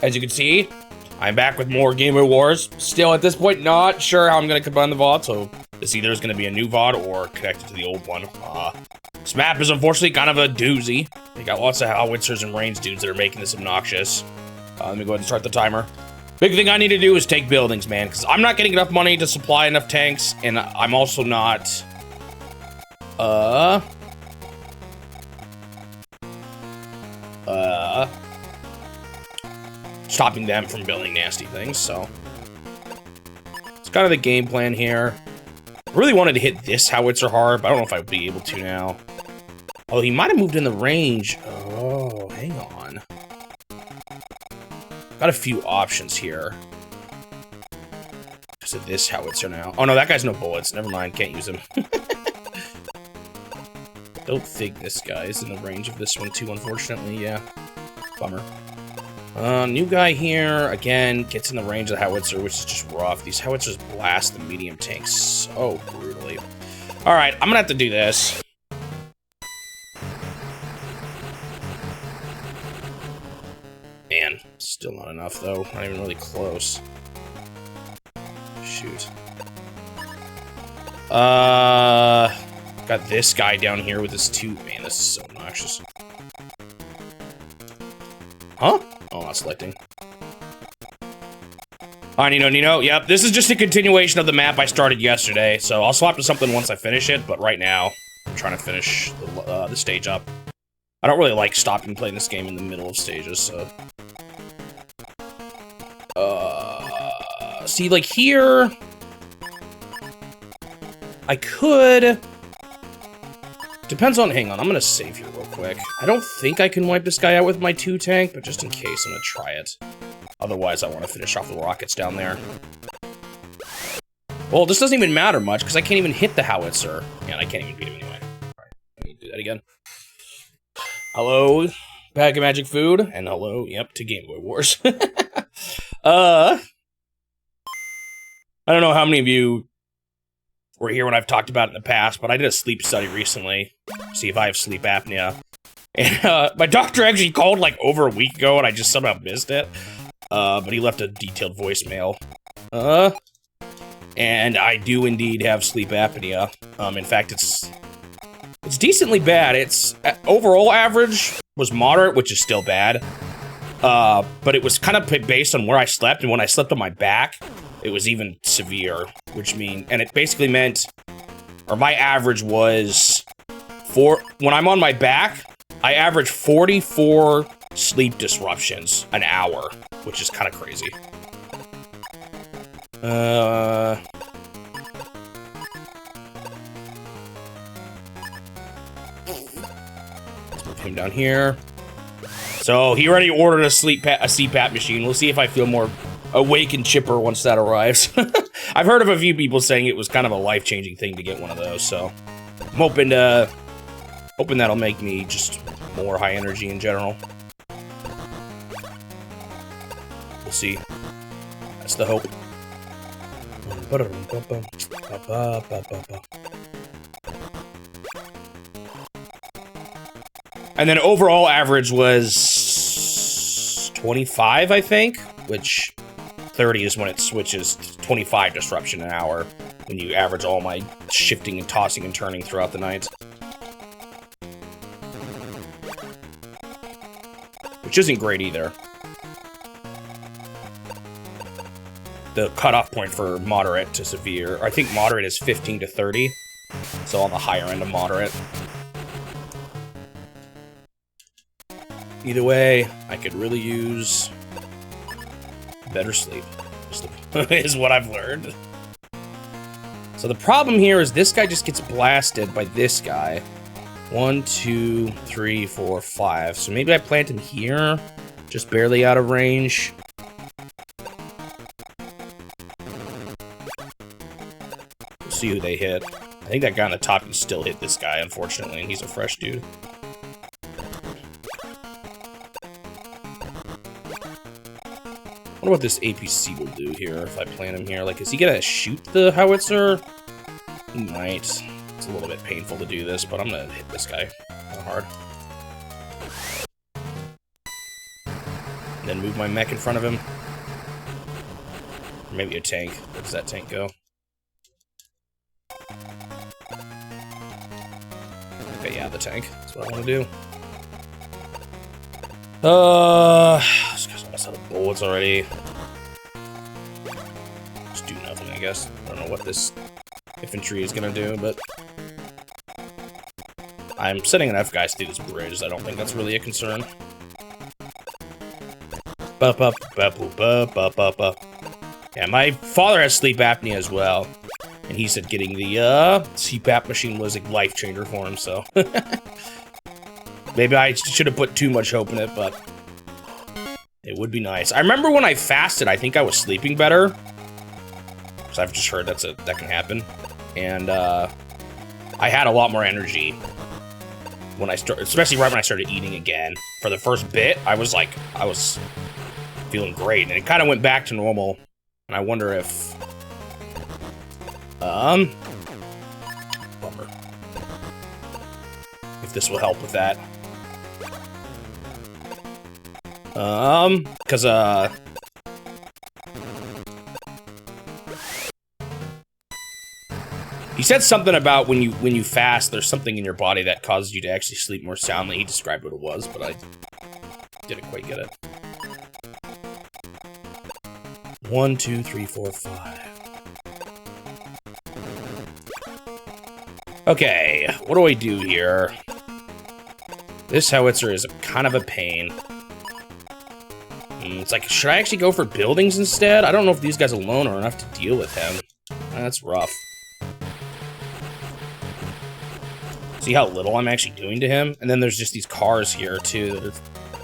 as you can see, I'm back with more Game Boy Wars. Still, at this point, not sure how I'm going to combine the VOD, so this either is going to be a new VOD or connected to the old one. This map is unfortunately kind of a doozy. They got lots of howitzers and range dudes that are making this obnoxious. Let me go ahead and start the timer. Big thing I need to do is take buildings, man, because I'm not getting enough money to supply enough tanks, and I'm also not... stopping them from building nasty things, so... It's kind of the game plan here. I really wanted to hit this howitzer hard, but I don't know if I would be able to now. Oh, he might have moved in the range. Oh, hang on. Got a few options here. Because of this howitzer now. Oh no, that guy's no bullets. Never mind, can't use him. Don't think this guy is in the range of this one too, unfortunately. Yeah, bummer. New guy here, again, gets in the range of the howitzer, which is just rough. These howitzers blast the medium tanks so brutally. Alright, I'm gonna have to do this. Man, still not enough, though. Not even really close. Shoot. Got this guy down here with his two... Man, this is so obnoxious. Huh? Oh, not selecting. Ah, Nino. Yep, this is just a continuation of the map I started yesterday, so I'll swap to something once I finish it, but right now, I'm trying to finish the stage up. I don't really like stopping playing this game in the middle of stages, so... See, like, here... I could... Depends on... Hang on, I'm gonna save here real quick. I don't think I can wipe this guy out with my 2-tank, but just in case, I'm gonna try it. Otherwise, I want to finish off the rockets down there. Well, this doesn't even matter much, because I can't even hit the howitzer. Yeah, I can't even beat him anyway. Alright, let me do that again. Hello, Bag of Magic Food, and hello, yep, to Game Boy Wars. I don't know how many of you were here when I've talked about it in the past, but I did a sleep study recently, see if I have sleep apnea. And my doctor actually called like over a week ago, and I just somehow missed it. But he left a detailed voicemail. And I do indeed have sleep apnea. In fact, it's decently bad. It's overall average was moderate, which is still bad. But it was kind of based on where I slept, and when I slept on my back, it was even severe, which and it basically meant, or my average was, when I'm on my back, I average 44 sleep disruptions an hour, which is kind of crazy. Let's move him down here. So he already ordered a CPAP machine. We'll see if I feel more awake and chipper once that arrives. I've heard of a few people saying it was kind of a life-changing thing to get one of those, so I'm hoping that'll make me just more high energy in general. We'll see. That's the hope. And then overall average was 25, I think, which 30 is when it switches to 25 disruption an hour, when you average all my shifting and tossing and turning throughout the night. Which isn't great either. The cutoff point for moderate to severe, I think moderate is 15 to 30, so on the higher end of moderate. Either way, I could really use better sleep, is what I've learned. So the problem here is this guy just gets blasted by this guy. 1, 2, 3, 4, 5. So maybe I plant him here, just barely out of range. We'll see who they hit. I think that guy on the top can still hit this guy, unfortunately, and he's a fresh dude. I wonder what this APC will do here if I plant him here. Like, is he gonna shoot the howitzer? He might. It's a little bit painful to do this, but I'm gonna hit this guy hard. then move my mech in front of him. Or maybe a tank. Where does that tank go? Okay, yeah, the tank. That's what I want to do. This guy's almost out of bullets already. Just do nothing, I guess. I don't know what this infantry is gonna do, but I'm sending enough guys through this bridge. I don't think that's really a concern. Yeah, my father has sleep apnea as well, and he said getting the CPAP machine was a life changer for him. So maybe I should have put too much hope in it, but it would be nice. I remember when I fasted, I think I was sleeping better, because I've just heard that can happen, and I had a lot more energy when I started, especially right when I started eating again. For the first bit, I was feeling great, and it kind of went back to normal. And I wonder if, bummer, if this will help with that. Because he said something about when you fast, there's something in your body that causes you to actually sleep more soundly. He described what it was, but I didn't quite get it. 1, 2, 3, 4, 5. Okay, what do I do here? This howitzer is kind of a pain. It's like, should I actually go for buildings instead? I don't know if these guys alone are enough to deal with him. That's rough. See how little I'm actually doing to him? And then there's just these cars here, too, that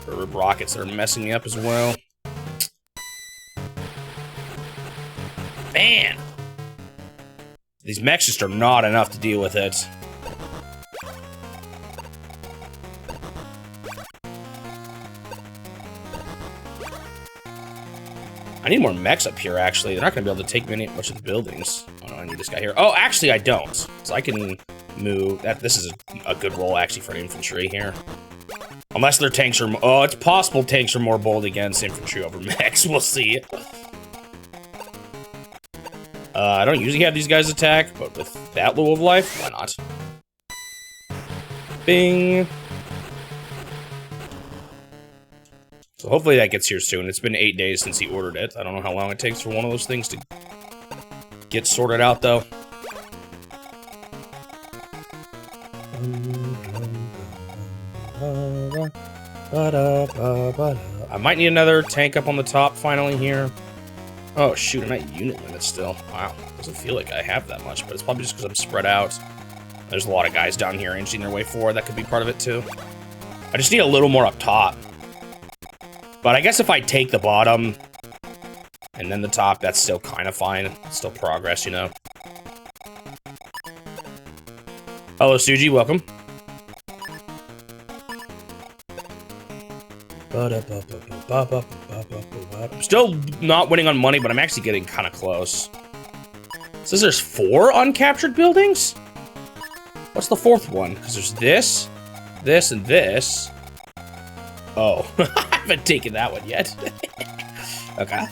are rockets that are messing me up as well. Man! These mechs just are not enough to deal with it. I need more mechs up here, actually. They're not going to be able to take much of the buildings. Oh, no, I need this guy here. Oh, actually, I don't. So I can move. This is a good roll, actually, for infantry here. Unless their tanks are... Oh, it's possible tanks are more bold against infantry over mechs. We'll see. I don't usually have these guys attack, but with that low of life, why not? Bing! So hopefully that gets here soon. It's been 8 days since he ordered it. I don't know how long it takes for one of those things to get sorted out, though. I might need another tank up on the top finally here. Oh shoot, I'm at unit limit still. Wow, doesn't feel like I have that much, but it's probably just because I'm spread out. There's a lot of guys down here inching their way forward. That could be part of it too. I just need a little more up top. But I guess if I take the bottom and then the top, that's still kind of fine. It's still progress, you know. Hello, Suji, welcome. I'm still not winning on money, but I'm actually getting kind of close. It says there's 4 uncaptured buildings? What's the 4th one? Because there's this, this, and this. Oh, I haven't taken that one yet. Okay.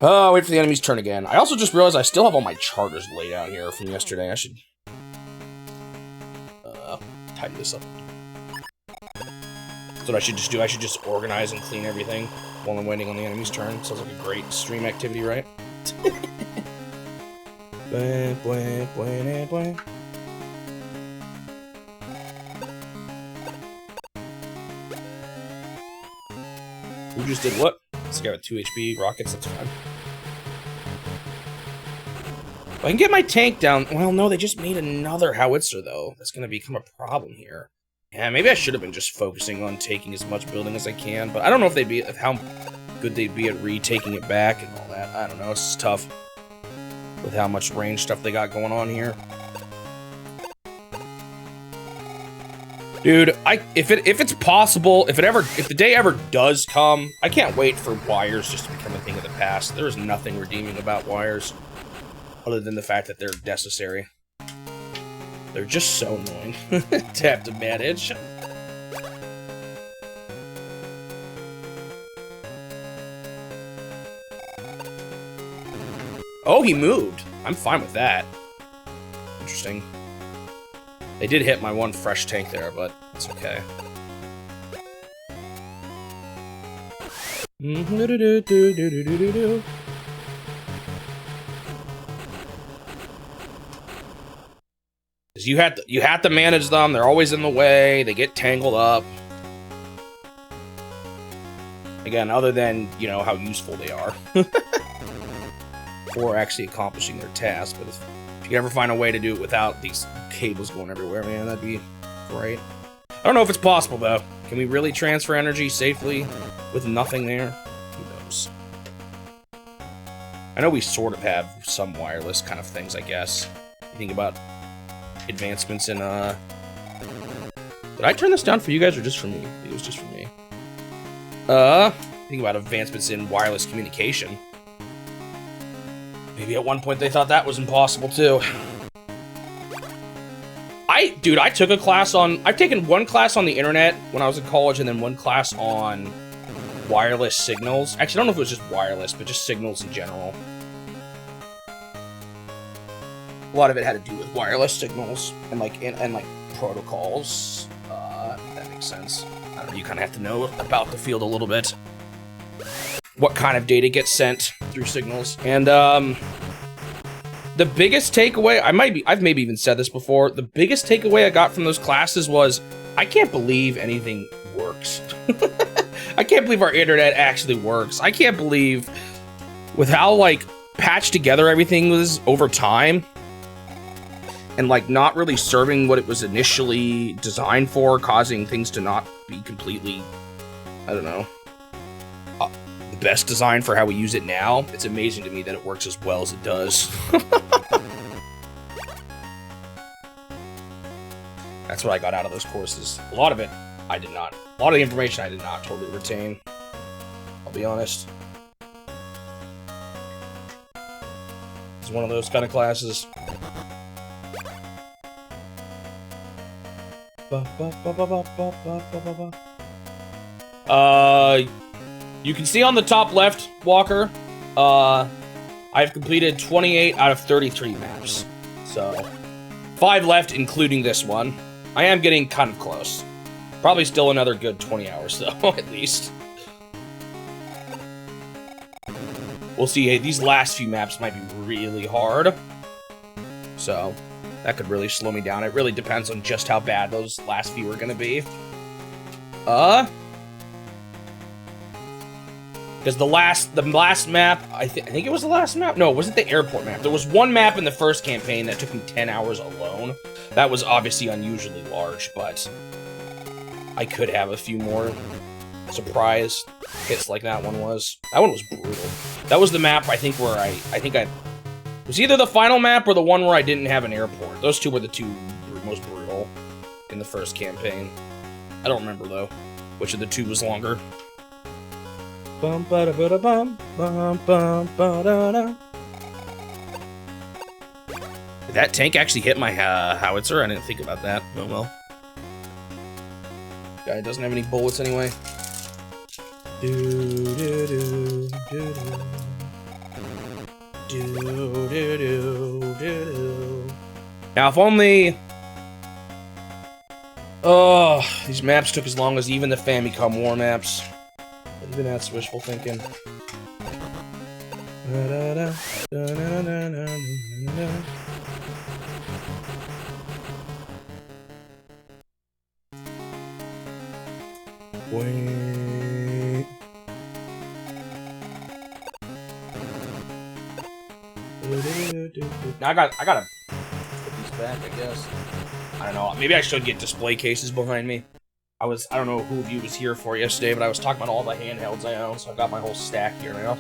Oh, wait for the enemy's turn again. I also just realized I still have all my charters laid out here from yesterday. I should tidy this up. That's what I should just do. I should just organize and clean everything while I'm waiting on the enemy's turn. Sounds like a great stream activity, right? Who just did what? This guy with 2 HP, rockets, that's fine. If I can get my tank down... Well, no, they just made another howitzer, though. That's going to become a problem here. Yeah, maybe I should have been just focusing on taking as much building as I can, but I don't know if they'd be... how good they'd be at retaking it back and all that. I don't know, it's just tough with how much range stuff they got going on here. Dude, if it's possible, if the day ever does come, I can't wait for wires just to become a thing of the past. There is nothing redeeming about wires, other than the fact that they're necessary. They're just so annoying to have to manage. Oh, he moved. I'm fine with that. Interesting. They did hit my one fresh tank there, but it's okay. You have to manage them. They're always in the way. They get tangled up. Again, other than, you know, how useful they are for actually accomplishing their task. But if you can ever find a way to do it without these cables going everywhere, man, that'd be great. I don't know if it's possible, though. Can we really transfer energy safely with nothing there? Who knows? I know we sort of have some wireless kind of things, I guess. You think about advancements in, Did I turn this down for you guys or just for me? It was just for me. Think about advancements in wireless communication. Maybe at one point they thought that was impossible too. Dude, I took a class on... I've taken one class on the internet when I was in college and then one class on wireless signals. Actually, I don't know if it was just wireless, but just signals in general. A lot of it had to do with wireless signals and like protocols. If that makes sense. I don't know, you kind of have to know about the field a little bit. What kind of data gets sent through signals. And the biggest takeaway, I've maybe even said this before, the biggest takeaway I got from those classes was, I can't believe anything works. I can't believe our internet actually works. I can't believe with how like patched together everything was over time and like not really serving what it was initially designed for, causing things to not be completely, I don't know, the best design for how we use it now. It's amazing to me that it works as well as it does. That's what I got out of those courses. A lot of it, I did not. A lot of the information I did not totally retain. I'll be honest. It's one of those kind of classes. You can see on the top left, Walker, I've completed 28 out of 33 maps. So, 5 left, including this one. I am getting kind of close. Probably still another good 20 hours, though, at least. We'll see. Hey, these last few maps might be really hard. So, that could really slow me down. It really depends on just how bad those last few are gonna be. Because the last map, I think it was the last map? No, it wasn't the airport map. There was one map in the first campaign that took me 10 hours alone. That was obviously unusually large, but I could have a few more surprise hits like that one was. That one was brutal. That was the map, I think, where I it was either the final map or the one where I didn't have an airport. Those two were the two most brutal in the first campaign. I don't remember, though, which of the two was longer. Bum ba da ba da bum bum bum ba da da. Did that tank actually hit my howitzer? I didn't think about that. Oh well. Guy doesn't have any bullets anyway. Do do do do do do do do do. Now, if only. Oh, these maps took as long as even the Famicom War maps. Even that's wishful thinking. Wait. Now I gotta put these back, I guess. I don't know. Maybe I should get display cases behind me. I don't know who of you was here for yesterday, but I was talking about all the handhelds I own, so I've got my whole stack here now.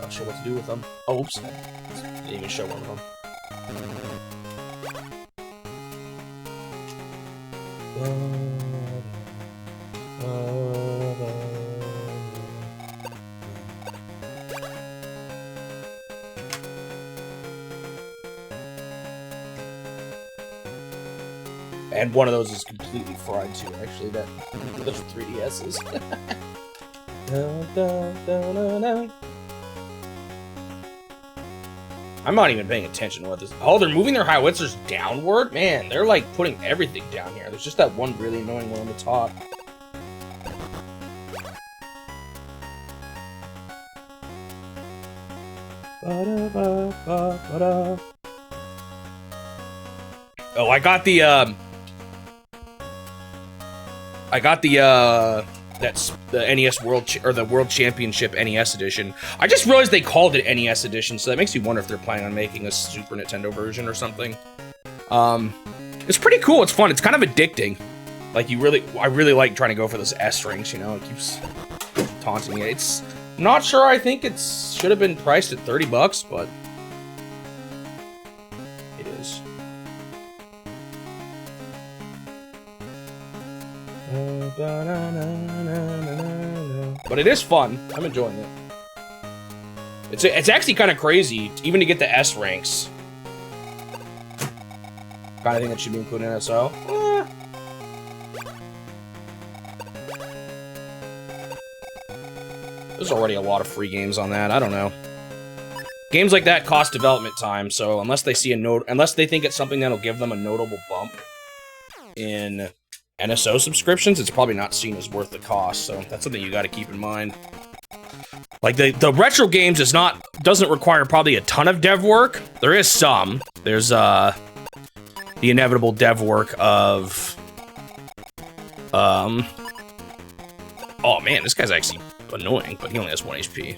Not sure what to do with them. Oh, oops. Didn't even show one of them. And one of those is completely fried too, actually. Those are 3DSs. I'm not even paying attention to what this... Oh, they're moving their howitzers downward? Man, they're like putting everything down here. There's just that one really annoying one on the top. Oh, I got the that's the NES the World Championship NES edition. I just realized they called it NES edition, so that makes me wonder if they're planning on making a Super Nintendo version or something. It's pretty cool. It's fun. It's kind of addicting. Like I really like trying to go for those S rings. You know, it keeps taunting me. It's not sure. I think it should have been priced at $30, but it is. But it is fun. I'm enjoying it. It's actually kind of crazy, even to get the S ranks. Kind of thing that should be included in SO. There's already a lot of free games on that. I don't know. Games like that cost development time, so unless they see unless they think it's something that'll give them a notable bump in NSO subscriptions, it's probably not seen as worth the cost, so that's something you got to keep in mind. Like, the retro games doesn't require probably a ton of dev work. There is some. There's, the inevitable dev work of, oh man, this guy's actually annoying, but he only has 1 HP.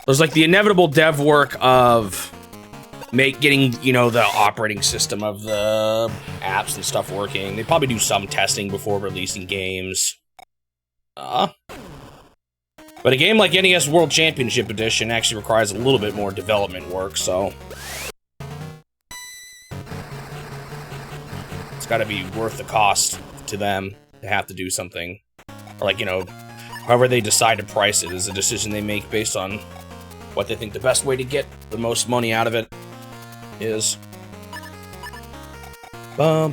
There's, like, the inevitable dev work of getting, you know, the operating system of the apps and stuff working. They probably do some testing before releasing games. But a game like NES World Championship Edition actually requires a little bit more development work, so it's gotta be worth the cost to them to have to do something. Or, like, you know, however they decide to price it is a decision they make based on what they think the best way to get the most money out of it is. I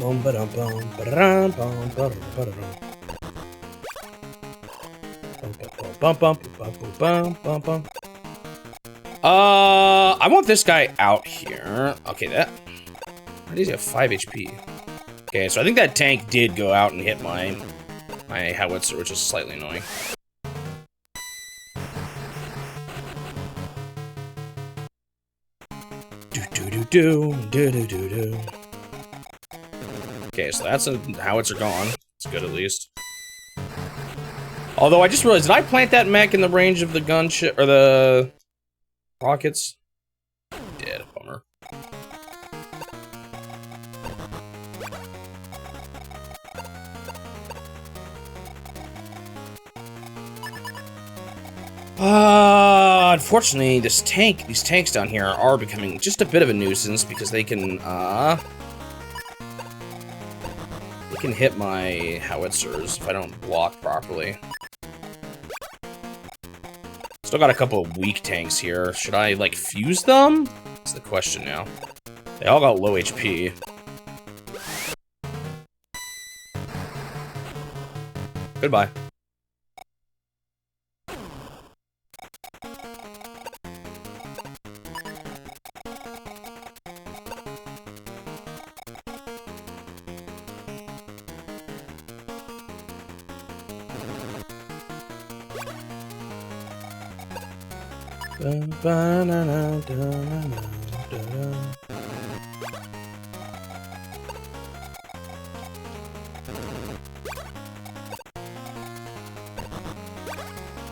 want this guy out here. Okay, that... Why does he have 5 HP? Okay, so I think that tank did go out and hit my howitzer, which is slightly annoying. Okay, so that's howitzer gone. It's good at least. Although I just realized, did I plant that mech in the range of the gunship or the rockets? I did. Bummer. Unfortunately, these tanks down here are becoming just a bit of a nuisance because they can hit my howitzers if I don't block properly. Still got a couple of weak tanks here. Should I, like, fuse them? That's the question now. They all got low HP. Goodbye.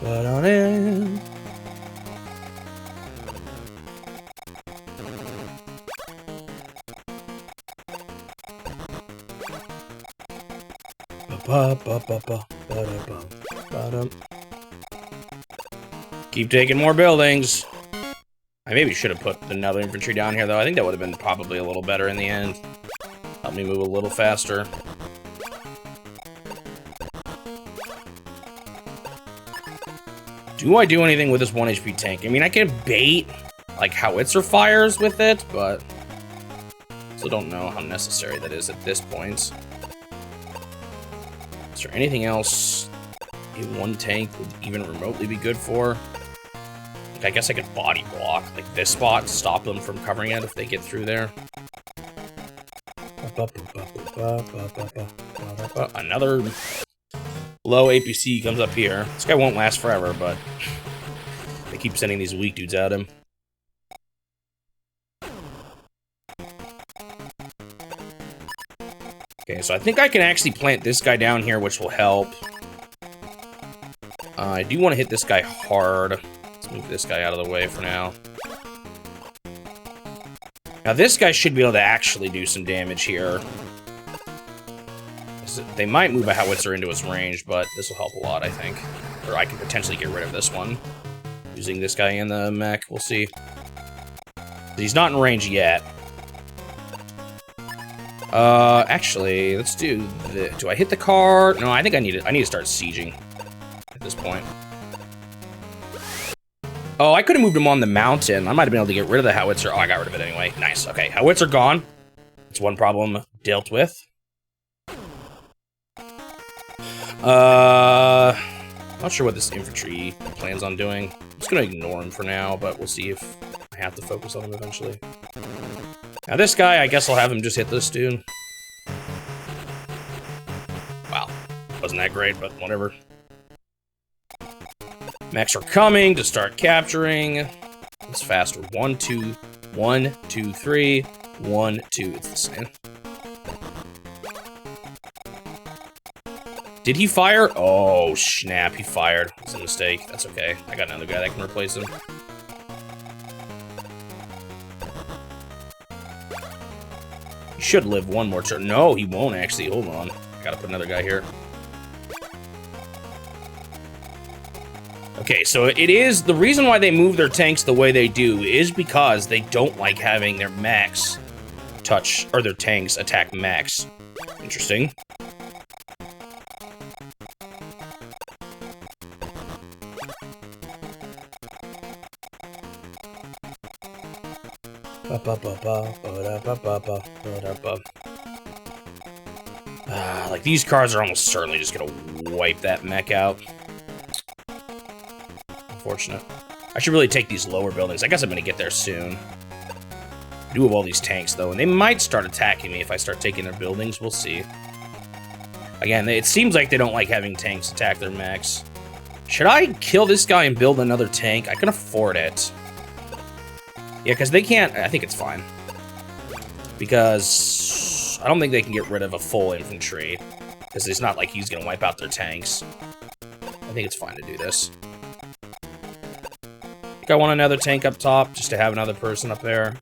But on it. Keep taking more buildings. I maybe should have put another infantry down here, though. I think that would have been probably a little better in the end. Help me move a little faster. Do I do anything with this 1 HP tank? I mean, I can bait, like, howitzer fires with it, but still don't know how necessary that is at this point. Is there anything else one tank would even remotely be good for. Like, I guess I could body block, like, this spot, stop them from covering it if they get through there. Another low APC comes up here. This guy won't last forever, but they keep sending these weak dudes at him. Okay, so I think I can actually plant this guy down here, which will help. I do want to hit this guy hard. Let's move this guy out of the way for now. Now this guy should be able to actually do some damage here. They might move a howitzer into his range, but this will help a lot, I think. Or I can potentially get rid of this one. Using this guy in the mech, we'll see. He's not in range yet. Actually, let's do the... Do I hit the card? No, I think I need to start sieging at this point. Oh, I could have moved him on the mountain. I might have been able to get rid of the howitzer. Oh, I got rid of it anyway. Nice. Okay, howitzer gone. It's one problem dealt with. Not sure what this infantry plans on doing. I'm just gonna ignore him for now, but we'll see if I have to focus on him eventually. Now this guy, I guess I'll have him just hit this dude. Wow, wasn't that great, but whatever. Mechs are coming to start capturing. It's faster. 1, 2, 1, 2, 3, 1, 2. It's the same. Did he fire? Oh, snap, he fired. It's a mistake. That's okay. I got another guy that can replace him. He should live one more turn. No, he won't actually. Hold on. I gotta put another guy here. Okay, so it is... The reason why they move their tanks the way they do is because they don't like having their mechs touch... Or their tanks attack mechs. Interesting. Like, these cars are almost certainly just gonna wipe that mech out. Unfortunate. I should really take these lower buildings. I guess I'm gonna get there soon. I do have all these tanks, though, and they might start attacking me if I start taking their buildings. We'll see. Again, it seems like they don't like having tanks attack their mechs. Should I kill this guy and build another tank? I can afford it. Yeah, because they can't... I think it's fine. Because I don't think they can get rid of a full infantry. Because it's not like he's going to wipe out their tanks. I think it's fine to do this. I think I want another tank up top, just to have another person up there.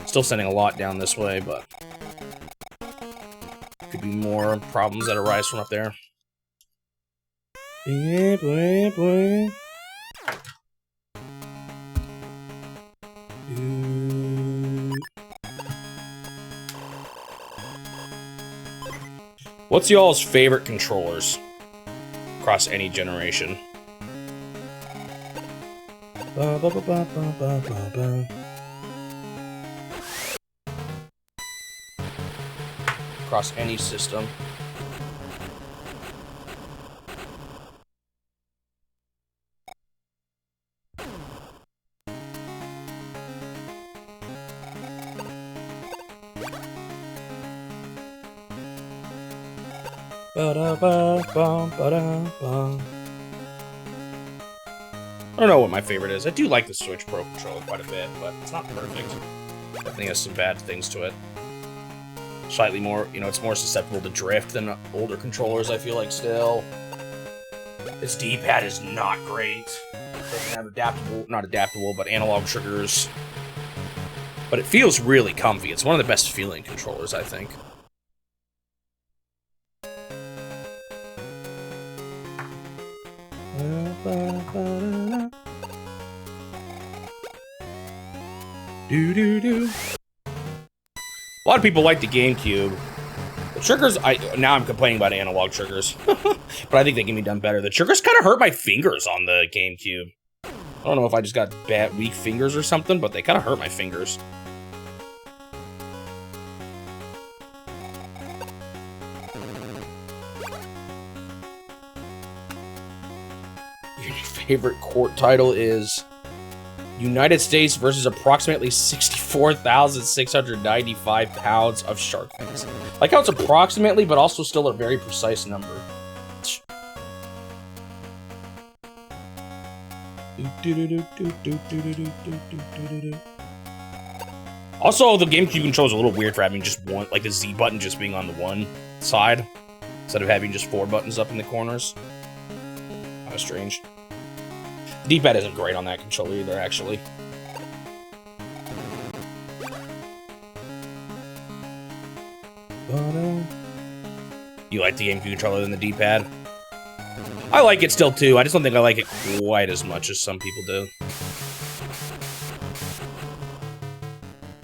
Still sending a lot down this way, but... could be more problems that arise from up there. What's y'all's favorite controllers across any generation? Across any system. I don't know what my favorite is. I do like the Switch Pro controller quite a bit, but it's not perfect. Definitely has some bad things to it. Slightly more, you know, it's more susceptible to drift than older controllers, I feel like, still. This D-pad is not great. It doesn't have adaptable, not adaptable, but analog triggers. But it feels really comfy. It's one of the best feeling controllers, I think. A lot of people like the GameCube. The triggers, now I'm complaining about analog triggers, but I think they can be done better. The triggers kind of hurt my fingers on the GameCube. I don't know if I just got bad, weak fingers or something, but they kind of hurt my fingers. Your favorite court title is United States versus approximately 64,695 pounds of shark fins. Like how it's approximately, but also still a very precise number. Also, the GameCube controller is a little weird for having just one, like the Z button just being on the one side, instead of having just 4 buttons up in the corners. Kind of strange. The D-pad isn't great on that controller either, actually. You like the GameCube controller than the D-pad? I like it still, too. I just don't think I like it quite as much as some people do.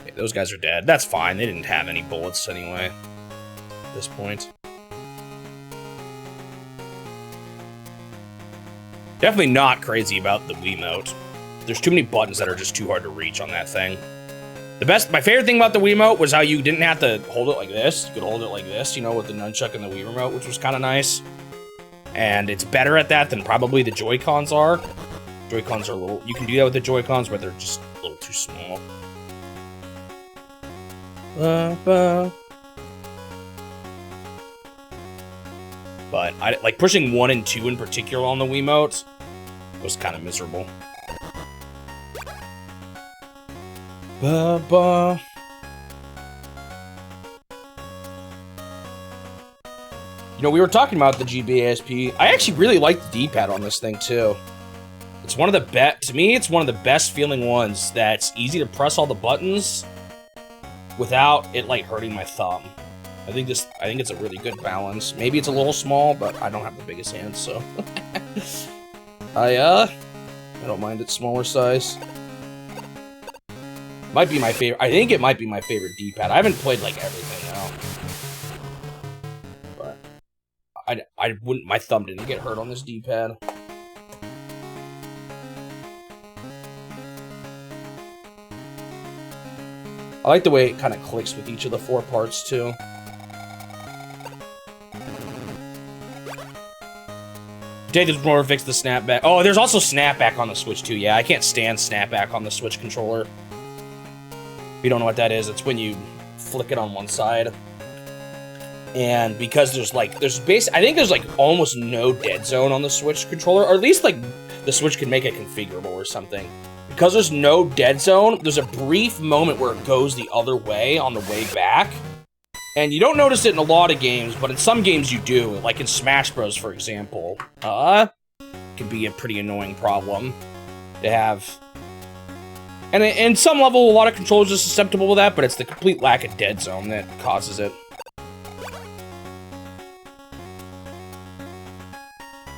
Okay, those guys are dead. That's fine. They didn't have any bullets anyway at this point. Definitely not crazy about the Wiimote. There's too many buttons that are just too hard to reach on that thing. My favorite thing about the Wiimote was how you didn't have to hold it like this. You could hold it like this, you know, with the nunchuck and the Wii remote, which was kind of nice. And it's better at that than probably the Joy-Cons are. Joy-Cons are a little... You can do that with the Joy-Cons, but they're just a little too small. But like pushing 1 and 2 in particular on the Wiimote was kind of miserable. You know, we were talking about the GBASP. I actually really like the D-pad on this thing too. It's one of the best. To me, it's one of the best feeling ones. That's easy to press all the buttons without it like hurting my thumb. I think it's a really good balance. Maybe it's a little small, but I don't have the biggest hands, so I don't mind its smaller size. Might be my favorite. I think it might be my favorite D-pad. I haven't played like everything now, but I wouldn't. My thumb didn't get hurt on this D-pad. I like the way it kind of clicks with each of the 4 parts too. Data Explorer fixed the snapback. Oh, there's also snapback on the Switch too. Yeah, I can't stand snapback on the Switch controller. If you don't know what that is, it's when you flick it on one side. And because I think there's like almost no dead zone on the Switch controller, or at least like the Switch can make it configurable or something. Because there's no dead zone, there's a brief moment where it goes the other way on the way back. And you don't notice it in a lot of games, but in some games you do. Like in Smash Bros, for example. Can be a pretty annoying problem to have. And in some level, a lot of controllers are susceptible to that, but it's the complete lack of dead zone that causes it.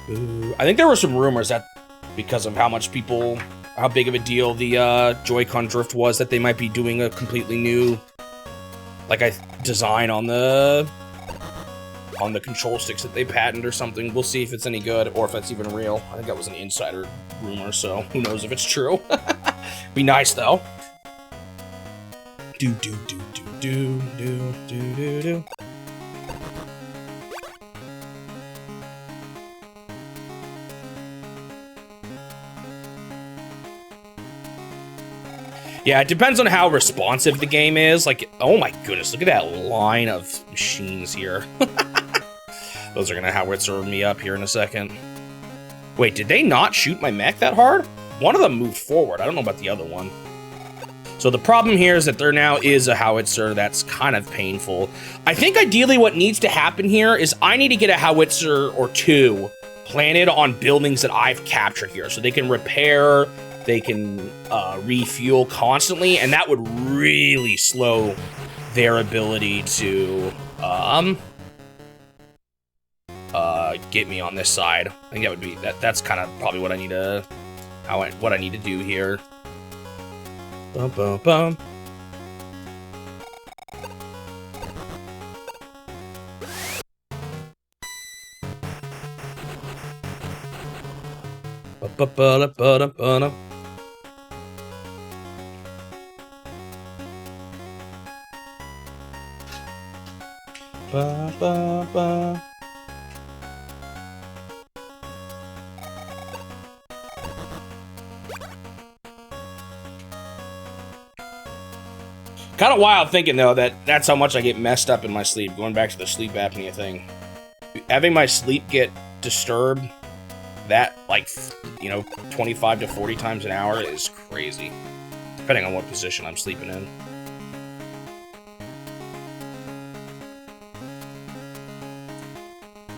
I think there were some rumors that because of how big of a deal the Joy-Con drift was, that they might be doing a completely new design on the control sticks that they patented or something. We'll see if it's any good or if that's even real. I think that was an insider rumor, so who knows if it's true. Be nice though. Do. Yeah, it depends on how responsive the game is. Like, oh my goodness, look at that line of machines here. Those are gonna howitzer me up here in a second. Wait, did they not shoot my mech that hard? One of them moved forward. I don't know about the other one. So the problem here is that there now is a howitzer. That's kind of painful. I think ideally what needs to happen here is I need to get a howitzer or 2 planted on buildings that I've captured here, so they can repair, they can refuel constantly, and that would really slow their ability to get me on this side. I think that would be that's kind of probably what I need to do here. Bum bum bum. Ba-ba-ba-da-ba-da-ba-da. Ba ba ba. Kind of wild thinking, though, that that's how much I get messed up in my sleep. Going back to the sleep apnea thing. Having my sleep get disturbed, that, like, you know, 25 to 40 times an hour is crazy. Depending on what position I'm sleeping in.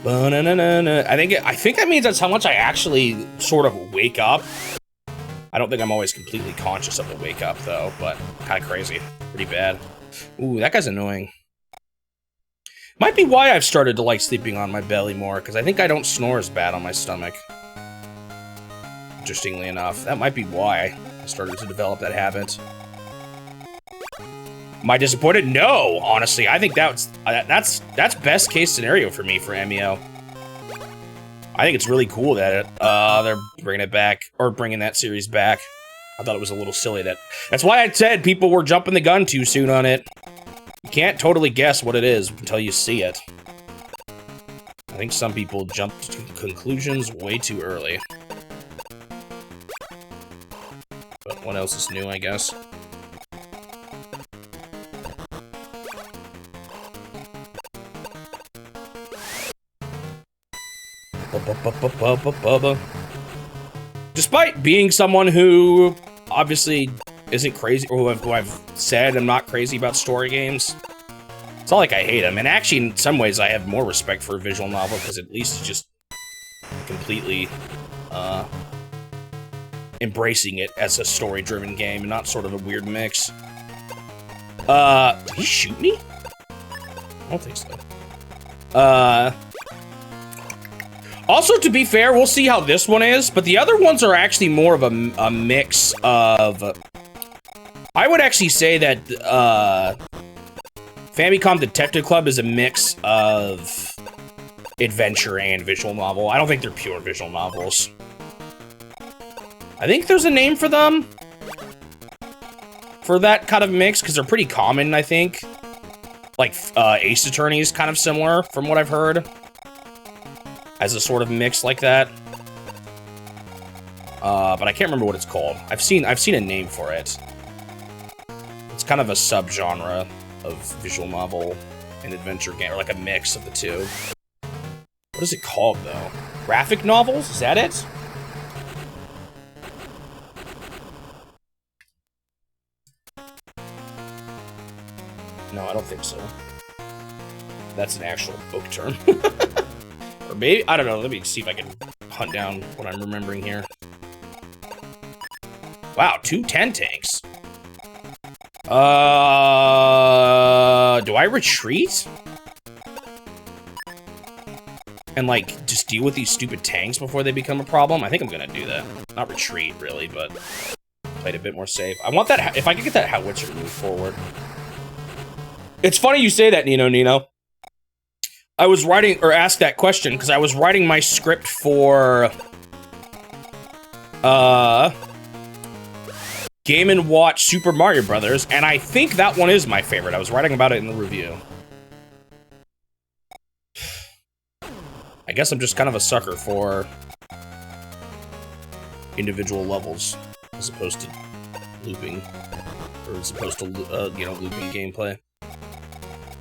I think that means that's how much I actually sort of wake up. I don't think I'm always completely conscious of the wake up, though, but kind of crazy. Pretty bad. Ooh, that guy's annoying. Might be why I've started to like sleeping on my belly more, because I think I don't snore as bad on my stomach. Interestingly enough, that might be why I started to develop that habit. Am I disappointed? No, honestly. I think that's best case scenario for me for MEO. I think it's really cool that they're bringing it back, or bringing that series back. I thought it was a little silly that's why I said people were jumping the gun too soon on it. You can't totally guess what it is until you see it. I think some people jumped to conclusions way too early. But what else is new, I guess? Despite being someone who obviously isn't crazy, or who I've said I'm not crazy about story games, it's not like I hate them. And actually, in some ways, I have more respect for a visual novel, because at least it's just completely embracing it as a story-driven game, and not sort of a weird mix. Did he shoot me? I don't think so. Also, to be fair, we'll see how this one is, but the other ones are actually more of a mix of... I would actually say that Famicom Detective Club is a mix of adventure and visual novel. I don't think they're pure visual novels. I think there's a name for them. For that kind of mix, because they're pretty common, I think. Like, Ace Attorney is kind of similar, from what I've heard. As a sort of mix like that. But I can't remember what it's called. I've seen a name for it. It's kind of a subgenre of visual novel and adventure game, or like a mix of the two. What is it called, though? Graphic novels? Is that it? No, I don't think so. That's an actual book term. Or maybe, I don't know, let me see if I can hunt down what I'm remembering here. Wow, 2 10 tanks. Do I retreat? And, like, just deal with these stupid tanks before they become a problem? I think I'm gonna do that. Not retreat, really, but play it a bit more safe. I want that, if I could get that howitzer to move forward. It's funny you say that, Nino. I was writing, or asked that question, because I was writing my script for, Game & Watch Super Mario Brothers, and I think that one is my favorite. I was writing about it in the review. I guess I'm just kind of a sucker for individual levels, as opposed to looping, or as opposed to, looping gameplay.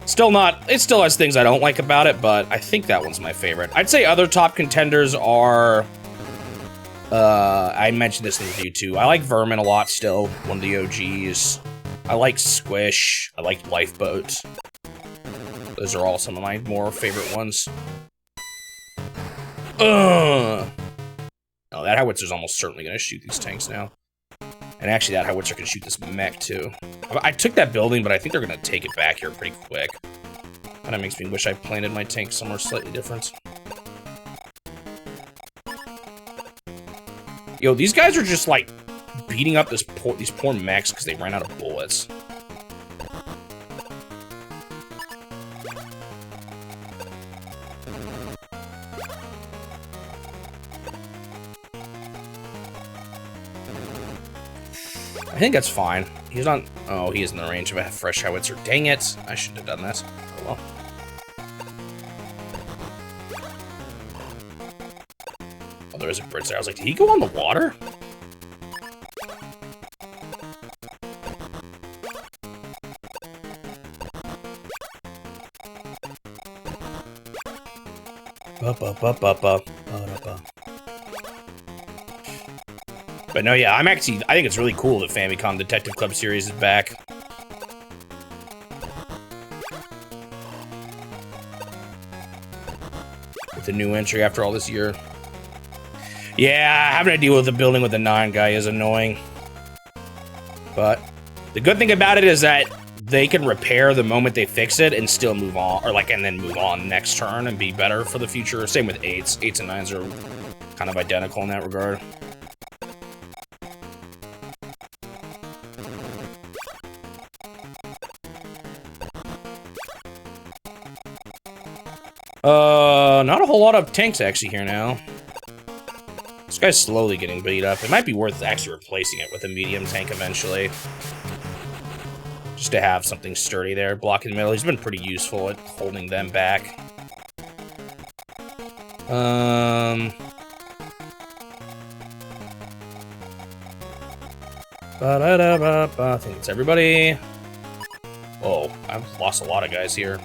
It still has things I don't like about it, but I think that one's my favorite. I'd say other top contenders are, I mentioned this in the review too. I like Vermin a lot still, one of the OGs. I like Squish. I like Lifeboat. Those are all some of my more favorite ones. No, that howitzer's almost certainly gonna shoot these tanks now. And actually, that howitzer can shoot this mech, too. I took that building, but I think they're gonna take it back here pretty quick. Kinda makes me wish I planted my tank somewhere slightly different. Yo, these guys are just, like, beating up these poor mechs because they ran out of bullets. I think that's fine. He's not... Oh, he is in the range of a fresh howitzer. Dang it. I shouldn't have done that. Oh, well. Oh, there is a bridge there. I was like, did he go on the water? But no, yeah, I think it's really cool that Famicom Detective Club series is back. With the new entry after all this year. Yeah, having to deal with the building with the 9 guy is annoying. But the good thing about it is that they can repair the moment they fix it and still move on, or and then move on next turn and be better for the future. Same with 8s. 8s and 9s are kind of identical in that regard. Not a whole lot of tanks actually here now. This guy's slowly getting beat up. It might be worth actually replacing it with a medium tank eventually. Just to have something sturdy there, blocking the middle. He's been pretty useful at holding them back. I think it's everybody. Oh, I've lost a lot of guys here.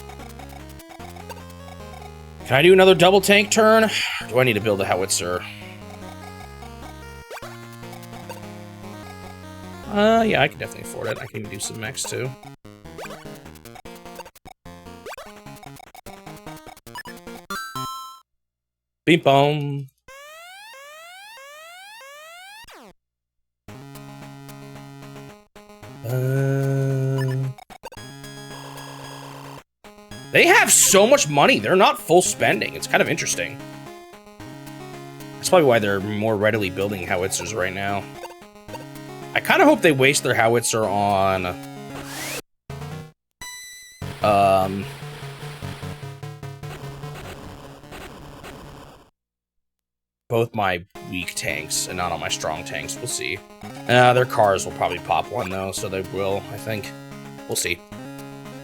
Can I do another double tank turn? Or do I need to build a howitzer? Yeah, I can definitely afford it. I can even do some mechs too. Beep boom. They have so much money. They're not full spending. It's kind of interesting. That's probably why they're more readily building howitzers right now. I kind of hope they waste their howitzer on both my weak tanks and not on my strong tanks. We'll see. Their cars will probably pop one though, so they will, I think. We'll see.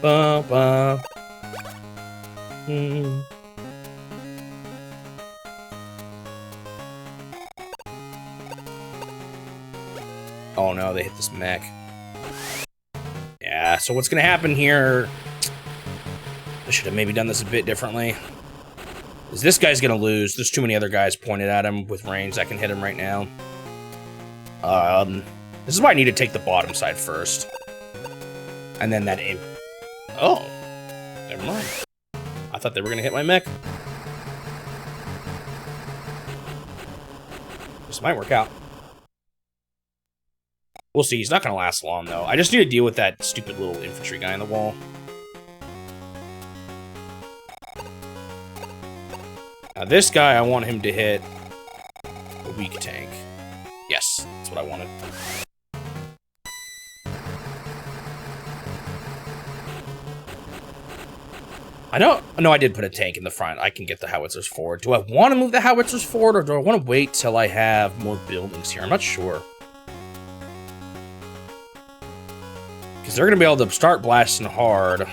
I Oh no, they hit this mech. Yeah, so what's gonna happen here? I should have maybe done this a bit differently. Is this guy's gonna lose? There's too many other guys pointed at him with range that can hit him right now. This is why I need to take the bottom side first. And then that aim. Oh, never mind. I thought they were gonna hit my mech. This might work out. We'll see. He's not going to last long, though. I just need to deal with that stupid little infantry guy on the wall. Now, this guy, I want him to hit a weak tank. Yes, that's what I wanted. I don't... No, I did put a tank in the front. I can get the howitzers forward. Do I want to move the howitzers forward, or do I want to wait till I have more buildings here? I'm not sure. Because they're going to be able to start blasting hard.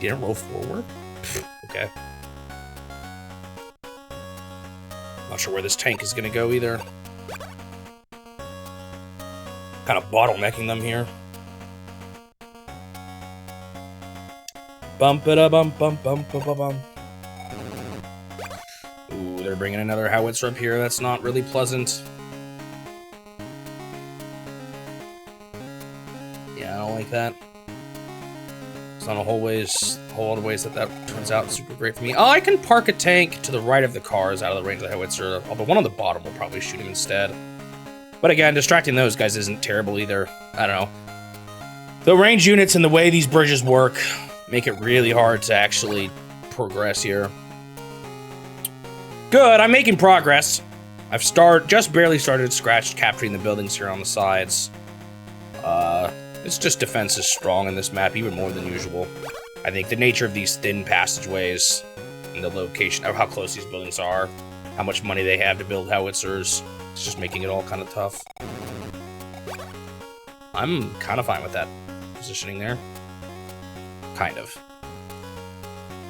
Did it roll forward? Okay. Not sure where this tank is going to go either. Kind of bottlenecking them here. Bump it up, bump, bump, bump, bump, bump. Ooh, they're bringing another howitzer up here. That's not really pleasant. Yeah, I don't like that. It's not a whole lot of ways that turns out super great for me. Oh, I can park a tank to the right of the cars out of the range of the howitzer, although one on the bottom will probably shoot him instead. But again, distracting those guys isn't terrible either. I don't know. The range units and the way these bridges work make it really hard to actually progress here. Good, I'm making progress. I've just barely started capturing the buildings here on the sides. It's just defense is strong in this map, even more than usual. I think the nature of these thin passageways and the location of how close these buildings are, how much money they have to build howitzers, it's just making it all kind of tough. I'm kind of fine with that positioning there. Kind of.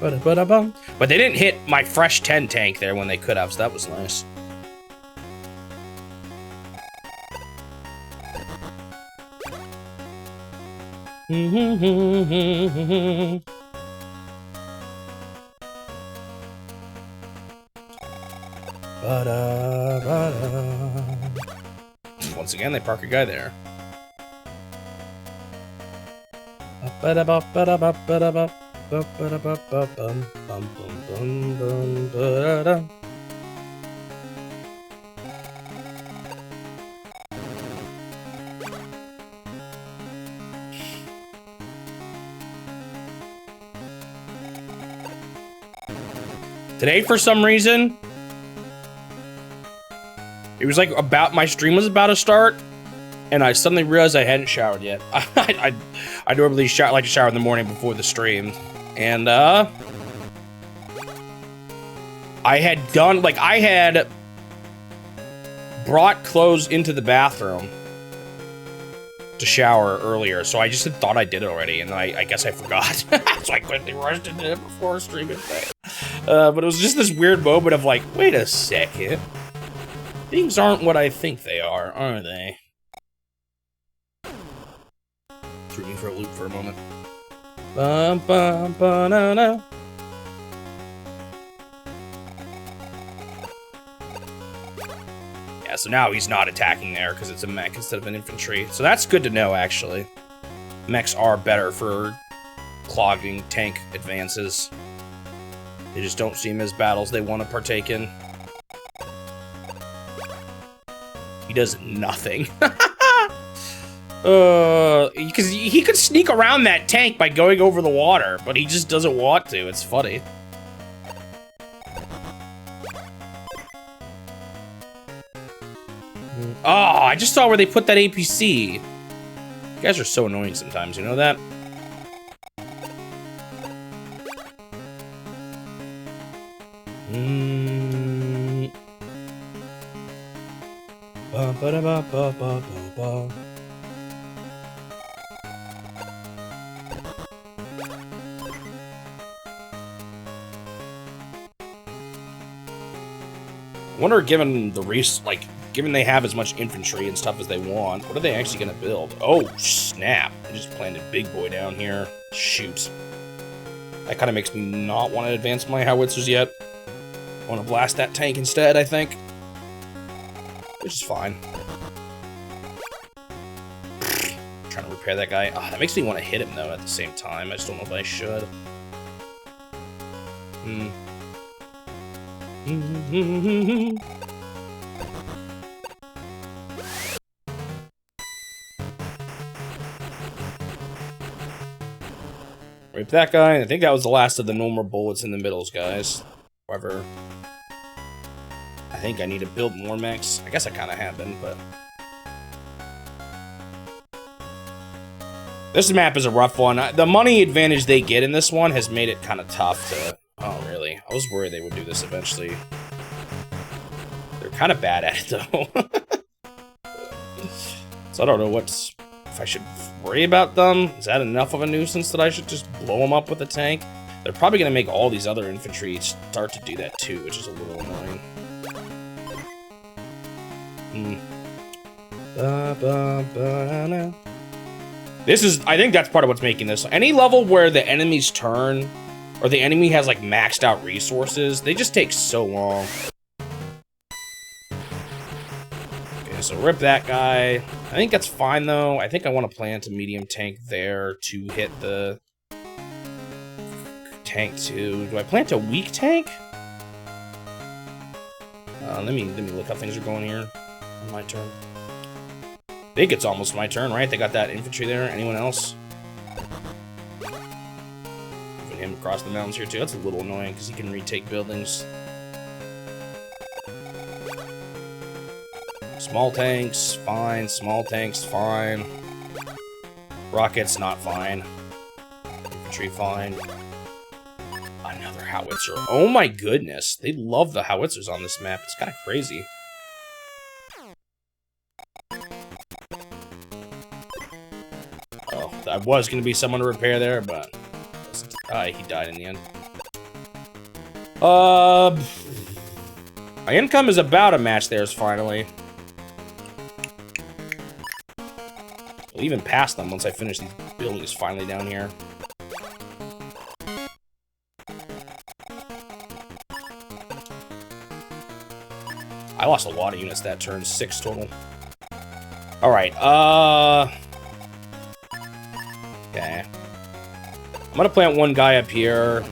But they didn't hit my fresh 10 tank there when they could have, so that was nice. Once again, they park a guy there. Today, for some reason, it was like my stream was about to start, and I suddenly realized I hadn't showered yet. I normally like to shower in the morning before the stream, and I had brought clothes into the bathroom to shower earlier, so I just had thought I did it already, and I guess I forgot. So I quickly rushed into it before streaming today. But it was just this weird moment of like, wait a second. Things aren't what I think they are they? Threw me for a loop for a moment. Bum, bum, ba-na-na. Yeah, so now he's not attacking there because it's a mech instead of an infantry. So that's good to know, actually. Mechs are better for clogging tank advances. They just don't seem as battles they want to partake in. He does nothing. Because he could sneak around that tank by going over the water, but he just doesn't want to. It's funny. Oh, I just saw where they put that APC. You guys are so annoying sometimes, you know that? I wonder, given given they have as much infantry and stuff as they want, what are they actually gonna build? Oh, snap. I just planted big boy down here. Shoot. That kind of makes me not want to advance my howitzers yet. I want to blast that tank instead, I think. Which is fine. Trying to repair that guy. Oh, that makes me want to hit him, though, at the same time. I just don't know if I should. Rape that guy. I think that was the last of the normal bullets in the middles, guys. However, I think I need to build more mechs. I guess I kind of have been, but... This map is a rough one. The money advantage they get in this one has made it kind of tough to... Oh, really? I was worried they would do this eventually. They're kind of bad at it, though. So I don't know if I should worry about them. Is that enough of a nuisance that I should just blow them up with a tank? They're probably going to make all these other infantry start to do that too, which is a little annoying. I think that's part of what's making this. Any level where the enemy's turn, or the enemy has like maxed out resources, they just take so long. Okay, so rip that guy. I think that's fine though. I think I want to plant a medium tank there to hit the tank too. Do I plant a weak tank? Let me look how things are going here on my turn. I think it's almost my turn, right? They got that infantry there. Anyone else? Moving him across the mountains here too. That's a little annoying because he can retake buildings. Small tanks, fine. Small tanks, fine. Rockets, not fine. Infantry, fine. Another howitzer. Oh my goodness. They love the howitzers on this map. It's kind of crazy. Oh, that was going to be someone to repair there, but he died in the end. My income is about a match theirs, finally. I'll even pass them once I finish these buildings finally down here. I lost a lot of units that turn, 6 total. Alright, okay. I'm gonna plant one guy up here.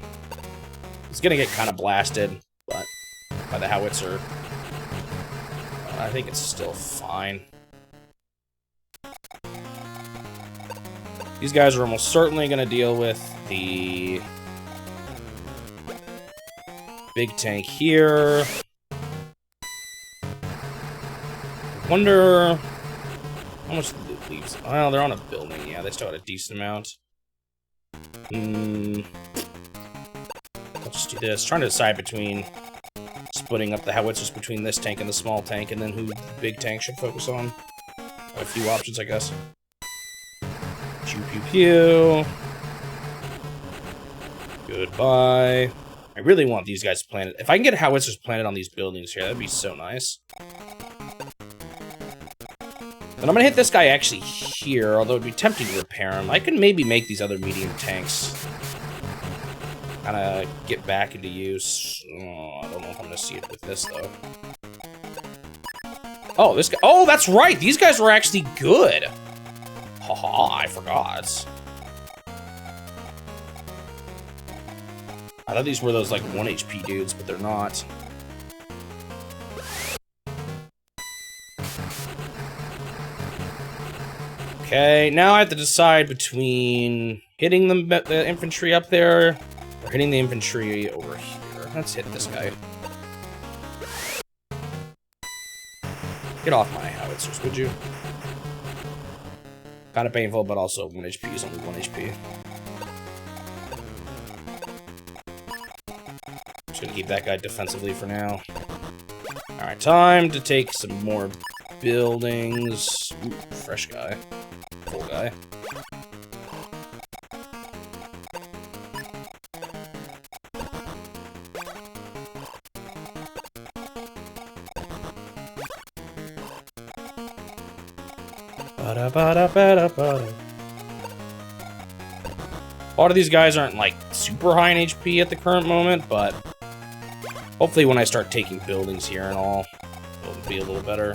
He's gonna get kind of blasted, but by the howitzer. I think it's still fine. These guys are almost certainly gonna deal with the big tank here. Wonder how much loot leaves. Well, they're on a building. Yeah, they still got a decent amount. Let's just do this. Trying to decide between splitting up the howitzers between this tank and the small tank, and then who the big tank should focus on. A few options, I guess. Pew pew pew. Goodbye. I really want these guys planted. If I can get howitzers planted on these buildings here, that'd be so nice. And I'm gonna hit this guy actually here, although it'd be tempting to repair him. I can maybe make these other medium tanks kind of get back into use. Oh, I don't know if I'm gonna see it with this though. Oh, this guy. Oh, that's right. These guys were actually good. Haha, I forgot. I thought these were those like 1 HP dudes, but they're not. Okay, now I have to decide between hitting the infantry up there or hitting the infantry over here. Let's hit this guy. Get off my howitzers, would you? Kind of painful, but also 1 HP is only 1 HP. Just gonna keep that guy defensively for now. Alright, time to take some more buildings. Ooh, fresh guy. Full guy. A lot of these guys aren't like super high in HP at the current moment, but hopefully when I start taking buildings here and all, it'll be a little better.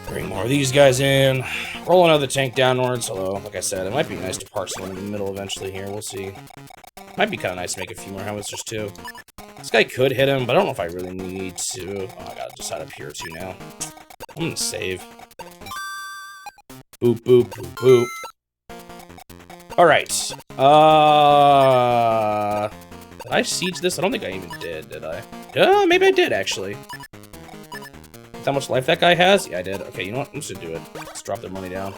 Bring more of these guys in. Roll another tank downwards, although, like I said, it might be nice to park someone in the middle eventually here. We'll see. Might be kind of nice to make a few more howitzers, too. This guy could hit him, but I don't know if I really need to. Oh, I gotta decide up here, too, now. I'm gonna save. Boop, boop, boop, boop. Alright. Did I siege this? I don't think I even did I? Maybe I did, actually. How much life that guy has? Yeah, I did. Okay, you know what? I'm just gonna do it. Let's drop their money down.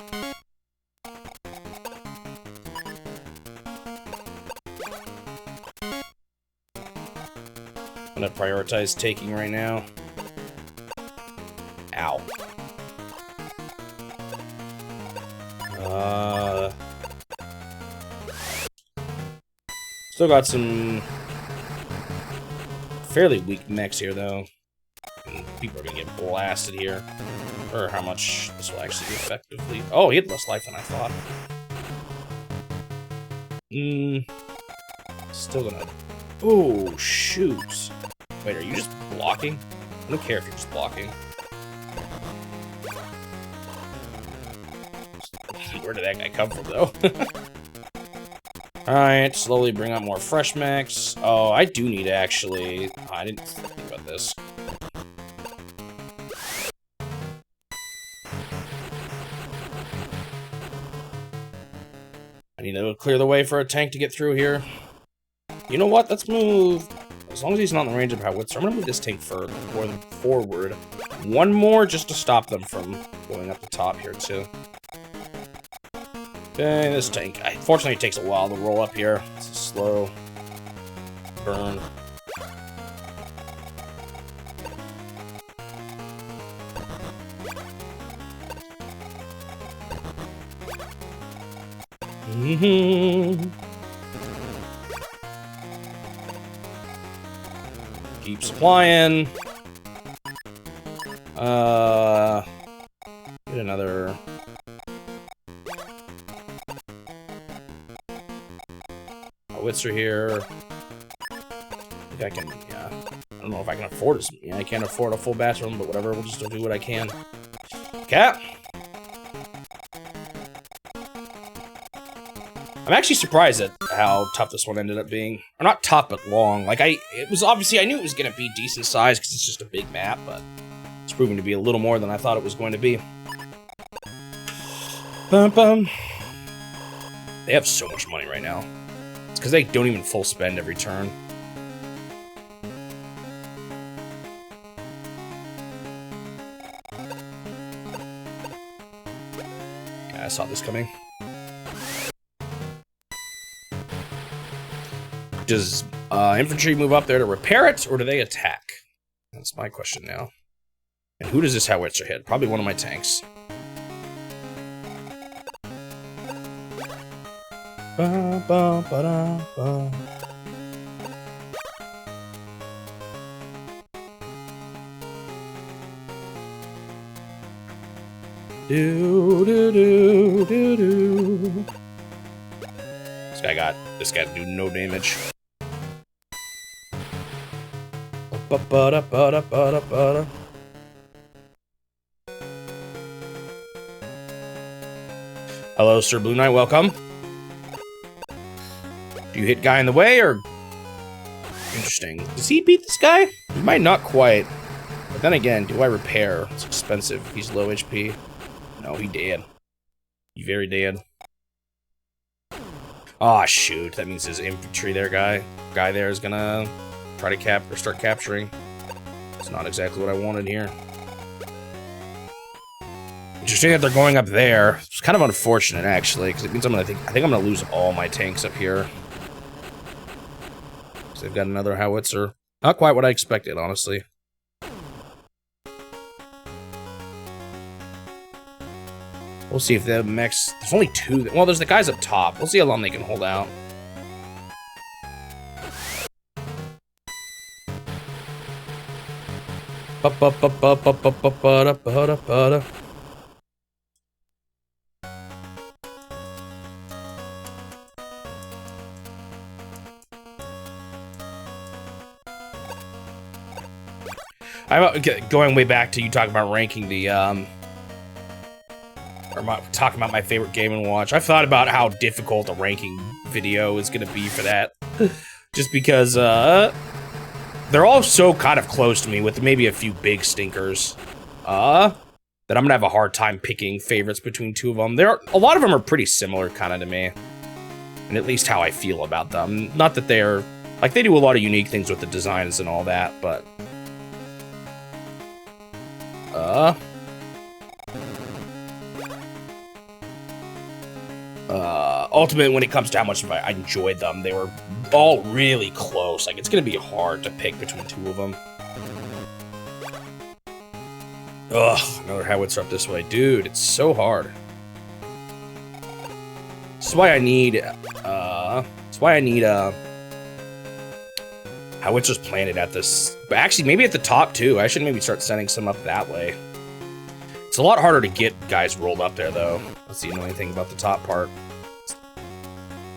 I'm gonna prioritize taking right now. Ow. Still got some fairly weak mechs here, though. People are gonna get blasted here. Or how much this will actually be effectively. Oh, he had less life than I thought. Still gonna. Oh, shoot. Wait, are you just blocking? I don't care if you're just blocking. Where did that guy come from, though? Alright, slowly bring up more fresh mechs. Oh, I do need to actually. Oh, I didn't think about this. I need to clear the way for a tank to get through here. You know what? Let's move. As long as he's not in the range of howitzer, I'm gonna move this tank forward. One more just to stop them from going up the top here, too. Okay, this tank. Unfortunately, it takes a while to roll up here. It's a slow burn. Keep supplying. Get another. I howitzer here. I think I can, yeah. I don't know if I can afford it. Yeah, I can't afford a full bathroom, but whatever. We'll just do what I can. Cat. I'm actually surprised at how tough this one ended up being. Or not tough, but long. Like, it was obviously, I knew it was going to be decent size because it's just a big map, but it's proving to be a little more than I thought it was going to be. Bum, bum. They have so much money right now. It's because they don't even full spend every turn. Yeah, I saw this coming. Does infantry move up there to repair it, or do they attack? That's my question now. And who does this howitzer hit? Probably one of my tanks. Ba, ba, ba, da, ba. Do, do, do, do, do. This guy's doing no damage. Ba-ba-da-ba-da-ba-da-ba-da. Hello, Sir Blue Knight, welcome. Do you hit guy in the way, or... Interesting. Does he beat this guy? He might not quite. But then again, do I repair? It's expensive. He's low HP. No, he dead. He very dead. Aw, oh, shoot. That means his infantry there guy there is gonna try to start capturing. It's not exactly what I wanted here. Interesting that they're going up there. It's kind of unfortunate, actually, because it means I think I'm gonna lose all my tanks up here. So they've got another howitzer. Not quite what I expected, honestly. We'll see if the mechs... There's only two... Well, there's the guys up top. We'll see how long they can hold out. I'm going way back to you talking about ranking the... Or talking about my favorite Game & Watch. I've thought about how difficult a ranking video is going to be for that. Just because, they're all so kind of close to me, with maybe a few big stinkers. That I'm going to have a hard time picking favorites between two of them. A lot of them are pretty similar, kind of, to me. And at least how I feel about them. Not that they're... Like, they do a lot of unique things with the designs and all that, but... Ultimately, when it comes to how much I enjoyed them, they were all really close. Like, it's gonna be hard to pick between two of them. Ugh, another howitzer up this way. Dude, it's so hard. This is why I need, howitzers planted at this... But actually, maybe at the top, too. I should maybe start sending some up that way. It's a lot harder to get guys rolled up there, though. That's the annoying thing about the top part.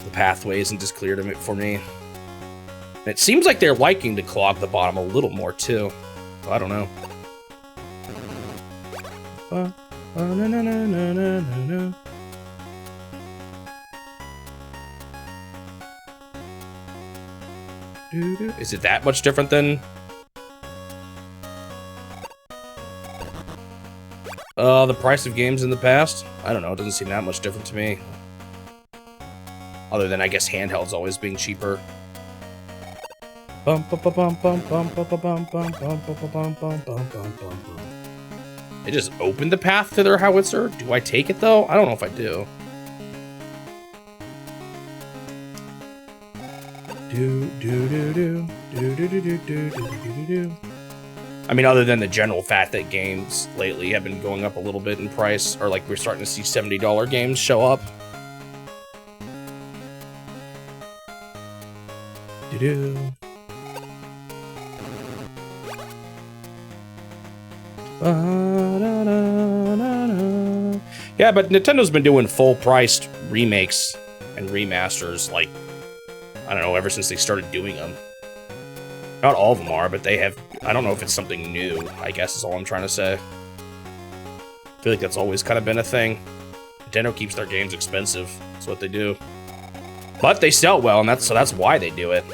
The pathway isn't just clear for me. And it seems like they're liking to clog the bottom a little more, too. Well, I don't know. Is it that much different than... the price of games in the past? I don't know, it doesn't seem that much different to me. Other than, I guess, handhelds always being cheaper. They just opened the path to their howitzer? Do I take it, though? I don't know if I do. I mean, other than the general fact that games lately have been going up a little bit in price, or like we're starting to see $70 games show up. Yeah, but Nintendo's been doing full-priced remakes and remasters, like, I don't know, ever since they started doing them. Not all of them are, but they have... I don't know if it's something new, I guess is all I'm trying to say. I feel like that's always kind of been a thing. Nintendo keeps their games expensive. That's what they do. But they sell well, and that's why they do it.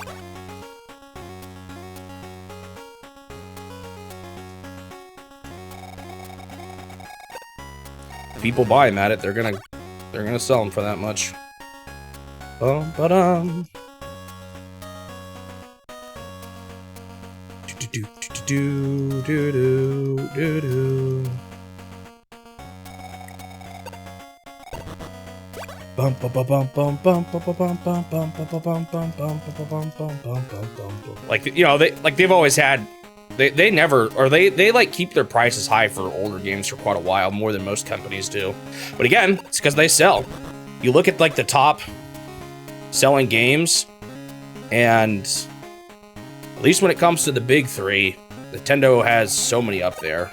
People buy them at it, they're gonna sell them for that much. Ba-dum. Like, you know, they've always had, they never, or they like keep their prices high for older games for quite a while, more than most companies do. But again, it's because they sell. You look at like the top selling games, and at least when it comes to the big three, Nintendo has so many up there.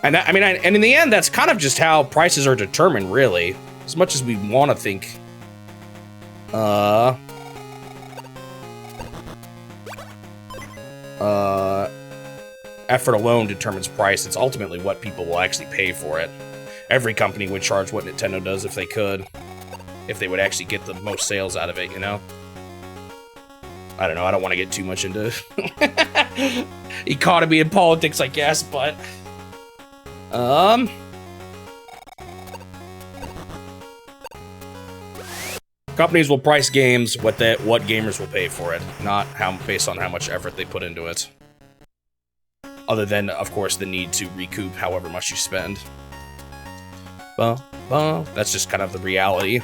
And that, I mean, and in the end, that's kind of just how prices are determined, really. As much as we want to think, effort alone determines price. It's ultimately what people will actually pay for it. Every company would charge what Nintendo does if they could. If they would actually get the most sales out of it, you know? I don't know, I don't want to get too much into economy and politics, I guess, but... Companies will price games what gamers will pay for it, not based on how much effort they put into it. Other than, of course, the need to recoup however much you spend. That's just kind of the reality.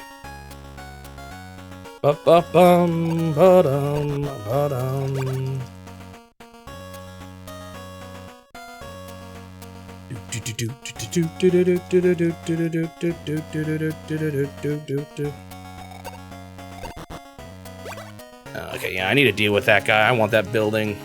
Okay, yeah, I need to deal with that guy. I want that building.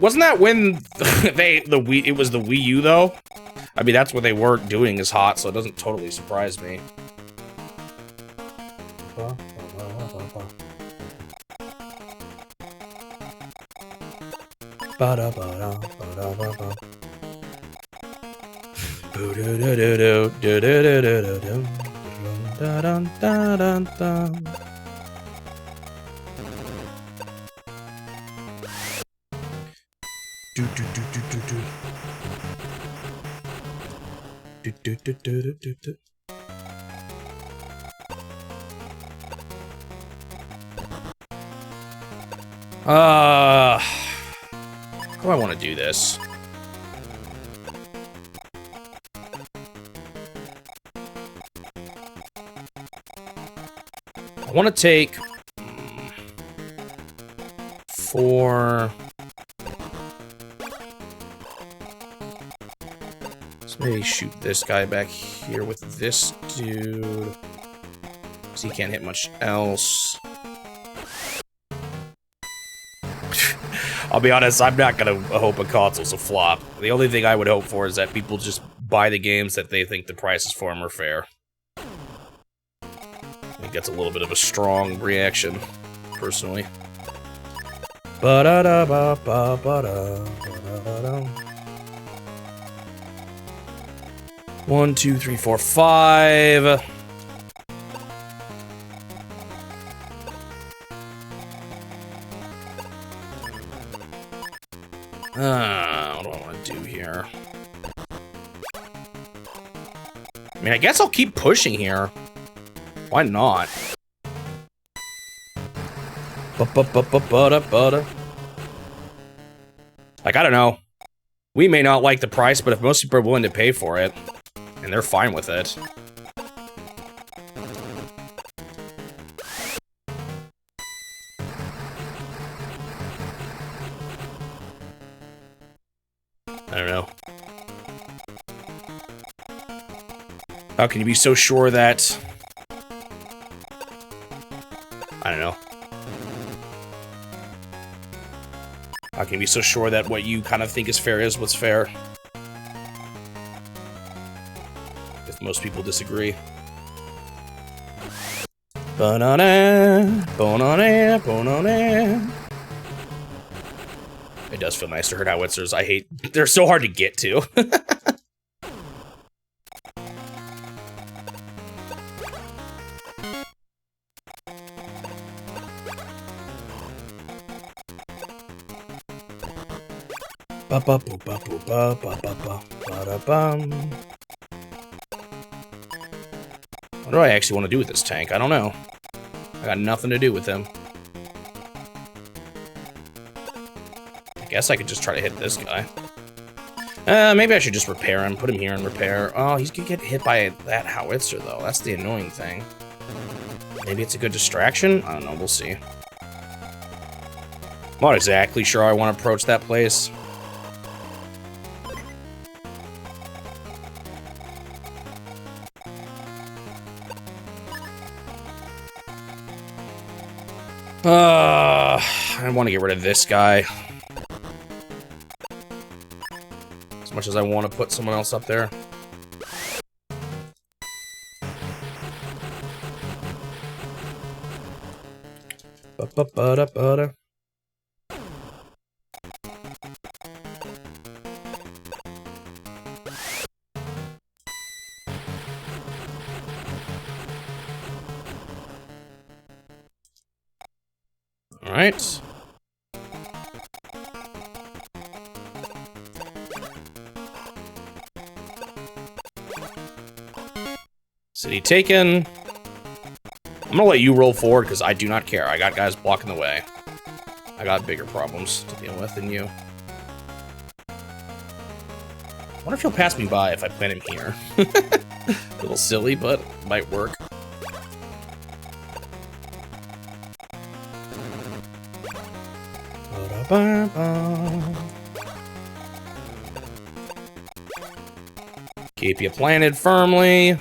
Wasn't that when it was the Wii U though? I mean, that's what they were doing is hot, so it doesn't totally surprise me. How do I want to do this? I want to take 4. Let's maybe shoot this guy back here with this dude, because he can't hit much else. I'll be honest, I'm not gonna hope a console's a flop. The only thing I would hope for is that people just buy the games that they think the prices for them are fair. I think that's a little bit of a strong reaction, personally. One, 2, 3, 4, 5. What do I want to do here? I mean, I guess I'll keep pushing here. Why not? Like, I don't know. We may not like the price, but if most people are willing to pay for it, and they're fine with it. I don't know. How can you be so sure that... I don't know. How can you be so sure that what you kind of think is fair is what's fair? If most people disagree. Ba-na-na, ba-na-na, ba-na-na. It does feel nice to hurt howitzers. I hate... They're so hard to get to. What do I actually want to do with this tank? I don't know. I got nothing to do with him. I guess I could just try to hit this guy. Maybe I should just repair him. Put him here and repair. Oh, he's gonna get hit by that howitzer, though. That's the annoying thing. Maybe it's a good distraction? I don't know. We'll see. I'm not exactly sure how I want to approach that place. I want to get rid of this guy. As much as I want to put someone else up there. Ba-ba-ba-da-ba-da. All right. City taken. I'm gonna let you roll forward because I do not care. I got guys blocking the way. I got bigger problems to deal with than you. I wonder if he'll pass me by if I plant him here. A little silly, but it might work. Keep you planted firmly.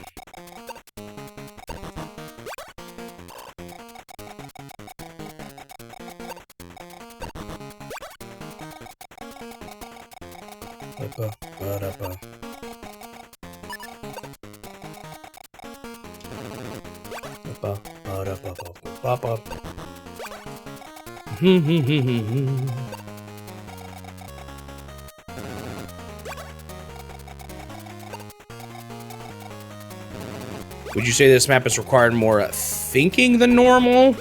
Would you say this map has required more thinking than normal?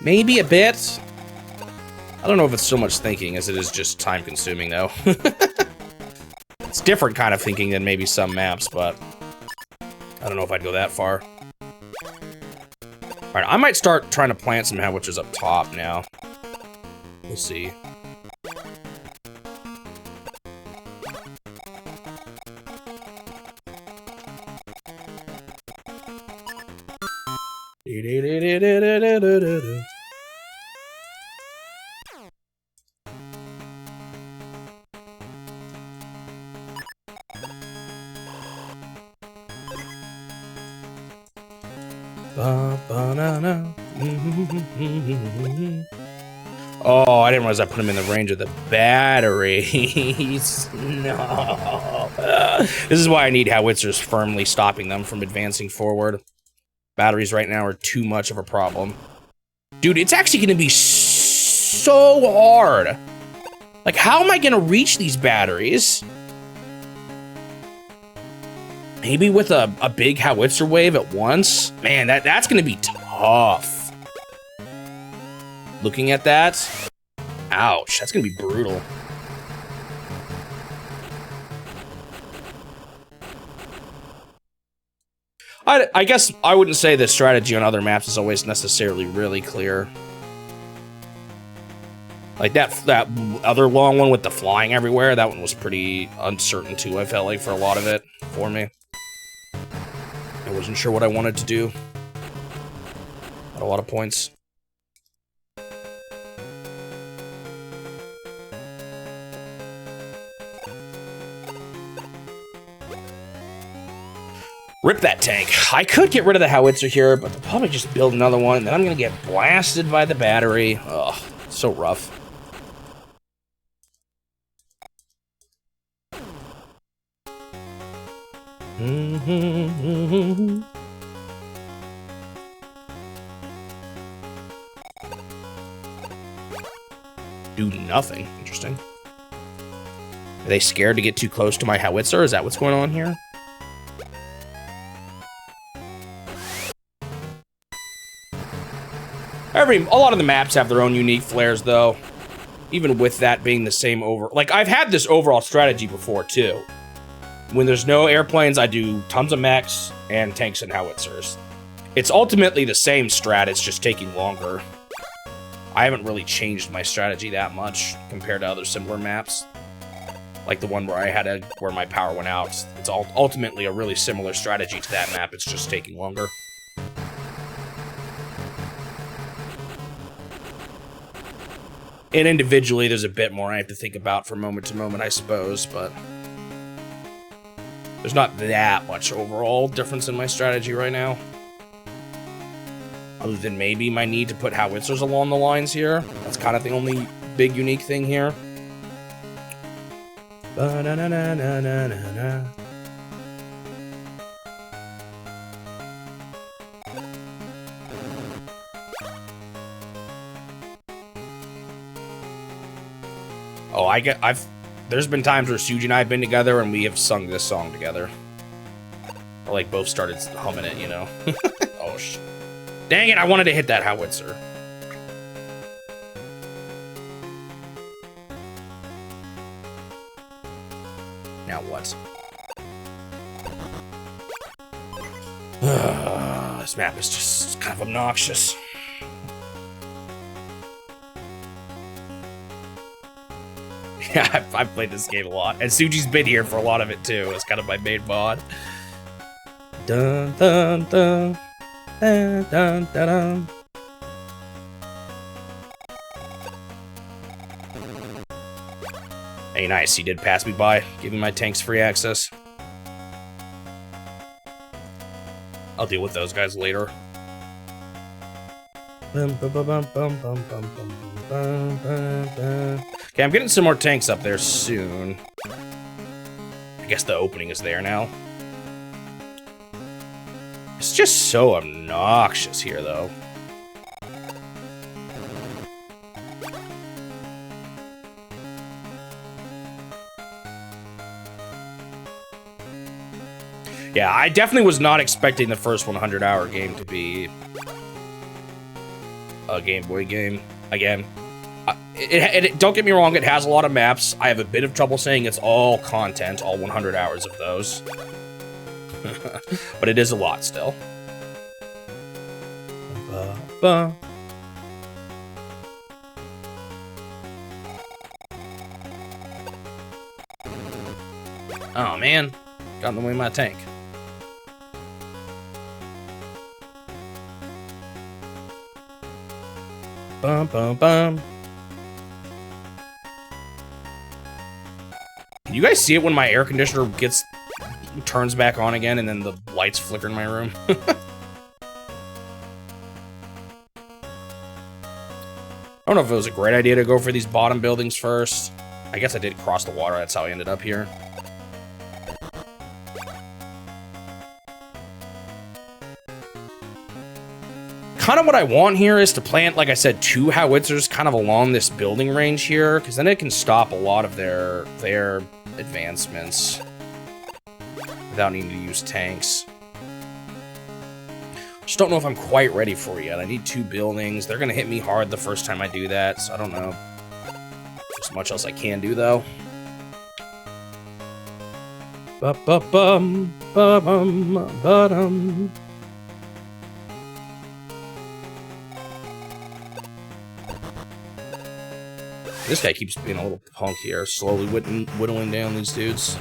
Maybe a bit. I don't know if it's so much thinking as it is just time consuming though. It's different kind of thinking than maybe some maps, but I don't know if I'd go that far. All right, I might start trying to plant some howitzers up top now. We'll see. Oh, I didn't realize I put him in the range of the batteries. No. This is why I need howitzers firmly stopping them from advancing forward. Batteries right now are too much of a problem. Dude, it's actually going to be so hard. Like, how am I going to reach these batteries? Maybe with a big howitzer wave at once? Man, that's going to be tough. Looking at that, ouch, that's going to be brutal. I guess I wouldn't say the strategy on other maps is always necessarily really clear. Like that other long one with the flying everywhere, that one was pretty uncertain too, I felt like, for a lot of it, for me. I wasn't sure what I wanted to do at a lot of points. Rip that tank. I could get rid of the howitzer here, but I'll probably just build another one, and then I'm gonna get blasted by the battery. Ugh, so rough. Do nothing. Interesting. Are they scared to get too close to my howitzer? Is that what's going on here? A lot of the maps have their own unique flares, though. Even with that being the same like, I've had this overall strategy before, too. When there's no airplanes, I do tons of mechs and tanks and howitzers. It's ultimately the same strat, it's just taking longer. I haven't really changed my strategy that much compared to other similar maps. Like the one where where my power went out. It's ultimately a really similar strategy to that map, it's just taking longer. And individually, there's a bit more I have to think about from moment to moment, I suppose, but there's not that much overall difference in my strategy right now. Other than maybe my need to put howitzers along the lines here. That's kind of the only big unique thing here. Ba-na-na-na-na-na-na. Oh, there's been times where Suji and I have been together and we have sung this song together. Or like both started humming it, you know? Oh, dang it, I wanted to hit that howitzer. Now what? This map is just kind of obnoxious. Yeah, I've played this game a lot, and Suji's been here for a lot of it too. It's kind of my main mod. Dun dun dun dun dun dun dun. Hey, nice. He did pass me by, giving my tanks free access. I'll deal with those guys later. Okay, I'm getting some more tanks up there soon. I guess the opening is there now. It's just so obnoxious here, though. Yeah, I definitely was not expecting the first 100-hour game to be a Game Boy game. Again, don't get me wrong, it has a lot of maps. I have a bit of trouble saying it's all content, all 100 hours of those. But it is a lot still. Oh man, got in the way of my tank. Bum bum bum. Can you guys see it when my air conditioner turns back on again and then the lights flicker in my room? I don't know if it was a great idea to go for these bottom buildings first. I guess I did cross the water, that's how I ended up here. Kind of what I want here is to plant, like I said, 2 howitzers kind of along this building range here, because then it can stop a lot of their advancements without needing to use tanks. Just don't know if I'm quite ready for it yet. I need 2 buildings. They're going to hit me hard the first time I do that, so I don't know. There's much else I can do, though. Ba-ba-bum, ba-bum, ba-dum. This guy keeps being a little punk here, slowly whittling down these dudes.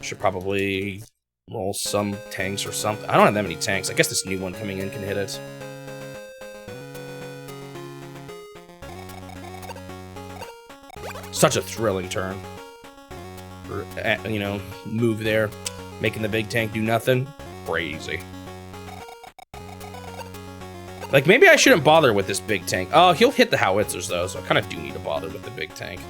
Should probably roll some tanks or something. I don't have that many tanks. I guess this new one coming in can hit it. Such a thrilling turn. Or, you know, move there. Making the big tank do nothing. Crazy. Like, maybe I shouldn't bother with this big tank. Oh, he'll hit the howitzers, though, so I kind of do need to bother with the big tank.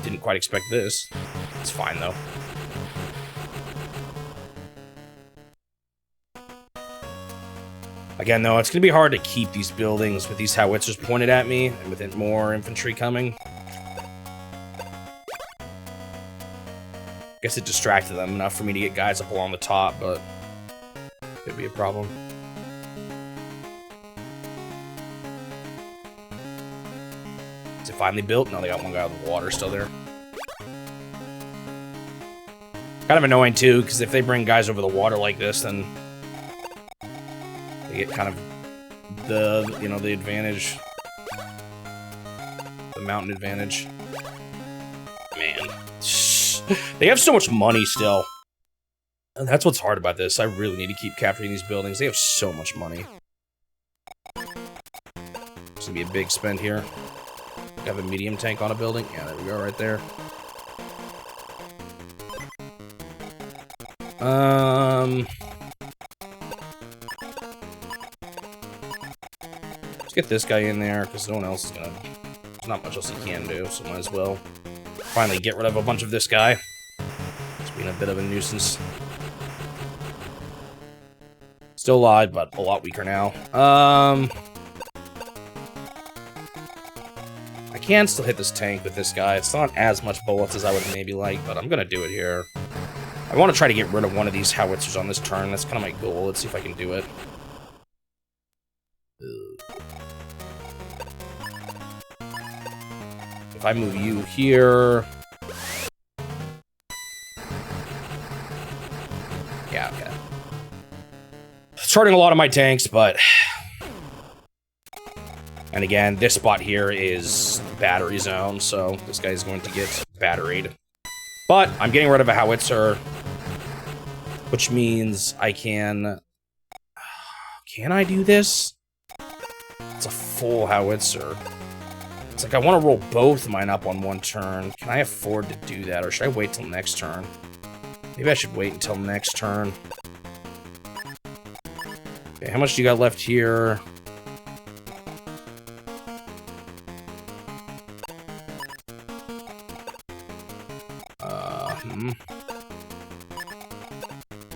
Didn't quite expect this. It's fine, though. Again, though, it's going to be hard to keep these buildings with these howitzers pointed at me, and with more infantry coming. Guess it distracted them enough for me to get guys up along the top, but could be a problem. Is it finally built? No, they got one guy with water still there. Kind of annoying too, because if they bring guys over the water like this, then they get kind of the, you know, the advantage, the mountain advantage. Man. They have so much money still. And that's what's hard about this. I really need to keep capturing these buildings. They have so much money. It's gonna be a big spend here. Have a medium tank on a building. Yeah, there we go, right there. Let's get this guy in there, because no one else is gonna... There's not much else he can do, so might as well finally get rid of a bunch of this guy. It's been a bit of a nuisance. Still alive, but a lot weaker now. I can still hit this tank with this guy. It's not as much bullets as I would maybe like, but I'm gonna do it here. I want to try to get rid of one of these howitzers on this turn. That's kind of my goal. Let's see if I can do it. If I move you here... Yeah, okay. Starting a lot of my tanks, but... And again, this spot here is battery zone, so this guy is going to get batteried. But I'm getting rid of a howitzer, which means I can... Can I do this? It's a full howitzer. It's like I want to roll both mine up on one turn. Can I afford to do that, or should I wait till next turn? Maybe I should wait until next turn. Okay, how much do you got left here?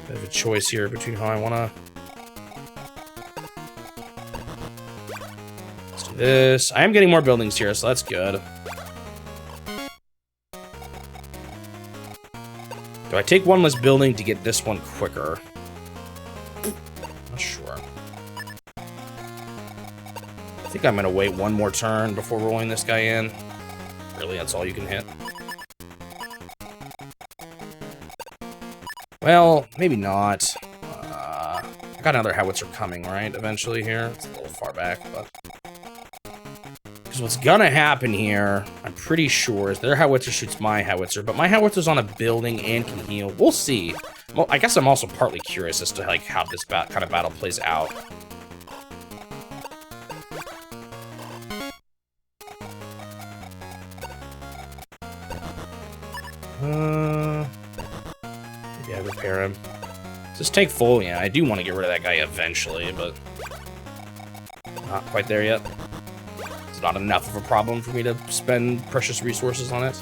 Bit of a choice here between how I want to... Let's do this. I am getting more buildings here, so that's good. Do I take one less building to get this one quicker? Not sure. I think I'm going to wait one more turn before rolling this guy in. Really, that's all you can hit. Well, maybe not. I got another howitzer coming, right? Eventually here. It's a little far back, but... Because what's gonna happen here, I'm pretty sure, is their howitzer shoots my howitzer, but my howitzer's on a building and can heal. We'll see. Well, I guess I'm also partly curious as to, like, how this kind of battle plays out. Yeah, repair him. Just take full. Yeah, I do want to get rid of that guy eventually, but not quite there yet. It's not enough of a problem for me to spend precious resources on it.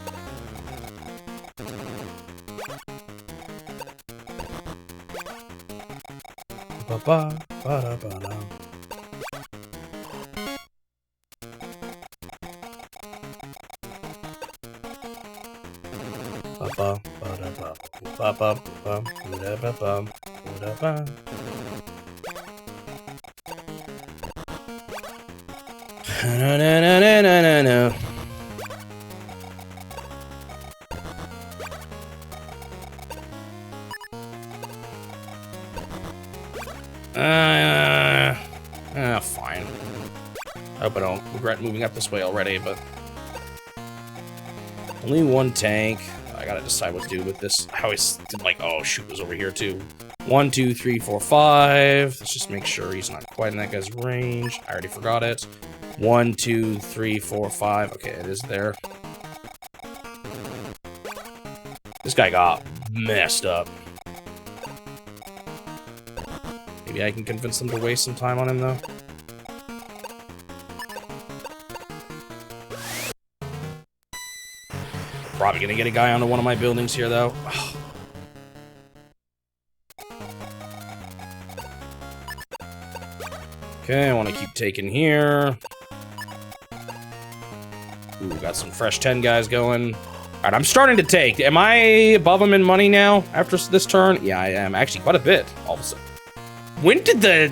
No. hope I don't regret moving up this way already, but... Only one tank. I gotta decide what to do with this. I always did like, oh shoot, was over here too. 1, 2, 3, 4, 5. Let's just make sure he's not quite in that guy's range. I already forgot it. 1, 2, 3, 4, 5. Okay, it is there. This guy got messed up. Maybe I can convince them to waste some time on him, though. Probably gonna get a guy onto one of my buildings here, though. Okay, I want to keep taking here. Ooh, got some fresh 10 guys going. All right, I'm starting to take. Am I above them in money now after this turn? Yeah, I am. Actually, quite a bit, all of a sudden. When did the...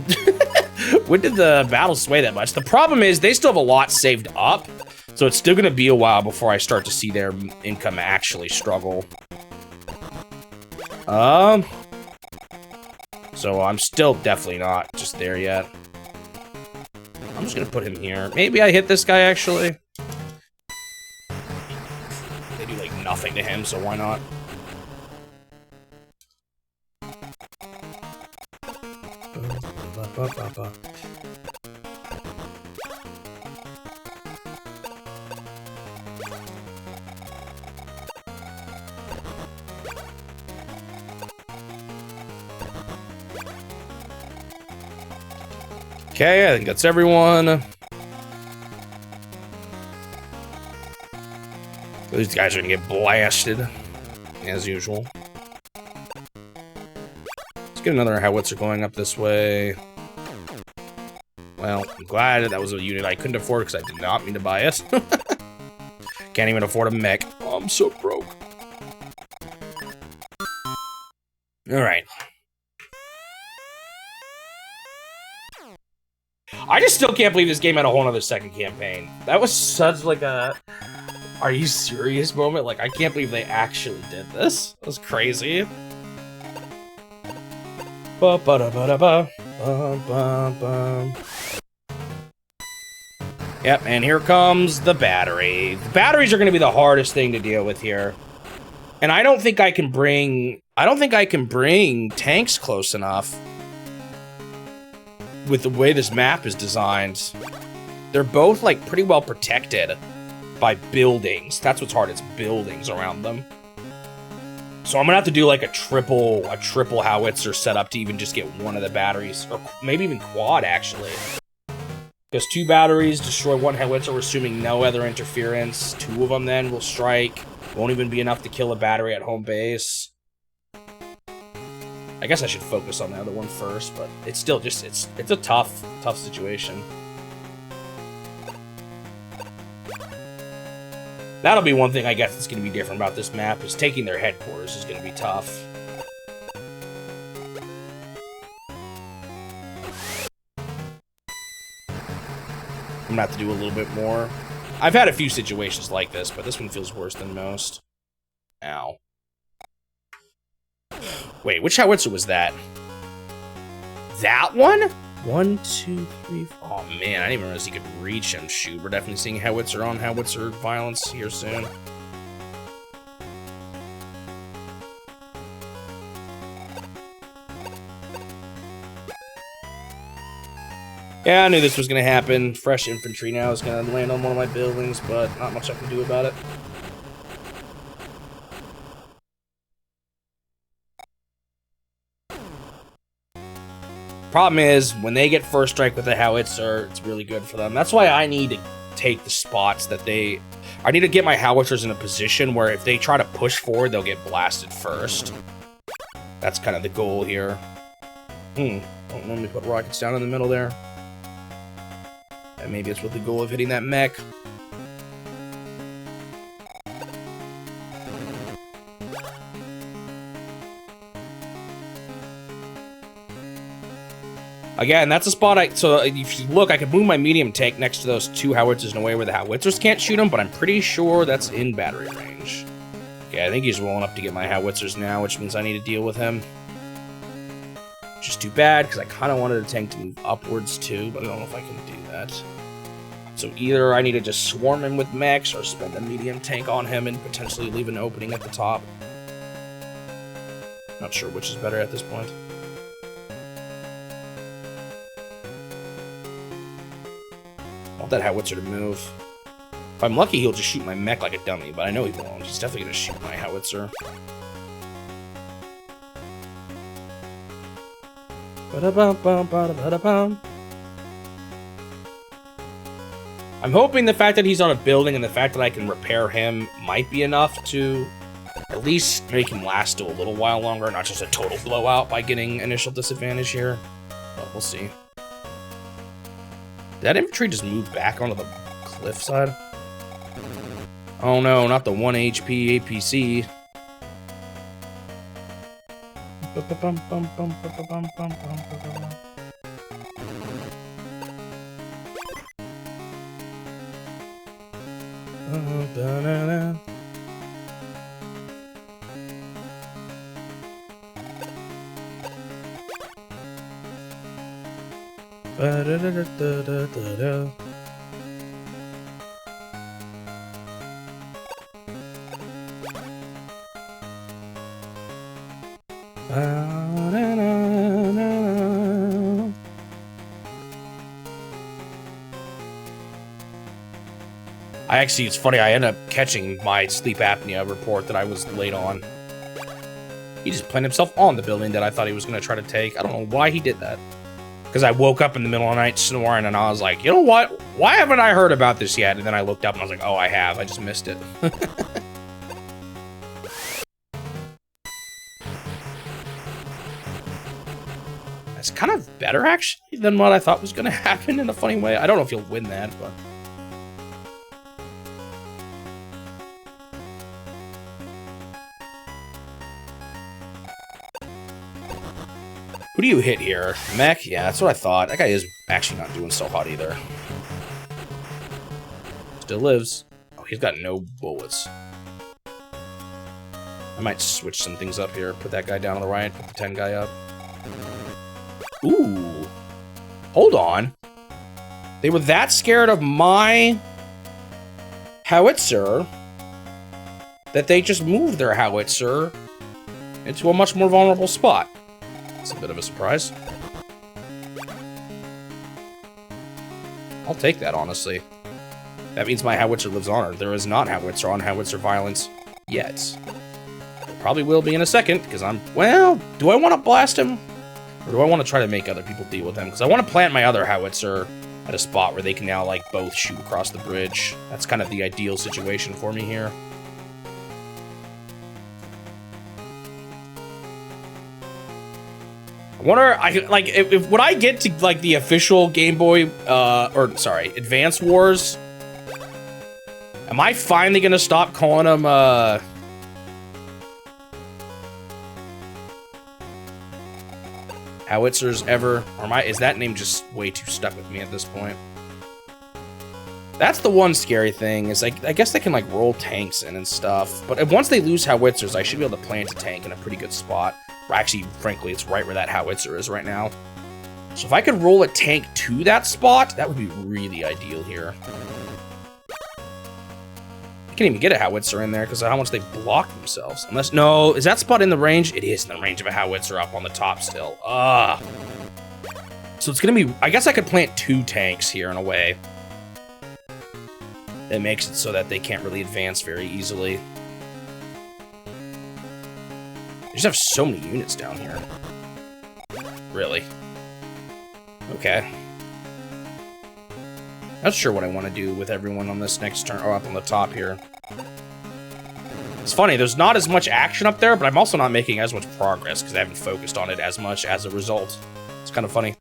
when did the battle sway that much? The problem is they still have a lot saved up, so it's still going to be a while before I start to see their income actually struggle. So I'm still definitely not just there yet. I'm just going to put him here. Maybe I hit this guy, actually. They do, like, nothing to him, so why not? Okay, I think that's everyone. These guys are gonna get blasted, as usual. Let's get another howitzer going up this way. Well, I'm glad that was a unit I couldn't afford because I did not mean to buy it. Can't even afford a mech. Oh, I'm so broke. Alright. I just still can't believe this game had a whole other second campaign. That was such like a... Are you serious moment? Like, I can't believe they actually did this. That was crazy. Yep, and here comes the battery. The batteries are going to be the hardest thing to deal with here. And I don't think I can bring... tanks close enough with the way this map is designed. They're both, like, pretty well protected by buildings. That's what's hard, it's buildings around them. So I'm gonna have to do, like, a triple howitzer setup to even just get one of the batteries. Or maybe even quad, actually. Because 2 batteries destroy 1 howitzer, we're assuming no other interference. 2 of them then will strike. Won't even be enough to kill a battery at home base. I guess I should focus on the other one first, but it's still just, it's a tough situation. That'll be one thing I guess that's going to be different about this map, is taking their headquarters is going to be tough. I'm going to have to do a little bit more. I've had a few situations like this, but this one feels worse than most. Ow. Wait, which howitzer was that? That one? 1, 2, 3... Oh, man, I didn't even realize he could reach him. Shoot, we're definitely seeing howitzer on howitzer violence here soon. Yeah, I knew this was going to happen. Fresh infantry now is going to land on one of my buildings, but not much I can do about it. Problem is, when they get first strike with a howitzer, it's really good for them. That's why I need to take the spots that they... I need to get my howitzers in a position where if they try to push forward, they'll get blasted first. That's kind of the goal here. Don't let me put rockets down in the middle there. And maybe it's with the goal of hitting that mech. Again, that's a spot so if you look, I could move my medium tank next to those 2 howitzers in a way where the howitzers can't shoot them, but I'm pretty sure that's in battery range. Okay, I think he's rolling up to get my howitzers now, which means I need to deal with him. Which is too bad, because I kind of wanted the tank to move upwards too, but I don't know if I can do that. So either I need to just swarm him with mechs or spend a medium tank on him and potentially leave an opening at the top. Not sure which is better at this point. I want that howitzer to move. If I'm lucky, he'll just shoot my mech like a dummy, but I know he won't. He's definitely gonna shoot my howitzer. I'm hoping the fact that he's on a building and the fact that I can repair him might be enough to at least make him last a little while longer, not just a total blowout by getting initial disadvantage here. But we'll see. Did that infantry just move back onto the cliff side? Oh no, not the 1 HP APC. Actually, it's funny, I ended up catching my sleep apnea report that I was late on. He just planted himself on the building that I thought he was going to try to take. I don't know why he did that. Because I woke up in the middle of the night snoring, and I was like, you know what? Why haven't I heard about this yet? And then I looked up, and I was like, oh, I have. I just missed it. That's kind of better, actually, than what I thought was going to happen in a funny way. I don't know if he'll win that, but... Who do you hit here? Mech? Yeah, that's what I thought. That guy is actually not doing so hot either. Still lives. Oh, he's got no bullets. I might switch some things up here. Put that guy down on the right. Put the 10 guy up. Ooh. Hold on. They were that scared of my howitzer that they just moved their howitzer into a much more vulnerable spot. It's a bit of a surprise. I'll take that, honestly. That means my howitzer lives on. There is not howitzer on howitzer violence yet. Probably will be in a second, because I'm... Well, do I want to blast him? Or do I want to try to make other people deal with him? Because I want to plant my other howitzer at a spot where they can now, like, both shoot across the bridge. That's kind of the ideal situation for me here. I wonder, like, if would I get to, like, the official Game Boy, Advance Wars? Am I finally gonna stop calling them, howitzers ever? Or is that name just way too stuck with me at this point? That's the one scary thing, is, like, I guess they can, like, roll tanks in and stuff. But once they lose howitzers, I should be able to plant a tank in a pretty good spot. Actually, frankly, it's right where that howitzer is right now. So if I could roll a tank to that spot, that would be really ideal here. I can't even get a howitzer in there because of how much they block themselves. Unless, no, is that spot in the range? It is in the range of a howitzer up on the top still. So it's going to be, I guess I could plant 2 tanks here in a way. It makes it so that they can't really advance very easily. They just have so many units down here. Really? Okay. Not sure what I want to do with everyone on this next turn, or up on the top here. It's funny, there's not as much action up there, but I'm also not making as much progress because I haven't focused on it as much as a result. It's kind of funny.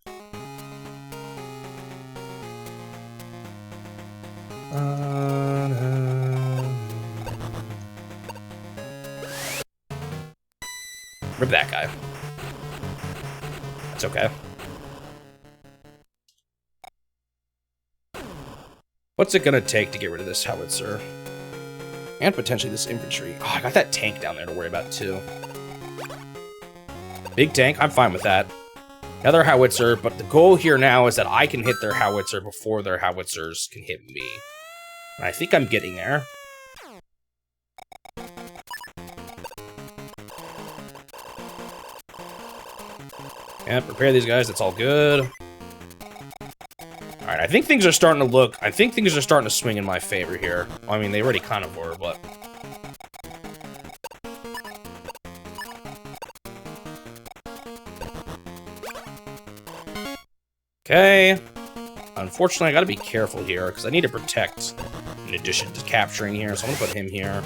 Rip that guy. That's okay. What's it gonna take to get rid of this howitzer? And potentially this infantry. Oh, I got that tank down there to worry about too. Big tank, I'm fine with that. Another howitzer, but the goal here now is that I can hit their howitzer before their howitzers can hit me. And I think I'm getting there. Yeah, prepare these guys, that's all good. Alright, I think things are starting to swing in my favor here. I mean, they already kind of were, but... Okay. Unfortunately, I gotta be careful here, because I need to protect in addition to capturing here, so I'm gonna put him here.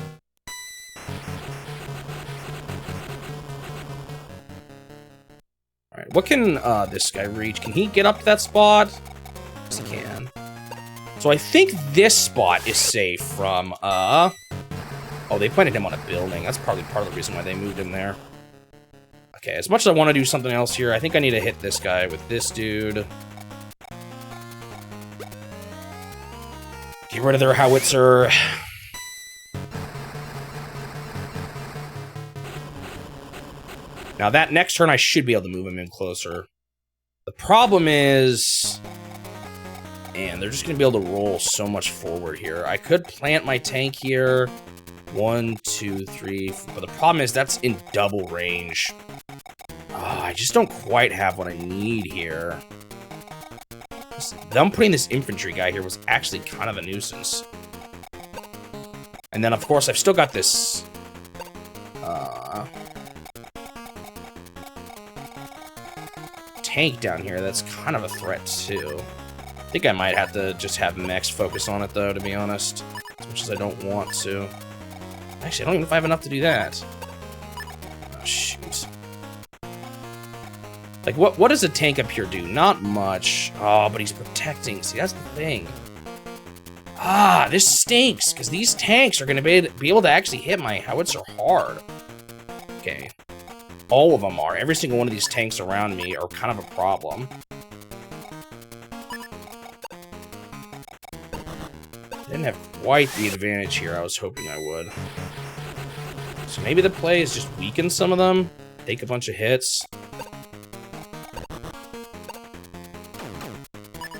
Alright, what can this guy reach? Can he get up to that spot? Yes, he can. So I think this spot is safe from, oh, they planted him on a building. That's probably part of the reason why they moved him there. Okay, as much as I want to do something else here, I think I need to hit this guy with this dude. Get rid of their howitzer. Now that next turn, I should be able to move him in closer. The problem is... And they're just going to be able to roll so much forward here. I could plant my tank here. 1, 2, 3. But the problem is that's in double range. I just don't quite have what I need here. Them putting this infantry guy here was actually kind of a nuisance. And then, of course, I've still got this... tank down here that's kind of a threat, too. I think I might have to just have mechs focus on it, though, to be honest. As much as I don't want to. Actually, I don't even know if I have enough to do that. Oh, shoot. Like, what does a tank up here do? Not much. Oh, but he's protecting. See, that's the thing. Ah, this stinks, because these tanks are going to be able to actually hit my howitzer hard. Okay. All of them are. Every single one of these tanks around me are kind of a problem. Didn't have quite the advantage here I was hoping I would. So maybe the play is just weaken some of them, take a bunch of hits.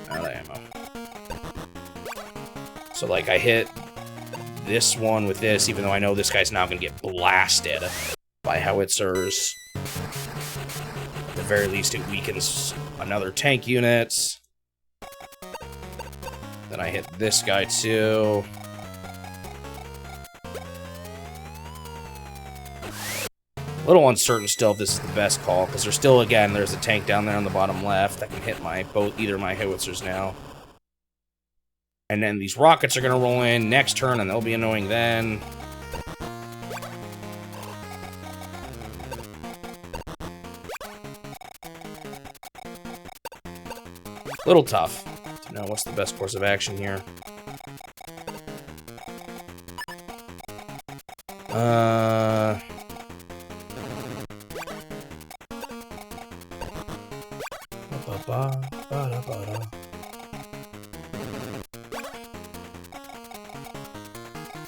Out of ammo. So like I hit this one with this, even though I know this guy's now going to get blasted by howitzers. At the very least, it weakens another tank unit. Then I hit this guy too. A little uncertain still if this is the best call, because there's still, again, there's a tank down there on the bottom left that can hit either my howitzers now. And then these rockets are going to roll in next turn, and they'll be annoying then. Little tough to know what's the best course of action here.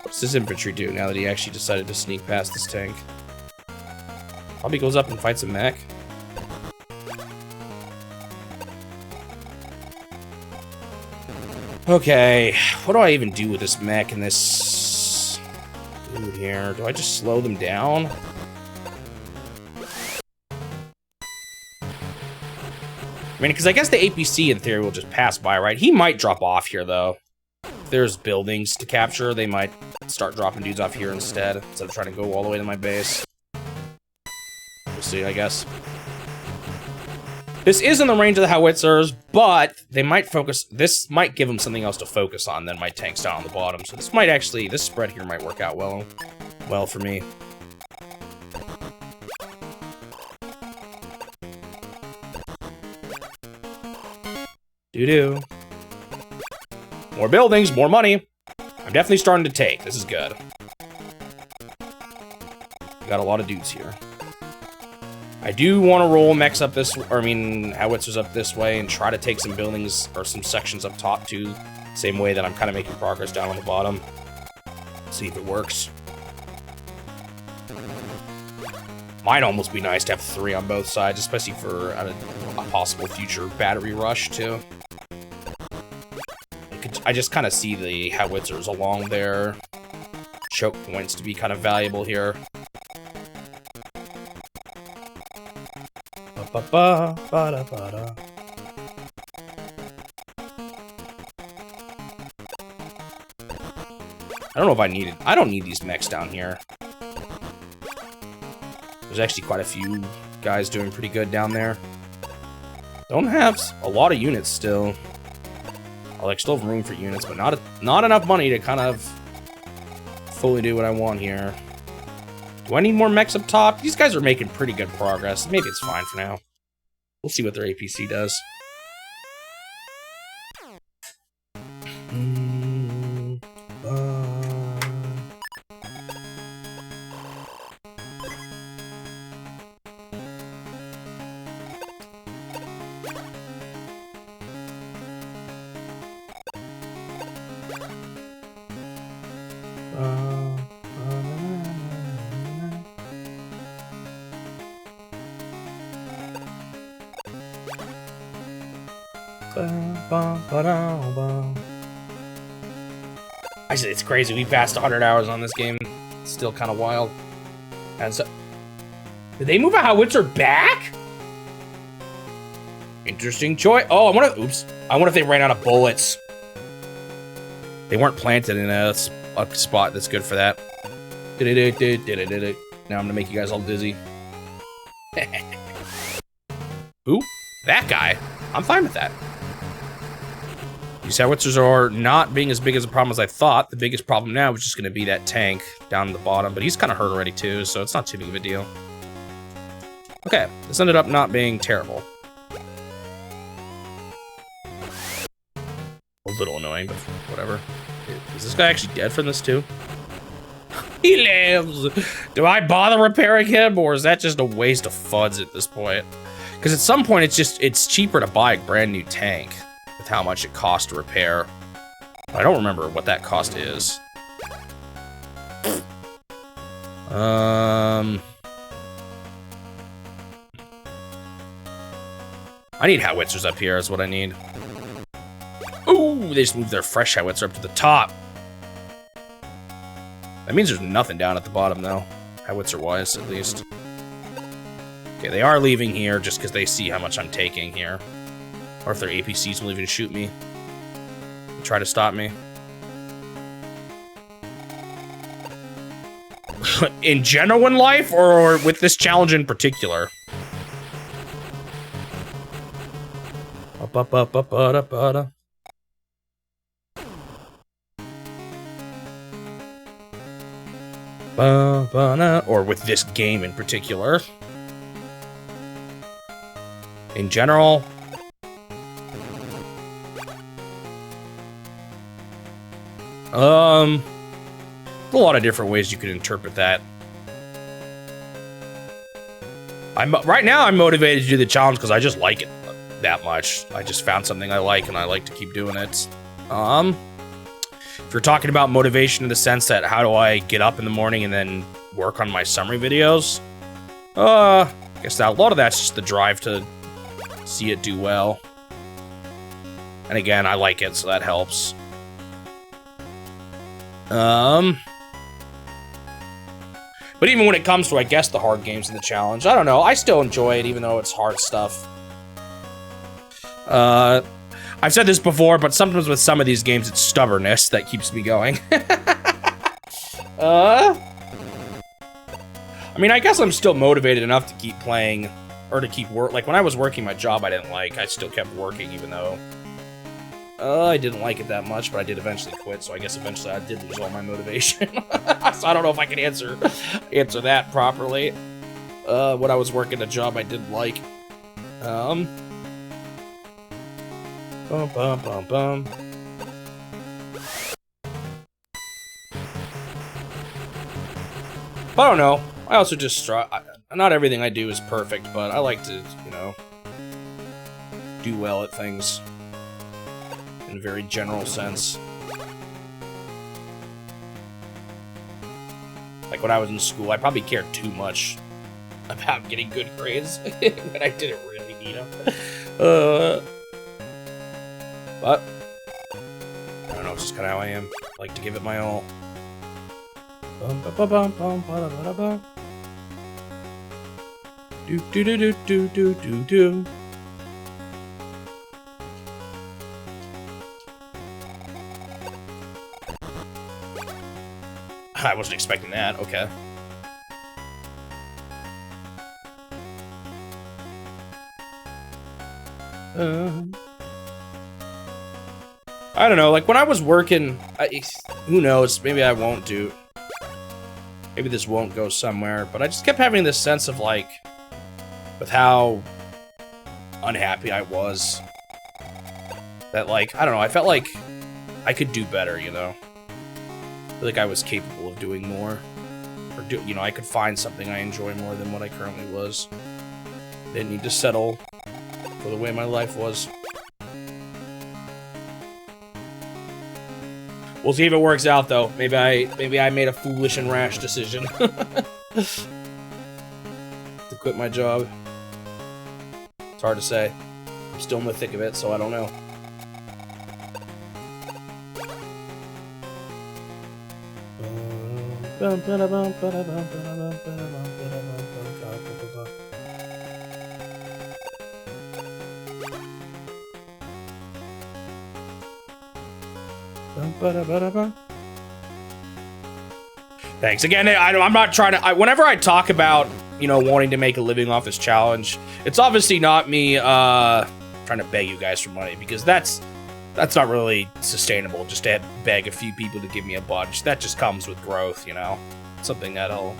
What's this infantry do now that he actually decided to sneak past this tank? Probably goes up and fights a mech. Okay, what do I even do with this mech and this dude here? Do I just slow them down? I mean, because I guess the APC in theory will just pass by, right? He might drop off here, though. If there's buildings to capture, they might start dropping dudes off here instead of trying to go all the way to my base. We'll see, I guess. This is in the range of the howitzers, but they might focus... This might give them something else to focus on than my tanks down on the bottom. So this might actually... This spread here might work out well for me. Doo-doo. More buildings, more money. I'm definitely starting to take. This is good. Got a lot of dudes here. I do want to roll mechs up this, or I mean, howitzers up this way and try to take some buildings or some sections up top too. Same way that I'm kind of making progress down on the bottom. See if it works. Might almost be nice to have 3 on both sides, especially for a possible future battery rush, too. I just kind of see the howitzers along there. Choke points to be kind of valuable here. Ba-ba-ba-ba-da-ba-da. I don't know if I need it. I don't need these mechs down here. There's actually quite a few guys doing pretty good down there. Don't have a lot of units still. I like still have room for units, but not enough money to kind of fully do what I want here. Do I need more mechs up top? These guys are making pretty good progress. Maybe it's fine for now. We'll see what their APC does. It's crazy. We passed 100 hours on this game. It's still kind of wild. And so, did they move a howitzer back? Interesting choice. Oh, I wonder. Oops. I wonder if they ran out of bullets. They weren't planted in a spot that's good for that. Now I'm gonna make you guys all dizzy. Ooh, that guy. I'm fine with that. These howitzers are not being as big as a problem as I thought. The biggest problem now is just going to be that tank down at the bottom, but he's kind of hurt already too, so it's not too big of a deal. Okay, this ended up not being terrible. A little annoying, but whatever. Is this guy actually dead from this too? He lives! Do I bother repairing him, or is that just a waste of funds at this point? Because at some point, it's cheaper to buy a brand new tank with how much it costs to repair. I don't remember what that cost is. I need howitzers up here is what I need. Ooh, they just moved their fresh howitzer up to the top. That means there's nothing down at the bottom though, howitzer-wise at least. Okay, they are leaving here just because they see how much I'm taking here. Or if their APCs will even shoot me. Try to stop me. In general in life, or with this challenge in particular? Or with this game in particular? In general? A lot of different ways you could interpret that. Right now I'm motivated to do the challenge because I just like it that much. I just found something I like and I like to keep doing it. If you're talking about motivation in the sense that how do I get up in the morning and then work on my summary videos, I guess that a lot of that's just the drive to see it do well. And again, I like it, so that helps. But even when it comes to, I guess, the hard games in the challenge, I don't know, I still enjoy it even though it's hard stuff. I've said this before, but sometimes with some of these games, it's stubbornness that keeps me going. I mean, I guess I'm still motivated enough to keep playing, or to keep work. Like, when I was working my job I didn't like, I still kept working even though I didn't like it that much, but I did eventually quit, so I guess eventually I did lose all my motivation. So I don't know if I can answer that properly. When I was working a job I didn't like. Bum, bum, bum, bum. But I don't know. I also just not everything I do is perfect, but I like to, you know, do well at things in a very general sense. Like when I was in school, I probably cared too much about getting good grades when I didn't really need them. But I don't know, it's just kind of how I am. I like to give it my all. Do do do do do do do do. I wasn't expecting that. Okay. I don't know, like when I was working, who knows, maybe I won't do, maybe this won't go somewhere, but I just kept having this sense of like, with how unhappy I was, that like, I don't know, I felt like I could do better, you know? I feel like I was capable of doing more, or you know, I could find something I enjoy more than what I currently was. Didn't need to settle for the way my life was. We'll see if it works out, though. Maybe I made a foolish and rash decision to quit my job. It's hard to say. I'm still in the thick of it, so I don't know. Thanks again. I'm not trying to. Whenever I talk about, you know, wanting to make a living off this challenge, it's obviously not me trying to beg you guys for money, because that's not really sustainable. Just to beg a few people to give me a bunch. That just comes with growth, you know. Something that'll,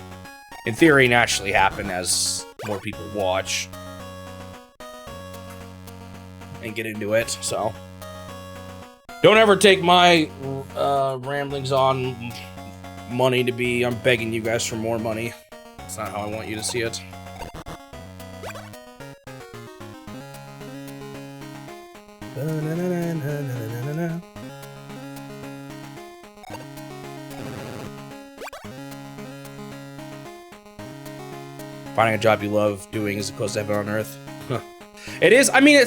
in theory, naturally happen as more people watch and get into it. So. Don't ever take my ramblings on money to be, I'm begging you guys for more money. That's not how I want you to see it. Finding a job you love doing as opposed to heaven on earth. It is, I mean,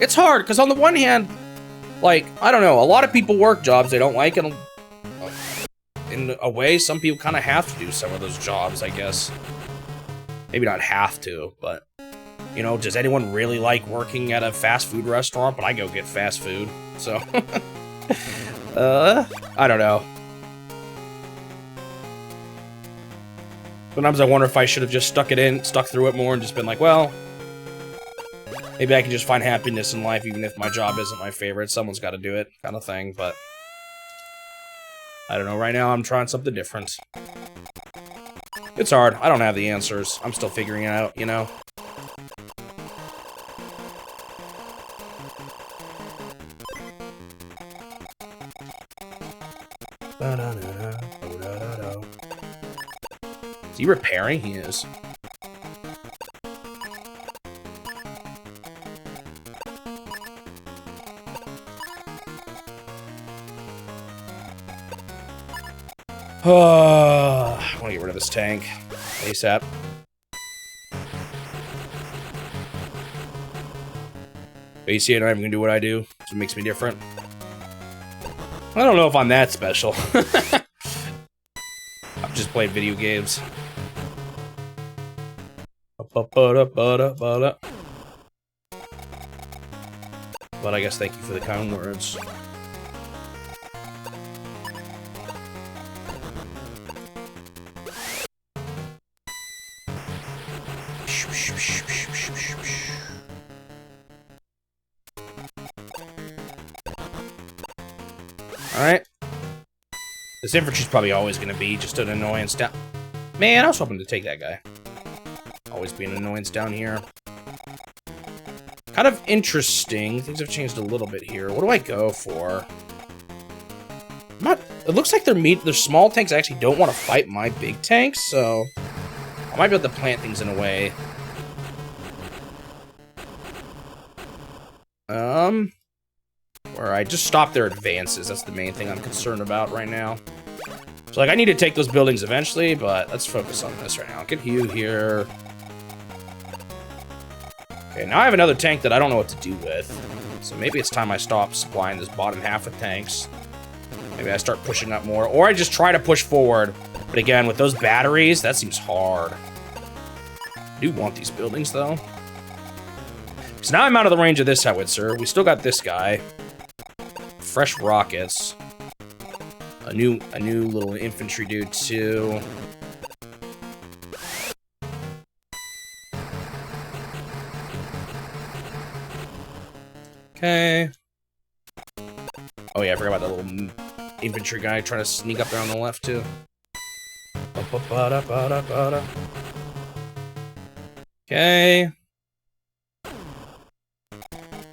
it's hard, because on the one hand, like, I don't know, a lot of people work jobs they don't like, and in a way, some people kind of have to do some of those jobs, I guess. Maybe not have to, but, you know, does anyone really like working at a fast food restaurant? But I go get fast food, so. I don't know. Sometimes I wonder if I should have just stuck through it more and just been like, well, maybe I can just find happiness in life even if my job isn't my favorite. Someone's got to do it, kind of thing, but I don't know. Right now, I'm trying something different. It's hard. I don't have the answers. I'm still figuring it out, you know? Is he repairing? He is. I want to get rid of this tank ASAP. But you see, I'm going to do what I do, so it makes me different. I don't know if I'm that special. I've just played video games. But I guess thank you for the kind words. Alright. This infantry's probably always going to be just an annoyance down. Man, I was hoping to take that guy. Always be an annoyance down here. Kind of interesting. Things have changed a little bit here. What do I go for? It looks like their small tanks actually don't want to fight my big tanks, so I might be able to plant things in a way. Where I just stop their advances. That's the main thing I'm concerned about right now. So, like, I need to take those buildings eventually, but let's focus on this right now. Get you here. Okay, now I have another tank that I don't know what to do with. So maybe it's time I stop supplying this bottom half with tanks. Maybe I start pushing up more, or I just try to push forward. But again, with those batteries, that seems hard. I do want these buildings, though. Because now I'm out of the range of this howitzer. We still got this guy. Fresh rockets. A new little infantry dude, too. Okay. Oh yeah, I forgot about that little infantry guy trying to sneak up there on the left, too. Okay.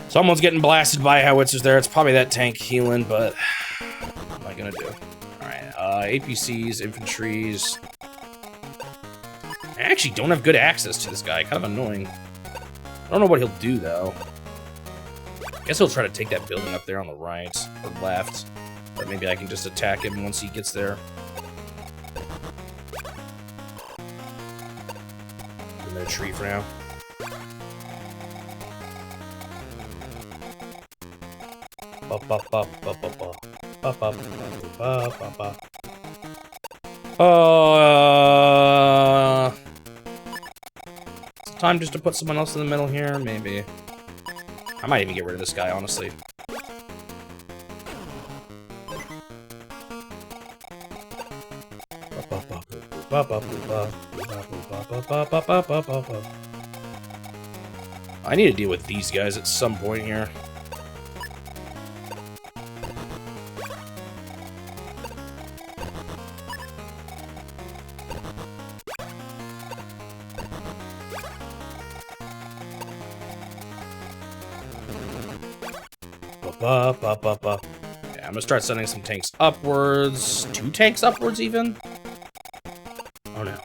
Someone's getting blasted by howitzers there. It's probably that tank healing, but what am I gonna do? Alright, APCs, infantries. I actually don't have good access to this guy. Kind of annoying. I don't know what he'll do, though. I guess he'll try to take that building up there on the right or left. But maybe I can just attack him once he gets there. I'm in a tree for now. It's time just to put someone else in the middle here, maybe. I might even get rid of this guy, honestly. I need to deal with these guys at some point here. Yeah, I'm gonna start sending some tanks upwards. 2 tanks upwards, even? Oh no.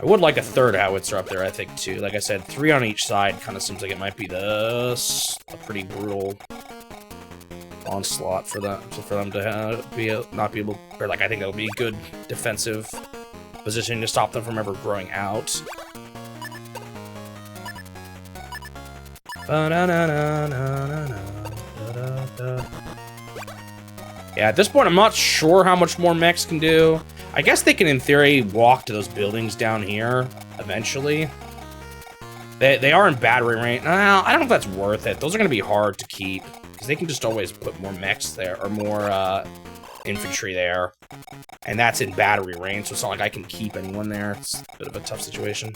I would like a third howitzer up there, I think, too. Like I said, 3 on each side kind of seems like it might be a pretty brutal onslaught for them to not be able, or like I think that'll be a good defensive position to stop them from ever growing out. Yeah, at this point, I'm not sure how much more mechs can do. I guess they can, in theory, walk to those buildings down here eventually. They are in battery range. I don't know if that's worth it. Those are going to be hard to keep because they can just always put more mechs there or more infantry there. And that's in battery range, so it's not like I can keep anyone there. It's a bit of a tough situation.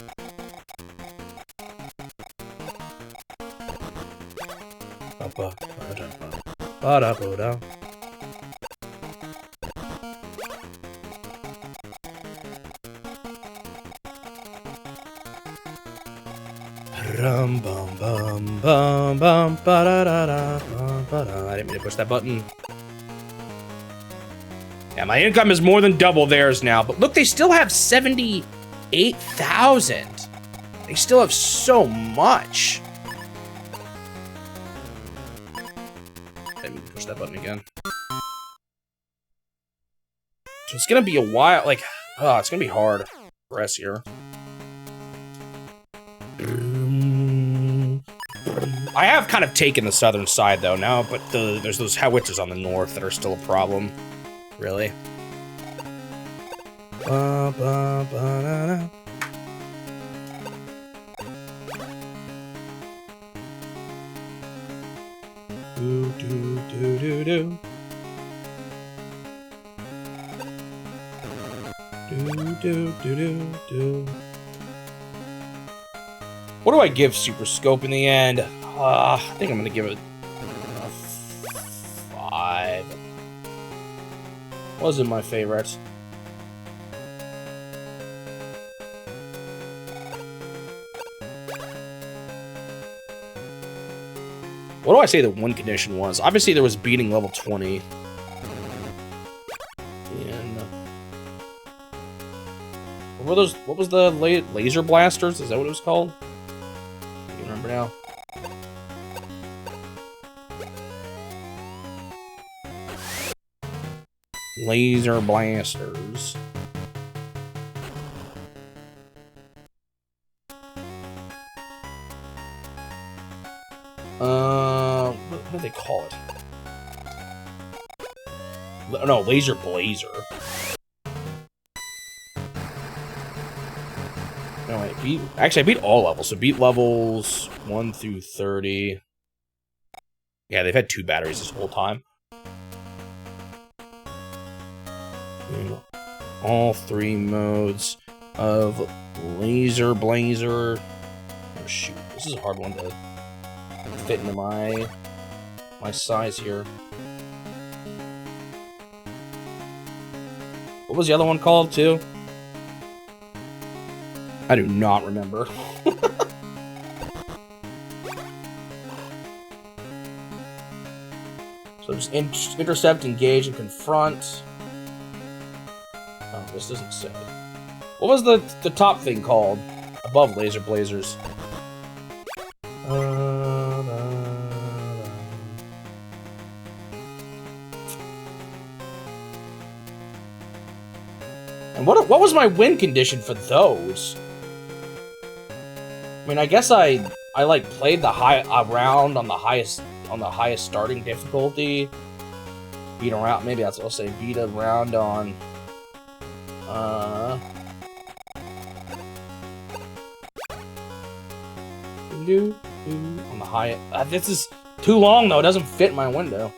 I didn't mean to push that button. Yeah, my income is more than double theirs now, but look, they still have 78,000. They still have so much. I didn't mean to push that button again. So it's gonna be a while, like, oh, it's gonna be hard for us here. I have kind of taken the southern side, though, now, but there's those howitzers on the north that are still a problem. Really? What do I give Super Scope in the end? I think I'm gonna give it a 5. Wasn't my favorite. What do I say the one condition was? Obviously, there was beating level 20. And what were those? What was the laser blasters? Is that what it was called? I can't remember now. Laser blasters. What do they call it? No, Laser Blazer. No, wait, actually, I beat all levels. So beat levels 1 through 30. Yeah, they've had 2 batteries this whole time. All 3 modes of Laser Blazer. Oh, shoot. This is a hard one to fit into my size here. What was the other one called, too? I do not remember. So just intercept, engage, and confront. Oh, this doesn't say. What was the top thing called? Above Laser Blazers. And what was my win condition for those? I mean, I guess I like played the round on the highest starting difficulty. Beat around, maybe that's what I'll say. Beat a round on on the high. This is too long though. It doesn't fit my window.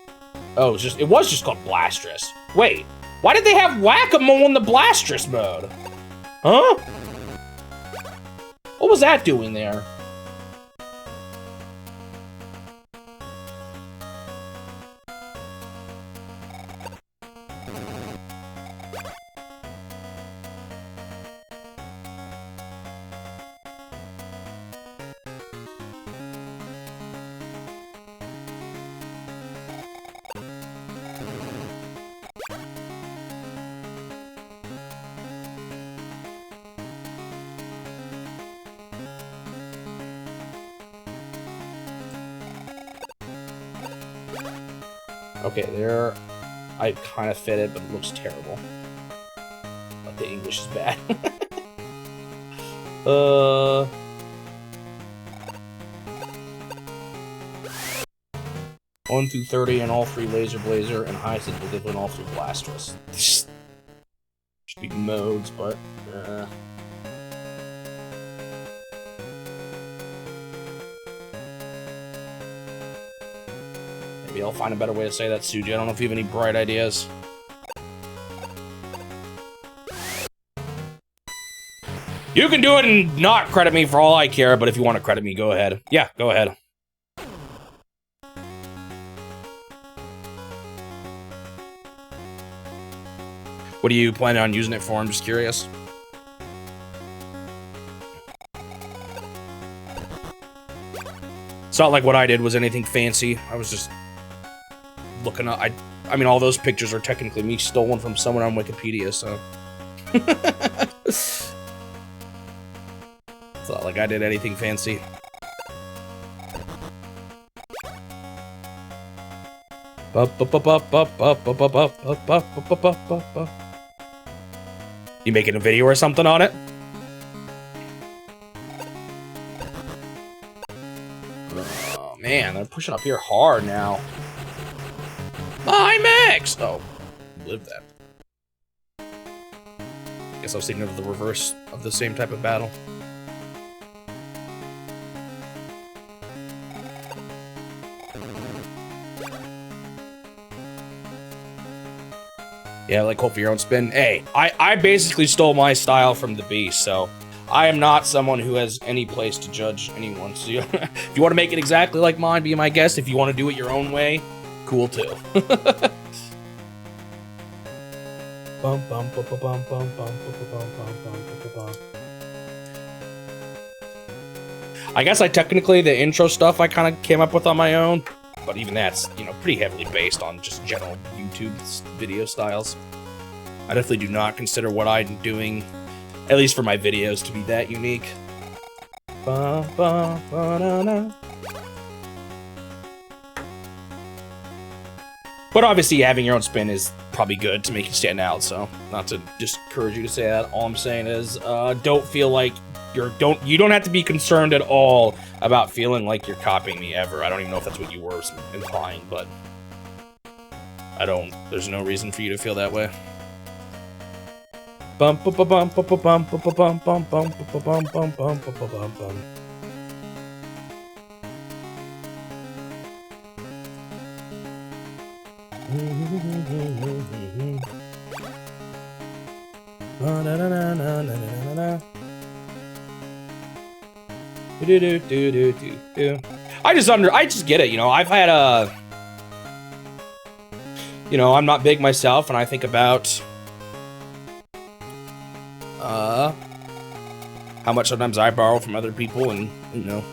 Oh, it was just called Blastress. Wait, why did they have Whack-A-Mole in the Blastress mode? Huh? What was that doing there? Okay, there. I kind of fit it, but it looks terrible. Like the English is bad. 1 through 30 and all 3 Laser Blazer, and highest difficulty in all 3 Blastress. Should be modes, but maybe I'll find a better way to say that, Suji. I don't know if you have any bright ideas. You can do it and not credit me for all I care, but if you want to credit me, go ahead. Yeah, go ahead. What are you planning on using it for? I'm just curious. It's not like what I did was anything fancy. I was just looking up. I mean, all those pictures are technically me stolen from someone on Wikipedia, so. It's not like I did anything fancy. You making a video or something on it? Oh man, they're pushing up here hard now. My max! Oh, live that. Guess I was thinking of the reverse of the same type of battle. Yeah, like hope for your own spin. Hey, I basically stole my style from the Beast, so I am not someone who has any place to judge anyone. So if you want to make it exactly like mine, be my guest. If you want to do it your own way, cool too. I guess technically the intro stuff I kind of came up with on my own. But even that's, you know, pretty heavily based on just general YouTube video styles. I definitely do not consider what I'm doing, at least for my videos, to be that unique. But obviously, having your own spin is probably good to make you stand out. So, not to discourage you to say that. All I'm saying is, don't feel like you don't have to be concerned at all about feeling like you're copying me ever. I don't even know if that's what you were implying, but there's no reason for you to feel that way. Bum bum bum bum bum bum bum bum bum bum bum bum bum bum bum. I just get it, you know. I've had you know, I'm not big myself, and I think about how much sometimes I borrow from other people, and you know,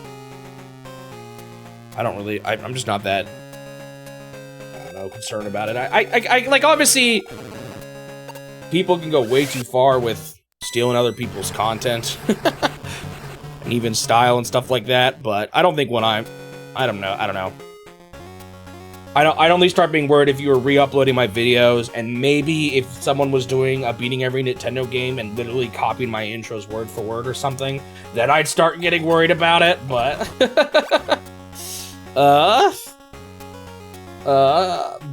I'm just not that, I don't know, concerned about it. I like, obviously people can go way too far with stealing other people's content and even style and stuff like that, but I don't think when I don't know. I'd only start being worried if you were re-uploading my videos, and maybe if someone was doing a beating every Nintendo game and literally copying my intros word for word or something, then I'd start getting worried about it, but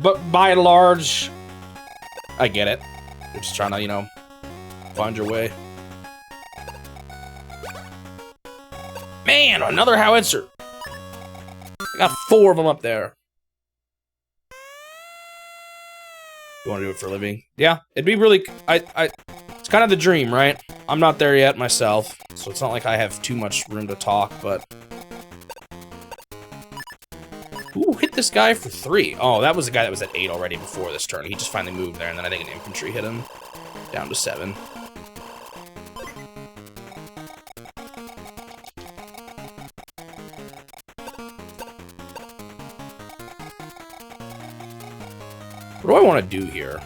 but by and large, I get it. You're just trying to, you know, find your way. Man, another howitzer. I got 4 of them up there. You want to do it for a living? Yeah, it'd be really... it's kind of the dream, right? I'm not there yet myself, so it's not like I have too much room to talk, but... Ooh, hit this guy for 3. Oh, that was the guy that was at 8 already before this turn. He just finally moved there, and then I think an infantry hit him. Down to 7. What do I want to do here?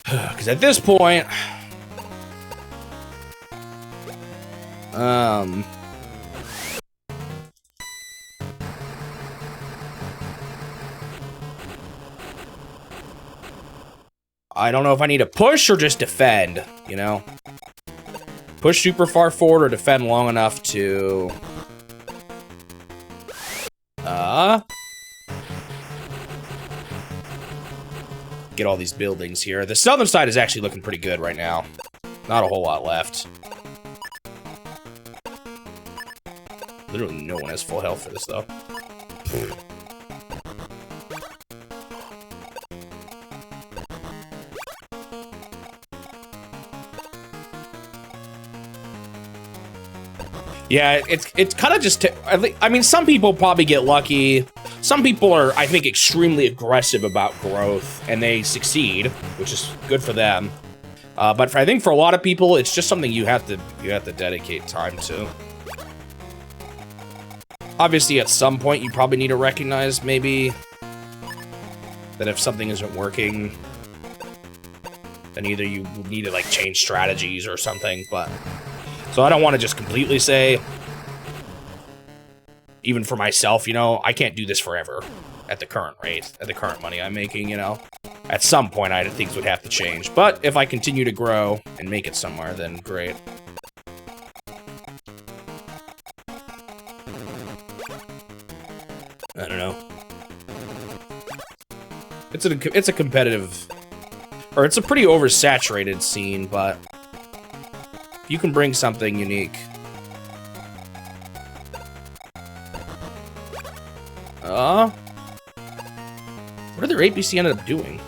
Because at this point... I don't know if I need to push or just defend, you know? Push super far forward or defend long enough to... get all these buildings here. The southern side is actually looking pretty good right now. Not a whole lot left. Literally no one has full health for this, though. Yeah, it's kind of just... I mean, some people probably get lucky. Some people are, I think, extremely aggressive about growth, and they succeed, which is good for them. But I think for a lot of people, it's just something you have to dedicate time to. Obviously, at some point, you probably need to recognize maybe that if something isn't working, then either you need to like change strategies or something. But so I don't want to just completely say, even for myself, you know, I can't do this forever at the current rate, at the current money I'm making, you know. At some point, things would have to change. But if I continue to grow and make it somewhere, then great. I don't know. It's a competitive, or it's a pretty oversaturated scene, but you can bring something unique. What did their APC ended up doing?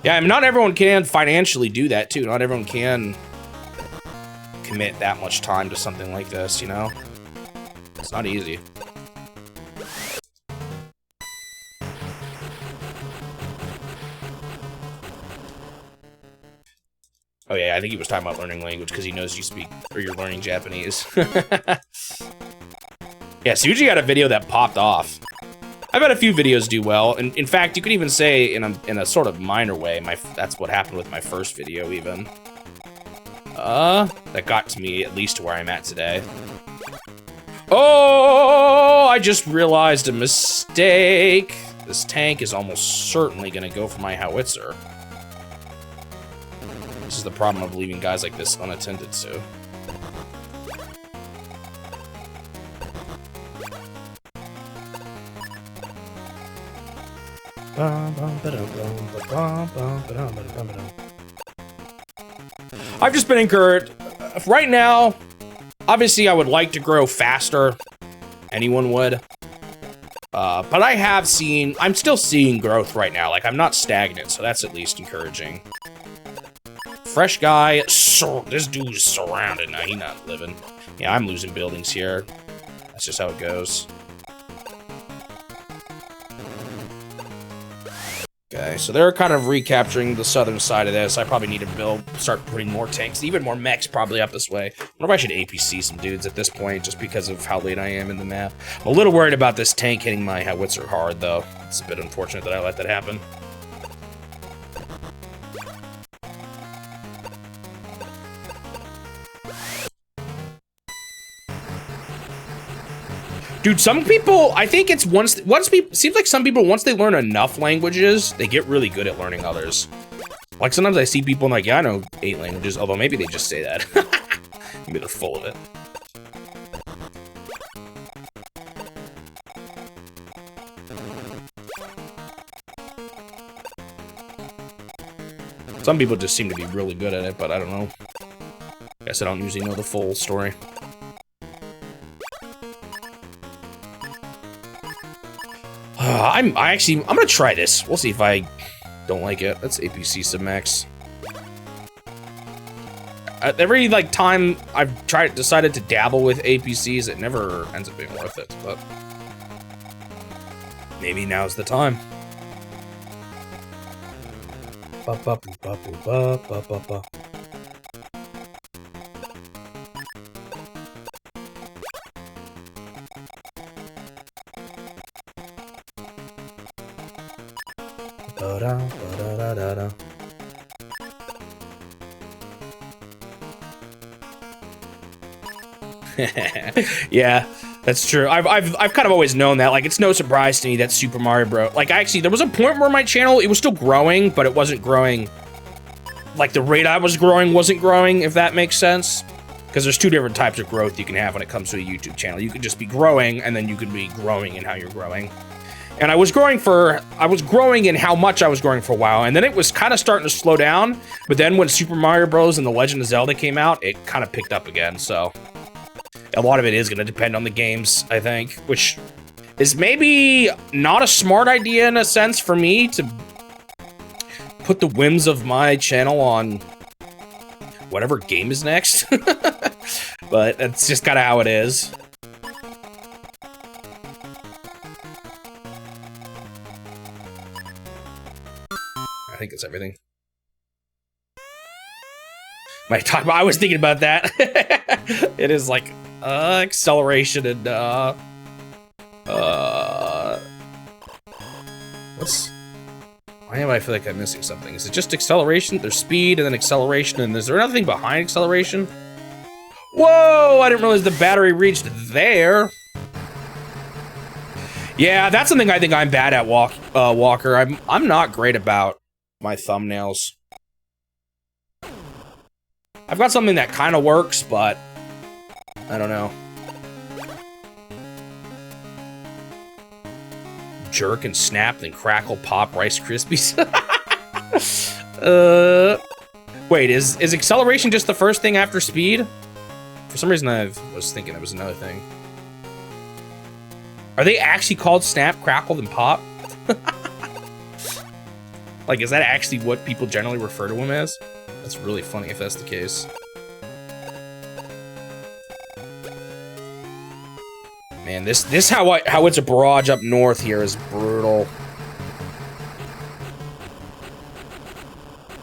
Yeah, I mean, not everyone can financially do that, too. Not everyone can commit that much time to something like this, you know? It's not easy. Oh yeah, I think he was talking about learning language because he knows you speak, or you're learning Japanese. Yeah, Suji got a video that popped off. I've had a few videos do well, and in fact, you could even say in a sort of minor way, that's what happened with my first video even. That got to me at least to where I'm at today. Oh, I just realized a mistake. This tank is almost certainly gonna go for my howitzer. This is the problem of leaving guys like this unattended to. I've just been encouraged. Right now, obviously I would like to grow faster. Anyone would. But I'm still seeing growth right now. Like, I'm not stagnant, so that's at least encouraging. Fresh guy. This dude's surrounded now. He's not living. Yeah, I'm losing buildings here. That's just how it goes. Okay, so they're kind of recapturing the southern side of this. I probably need to start putting more tanks, even more mechs probably up this way. I wonder if I should APC some dudes at this point, just because of how late I am in the map. I'm a little worried about this tank hitting my howitzer hard, though. It's a bit unfortunate that I let that happen. Dude, some people, I think it's seems like some people, once they learn enough languages, they get really good at learning others. Like, sometimes I see people and like, yeah, I know 8 languages, although maybe they just say that. Maybe they're full of it. Some people just seem to be really good at it, but I don't know. Guess I don't usually know the full story. I'm gonna try this. We'll see if I don't like it. Let's APC some mechs. Every time I've decided to dabble with APCs, it never ends up being worth it. But maybe now's the time. Yeah, that's true. I've kind of always known that. Like, it's no surprise to me that Super Mario Bros. Like, actually, there was a point where my channel, it was still growing, but it wasn't growing. Like, the rate I was growing wasn't growing, if that makes sense. Because there's 2 different types of growth you can have when it comes to a YouTube channel. You can just be growing, and then you can be growing in how you're growing. And I was growing in how much I was growing for a while, and then it was kind of starting to slow down. But then when Super Mario Bros. And The Legend of Zelda came out, it kind of picked up again, so a lot of it is going to depend on the games, I think, which is maybe not a smart idea in a sense for me to put the whims of my channel on whatever game is next. But that's just kind of how it is. I think that's everything. I was thinking about that. It is like acceleration and why am I feel like I'm missing something? Is it just acceleration? There's speed and then acceleration, and is there another thing behind acceleration? Whoa! I didn't realize the battery reached there. Yeah, that's something I think I'm bad at, Walker. I'm not great about my thumbnails. I've got something that kind of works, but I don't know. Jerk and snap, then crackle, pop, Rice Krispies. Wait, is acceleration just the first thing after speed? For some reason, I was thinking it was another thing. Are they actually called snap, crackle, and pop? Like, is that actually what people generally refer to them as? That's really funny if that's the case. Man, this how it's a barrage up north here is brutal.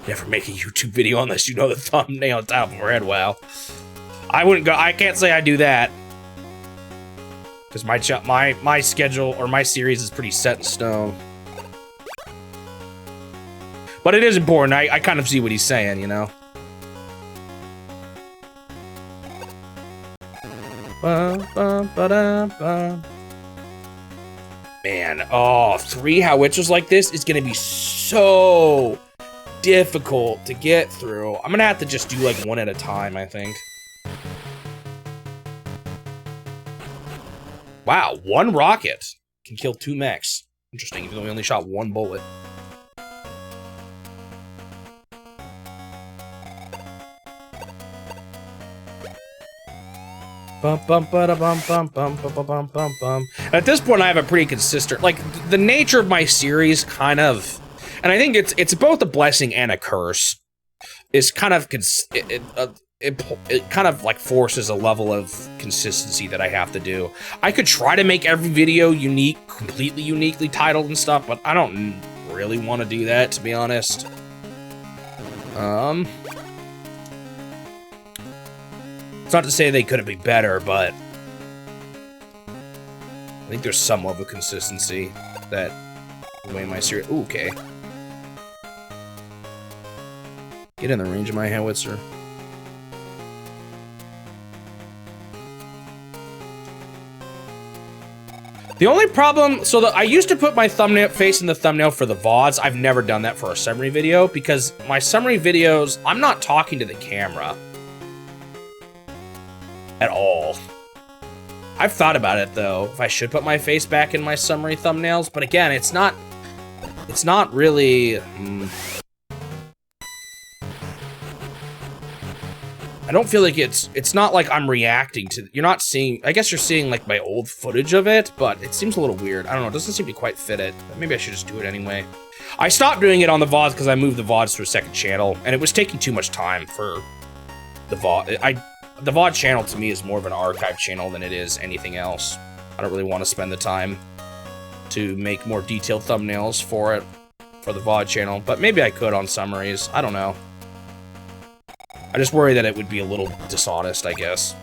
Yeah, never make a YouTube video unless you know the thumbnail on top of our head. Wow. I can't say I do that. Because my schedule, or my series is pretty set in stone. But it is important. I kind of see what he's saying, you know? Man, oh, 3 howitzers like this is gonna be so difficult to get through. I'm gonna have to just do like one at a time, I think. Wow, 1 rocket can kill 2 mechs. Interesting, even though we only shot 1 bullet. At this point, I have a pretty consistent, like, the nature of my series kind of, and I think it's both a blessing and a curse, is kind of, it kind of, like, forces a level of consistency that I have to do. I could try to make every video unique, completely uniquely titled and stuff, but I don't really want to do that, to be honest. It's not to say they couldn't be better, but I think there's some level of consistency that the way my series. Ooh, okay. Get in the range of my howitzer. The only problem, so I used to put my thumbnail face in the thumbnail for the VODs. I've never done that for a summary video because my summary videos, I'm not talking to the camera at all. I've thought about it though, if I should put my face back in my summary thumbnails, but again, it's not really, I don't feel like it's not like I'm reacting to, you're not seeing, I guess you're seeing like my old footage of it, but it seems a little weird. I don't know, it doesn't seem to quite fit it. Maybe I should just do it anyway. I stopped doing it on the VODs because I moved the VODs to a second channel, and it was taking too much time for the VOD. The VOD channel to me is more of an archive channel than it is anything else. I don't really want to spend the time to make more detailed thumbnails for it, for the VOD channel, but maybe I could on summaries. I don't know. I just worry that it would be a little dishonest, I guess.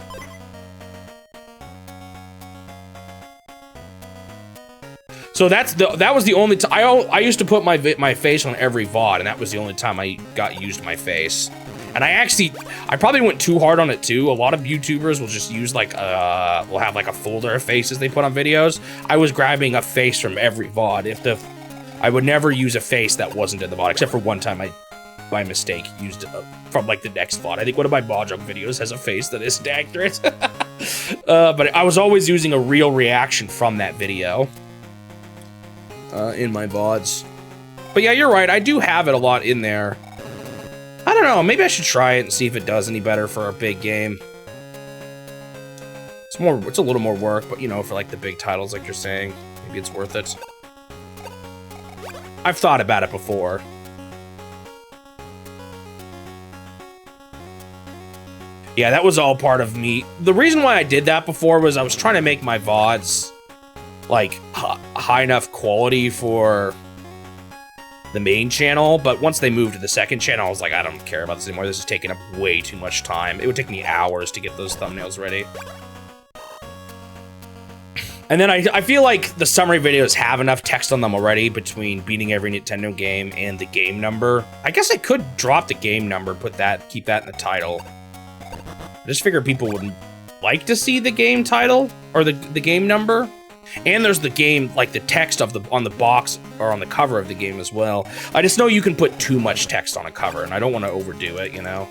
So that was the only time I used to put my face on every VOD, and that was the only time I used my face. And I probably went too hard on it too. A lot of YouTubers will just use like, will have like a folder of faces they put on videos. I was grabbing a face from every VOD. I would never use a face that wasn't in the VOD, except for one time I, by mistake, used from like the next VOD. I think one of my Bojok videos has a face that isn't accurate. But I was always using a real reaction from that video in my VODs. But yeah, you're right. I do have it a lot in there. I don't know, maybe I should try it and see if it does any better for a big game. It's a little more work, but you know, for like the big titles like you're saying, maybe it's worth it. I've thought about it before. Yeah, that was all part of me. The reason why I did that before was I was trying to make my VODs like high enough quality for the main channel, but once they moved to the second channel, I was like, I don't care about this anymore. This is taking up way too much time. It would take me hours to get those thumbnails ready. And then I feel like the summary videos have enough text on them already between beating every Nintendo game and the game number. I guess I could drop the game number, keep that in the title. I just figured people would like to see the game title or the game number. And there's the game, like the text on the box or on the cover of the game as well. I just know you can put too much text on a cover, and I don't want to overdo it, you know?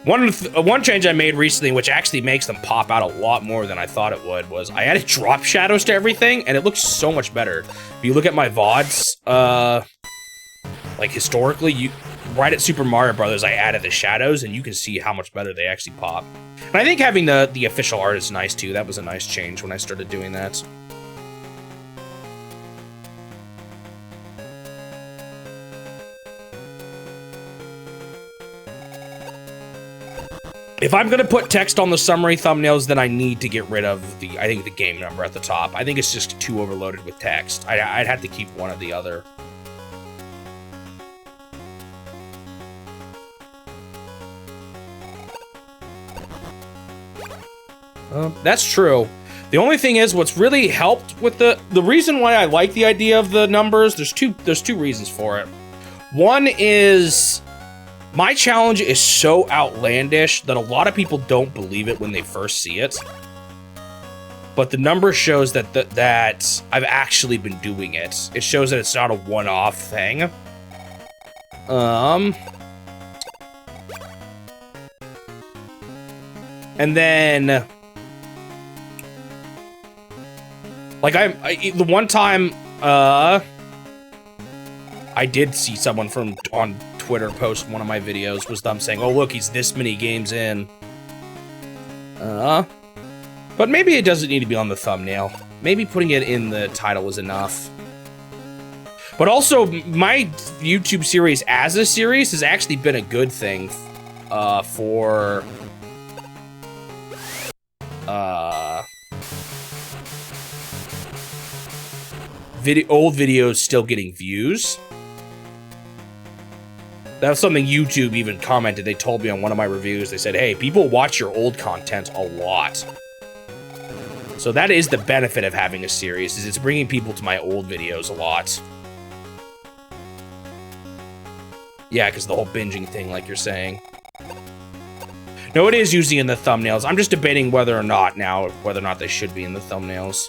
One change I made recently, which actually makes them pop out a lot more than I thought it would, was I added drop shadows to everything, and it looks so much better. If you look at my VODs, like historically, right at Super Mario Brothers, I added the shadows, and you can see how much better they actually pop. And I think having the official art is nice too. That was a nice change when I started doing that. If I'm gonna put text on the summary thumbnails, then I need to get rid of I think the game number at the top. I think it's just too overloaded with text. I'd have to keep one or the other. That's true. The only thing is, what's really helped with the reason why I like the idea of the numbers, there's two reasons for it. One is my challenge is so outlandish that a lot of people don't believe it when they first see it. But the number shows that that I've actually been doing it. It shows that it's not a one-off thing. And then like the one time I did see someone on Twitter post one of my videos was them saying, "Oh look, he's this many games in." But maybe it doesn't need to be on the thumbnail. Maybe putting it in the title is enough. But also, my YouTube series as a series has actually been a good thing for old videos still getting views. That was something YouTube even commented. They told me on one of my reviews, they said, hey, people watch your old content a lot. So that is the benefit of having a series, is it's bringing people to my old videos a lot. Yeah, because the whole binging thing, like you're saying. No, it is usually in the thumbnails. I'm just debating whether or not they should be in the thumbnails.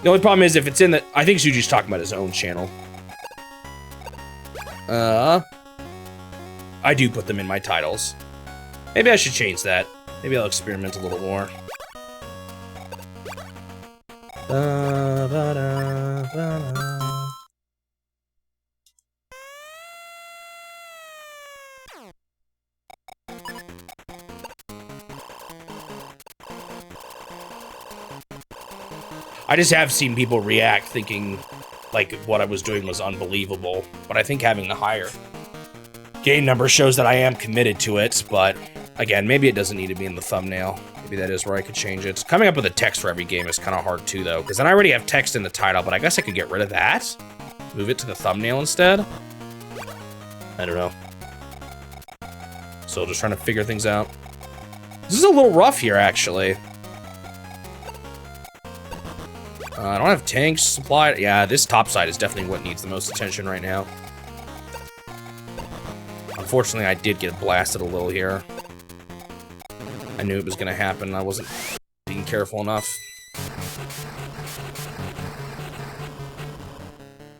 The only problem is if it's in the... I think Suji's talking about his own channel. I do put them in my titles. Maybe I should change that. Maybe I'll experiment a little more. I just have seen people react thinking like what I was doing was unbelievable, but I think having the higher game number shows that I am committed to it, but again, maybe it doesn't need to be in the thumbnail. Maybe that is where I could change it. Coming up with a text for every game is kind of hard too, though, because then I already have text in the title, but I guess I could get rid of that. Move it to the thumbnail instead. I don't know. Still just trying to figure things out. This is a little rough here, actually. I don't have tanks supplied. Yeah, this top side is definitely what needs the most attention right now. Unfortunately, I did get blasted a little here. I knew it was going to happen. I wasn't being careful enough.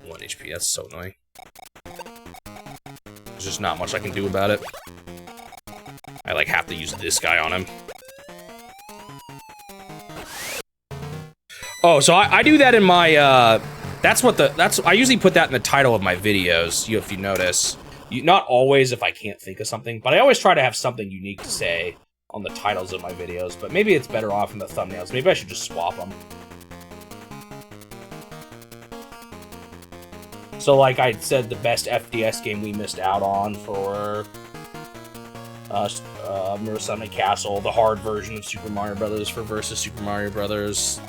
1 HP, that's so annoying. There's just not much I can do about it. I, like, have to use this guy on him. Oh, so I do that in my, I usually put that in the title of my videos, if you notice. Not always if I can't think of something, but I always try to have something unique to say on the titles of my videos, but maybe it's better off in the thumbnails. Maybe I should just swap them. So, like I said, the best FDS game we missed out on for Murasame Castle, the hard version of Super Mario Brothers for versus Super Mario Brothers.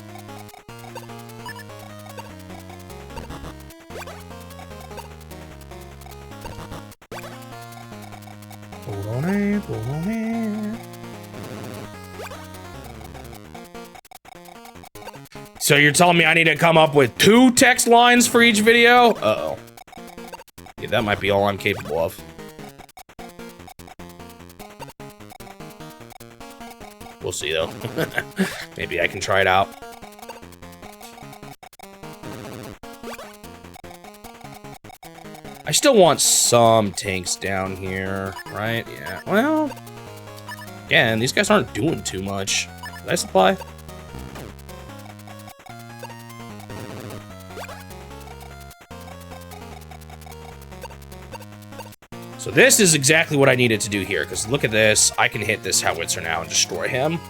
So you're telling me I need to come up with 2 text lines for each video? Uh-oh. Yeah, that might be all I'm capable of. We'll see, though. Maybe I can try it out. I still want some tanks down here, right? Yeah, well... Again, these guys aren't doing too much. Did I supply? So this is exactly what I needed to do here, because look at this. I can hit this howitzer now and destroy him.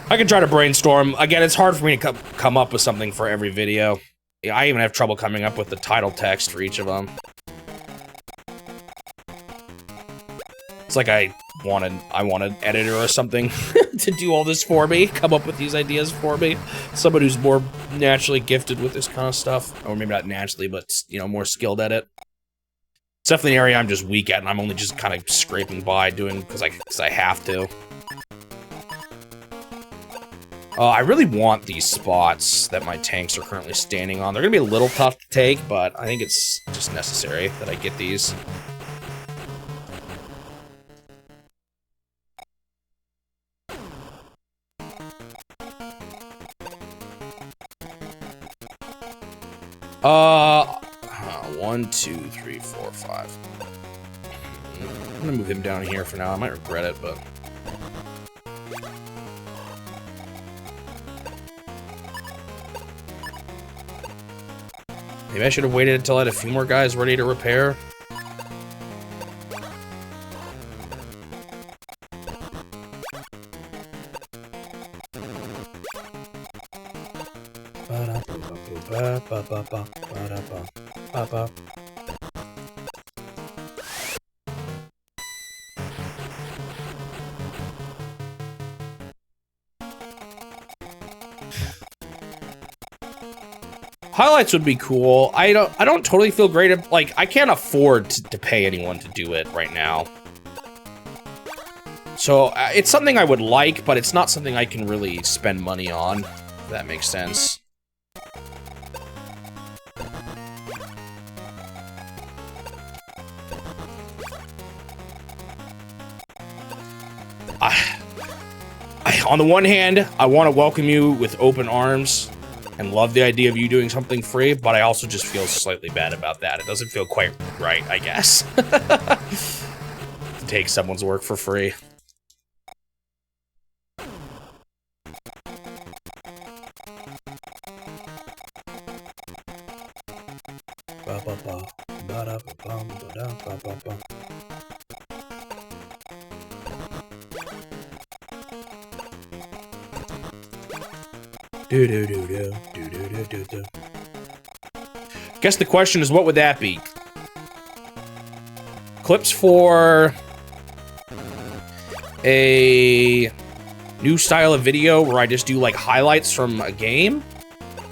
I can try to brainstorm. Again, it's hard for me to come up with something for every video. I even have trouble coming up with the title text for each of them. It's like I want an editor or something to do all this for me, come up with these ideas for me. Someone who's more naturally gifted with this kind of stuff. Or maybe not naturally, but, you know, more skilled at it. It's definitely an area I'm just weak at, and I'm only just kind of scraping by doing because I have to. I really want these spots that my tanks are currently standing on. They're going to be a little tough to take, but I think it's just necessary that I get these. One, two, three, four, five. I'm gonna move him down here for now. I might regret it, but... Maybe I should have waited until I had a few more guys ready to repair. Highlights would be cool. I don't totally feel great. Like, I can't afford to pay anyone to do it right now. So it's something I would like, but it's not something I can really spend money on. If that makes sense. On the one hand, I want to welcome you with open arms and love the idea of you doing something free, but I also just feel slightly bad about that. It doesn't feel quite right, I guess. To take someone's work for free. Guess the question is, what would that be? Clips for a new style of video where I just do like highlights from a game?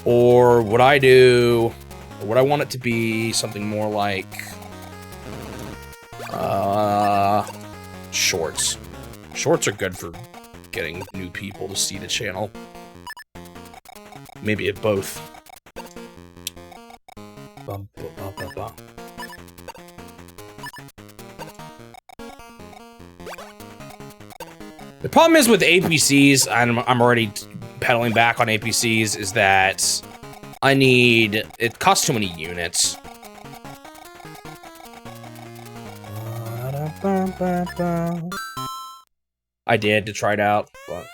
Or would I do, or would I want it to be something more like shorts? Shorts are good for getting new people to see the channel. Maybe at both. The problem is with APCs, I'm already pedaling back on APCs, is that it costs too many units. I did to try it out, but...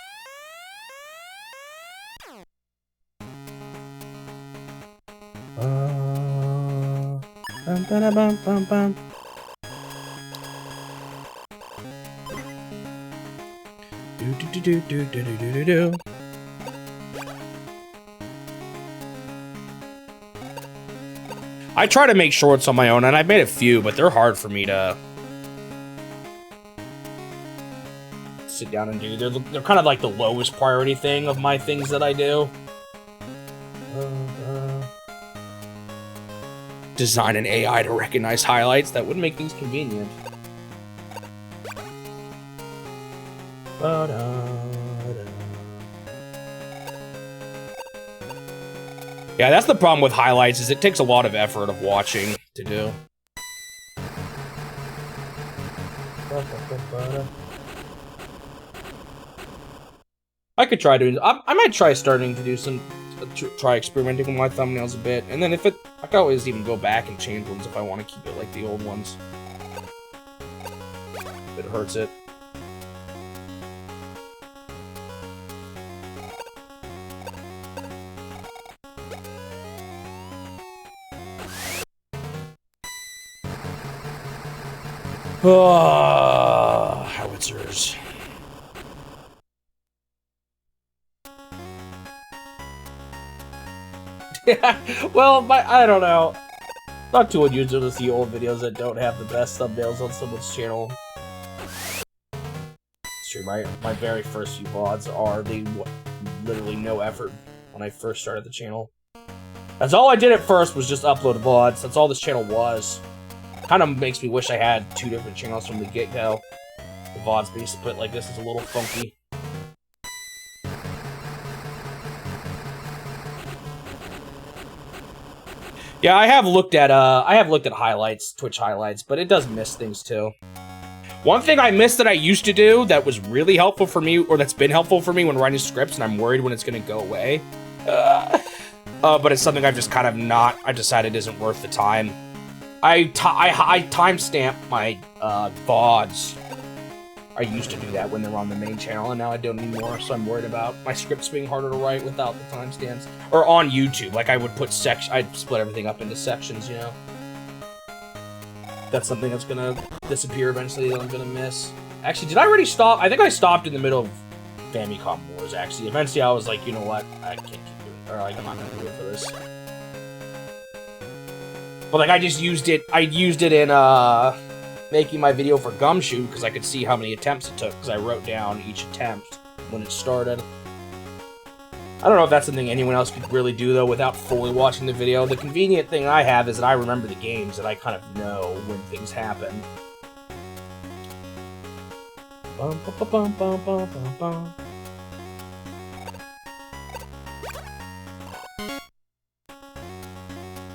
I try to make shorts on my own, and I've made a few, but they're hard for me to sit down and do. They're kind of like the lowest priority thing of my things that I do. Design an AI to recognize highlights. That would make things convenient. Yeah, that's the problem with highlights, is it takes a lot of effort of watching to do. I could try doing... I might try starting to do some... Try experimenting with my thumbnails a bit, and then if it... I can always even go back and change ones if I want to keep it like the old ones. If it hurts it. Howitzers. Yeah, well, I don't know. Not too unusual to see old videos that don't have the best thumbnails on someone's channel. It's true. My very first few VODs are literally no effort when I first started the channel. That's all I did at first was just upload VODs. That's all this channel was. Kind of makes me wish I had 2 different channels from the get-go. The VODs being split like this is a little funky. Yeah, I have looked at highlights, Twitch highlights, but it does miss things too. One thing I missed that I used to do that was really helpful for me, or that's been helpful for me when writing scripts, and I'm worried when it's going to go away. But it's something I've just kind of not. I decided isn't worth the time. I timestamp my VODs. I used to do that when they were on the main channel, and now I don't anymore. So I'm worried about my scripts being harder to write without the timestamps. Or on YouTube, like I would put I'd split everything up into sections, you know. That's something that's gonna disappear eventually that I'm gonna miss. Actually, did I already stop? I think I stopped in the middle of Famicom Wars. Actually, eventually I was like, you know what, I can't keep doing it. Or like, I'm not gonna do it for this. But like, I just used it. I used it in making my video for Gumshoe because I could see how many attempts it took because I wrote down each attempt when it started. I don't know if that's something anyone else could really do though without fully watching the video. The convenient thing I have is that I remember the games and I kind of know when things happen. Bum, bum, bum, bum, bum, bum, bum.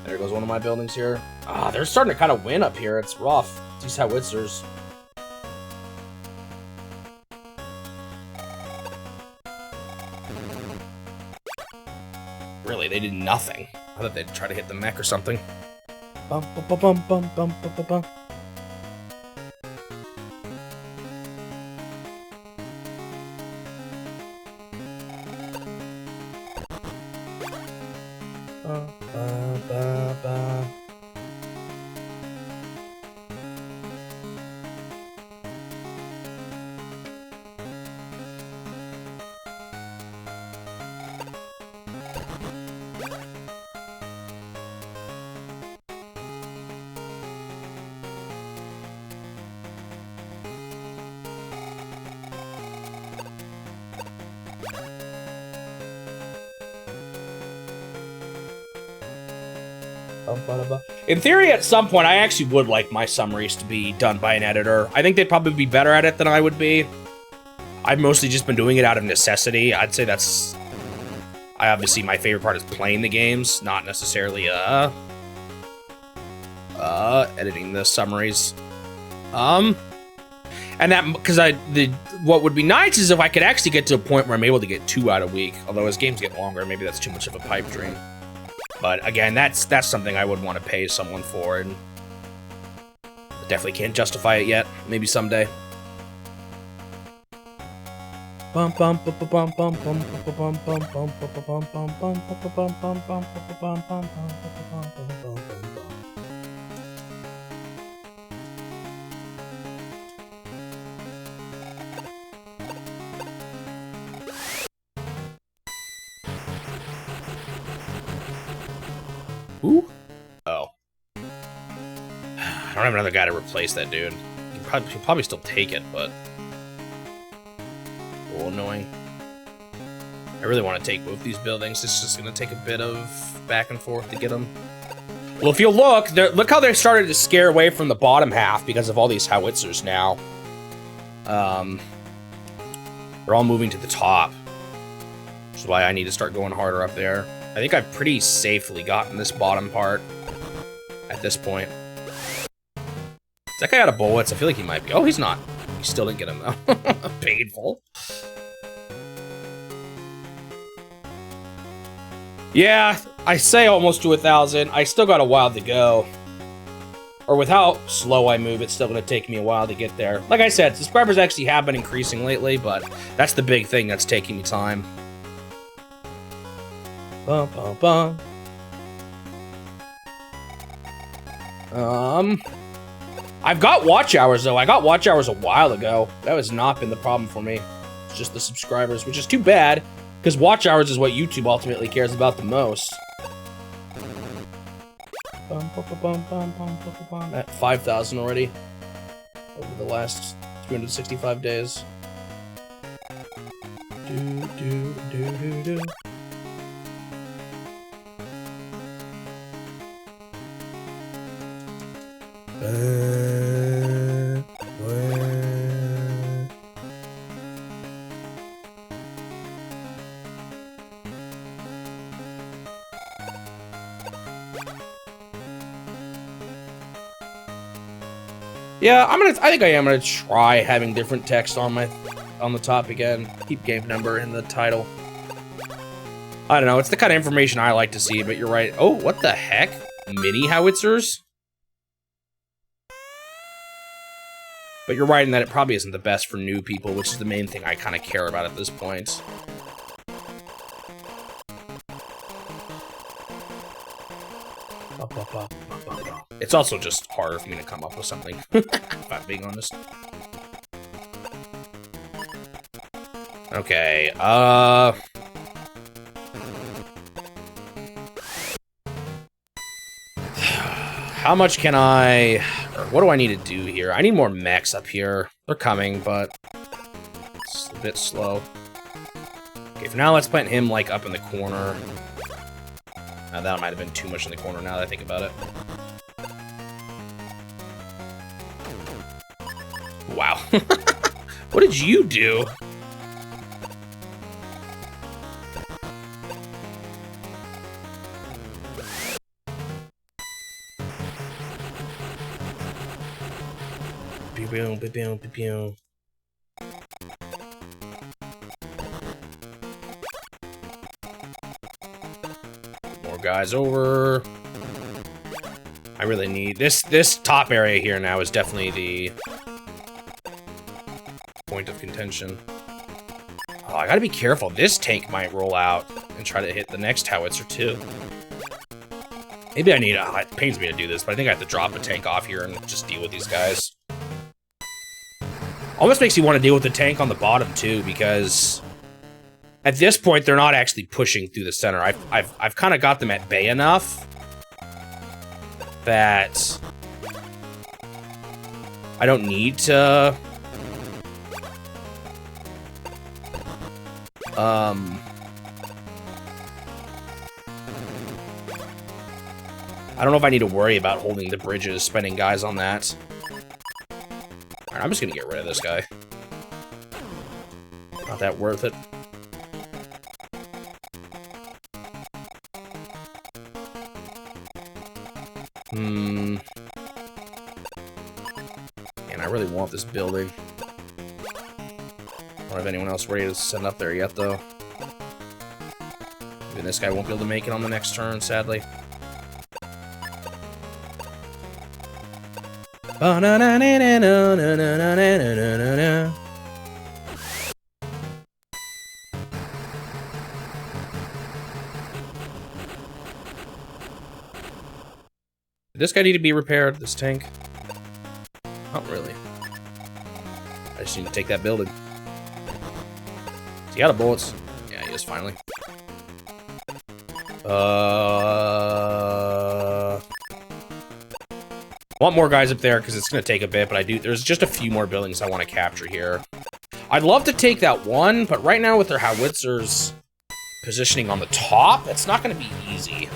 There goes one of my buildings here. Ah, they're starting to kind of win up here. It's rough. These howitzers. Really, they did nothing. I thought they'd try to hit the mech or something. Bum, bum, bum, bum, bum, bum, bum, bum. In theory, at some point, I actually would like my summaries to be done by an editor. I think they'd probably be better at it than I would be. I've mostly just been doing it out of necessity. I'd say that's... obviously, my favorite part is playing the games, not necessarily, editing the summaries. And that... because what would be nice is if I could actually get to a point where I'm able to get 2 out a week. Although as games get longer, maybe that's too much of a pipe dream. But again, that's something I would want to pay someone for, and I definitely can't justify it yet. Maybe someday. Who? Oh. I don't have another guy to replace that dude. He'll probably still take it, but... a little annoying. I really want to take both these buildings. It's just going to take a bit of back and forth to get them. Well, if you look how they're starting to scare away from the bottom half because of all these howitzers now. They're all moving to the top. Which is why I need to start going harder up there. I think I've pretty safely gotten this bottom part at this point. Is that guy out of bullets? I feel like he might be. Oh, he's not. He still didn't get him, though. Painful. Yeah, I say almost to 1,000. I still got a while to go. Or with how slow I move, it's still going to take me a while to get there. Like I said, subscribers actually have been increasing lately, but that's the big thing that's taking me time. Bum, bum, bum. I've got watch hours, though. I got watch hours a while ago. That has not been the problem for me. It's just the subscribers, which is too bad, because watch hours is what YouTube ultimately cares about the most. At 5,000 already over the last 365 days. Yeah, I think I am gonna try having different text on the top again. Keep game number in the title. I don't know, it's the kind of information I like to see, but you're right. Oh, what the heck? Mini howitzers? But you're right in that it probably isn't the best for new people, which is the main thing I kind of care about at this point. It's also just harder for me to come up with something, if I'm being honest. Okay, how much can I... Or what do I need to do here? I need more mechs up here. They're coming, but it's a bit slow. Okay, for now, let's plant him, like, up in the corner. That might have been too much in the corner now that I think about it. Wow. What did you do? More guys over. I really need this top area here now is definitely the point of contention. Oh, I gotta be careful. This tank might roll out and try to hit the next howitzer too. Maybe I need it pains me to do this, but I think I have to drop a tank off here and just deal with these guys. Almost makes you want to deal with the tank on the bottom too, because at this point they're not actually pushing through the center. I've kind of got them at bay enough that I don't need to I don't know if I need to worry about holding the bridges, spending guys on that. Alright, I'm just gonna get rid of this guy. Not that worth it. And I really want this building. I don't have anyone else ready to send up there yet, though. Even this guy won't be able to make it on the next turn, sadly. Did this guy need to be repaired, this tank? Not really. I just need to take that building. Is he out of bullets? Yeah, he is, finally. Want more guys up there because it's going to take a bit, but there's just a few more buildings I want to capture here. I'd love to take that one, but right now with their howitzers positioning on the top, it's not going to be easy.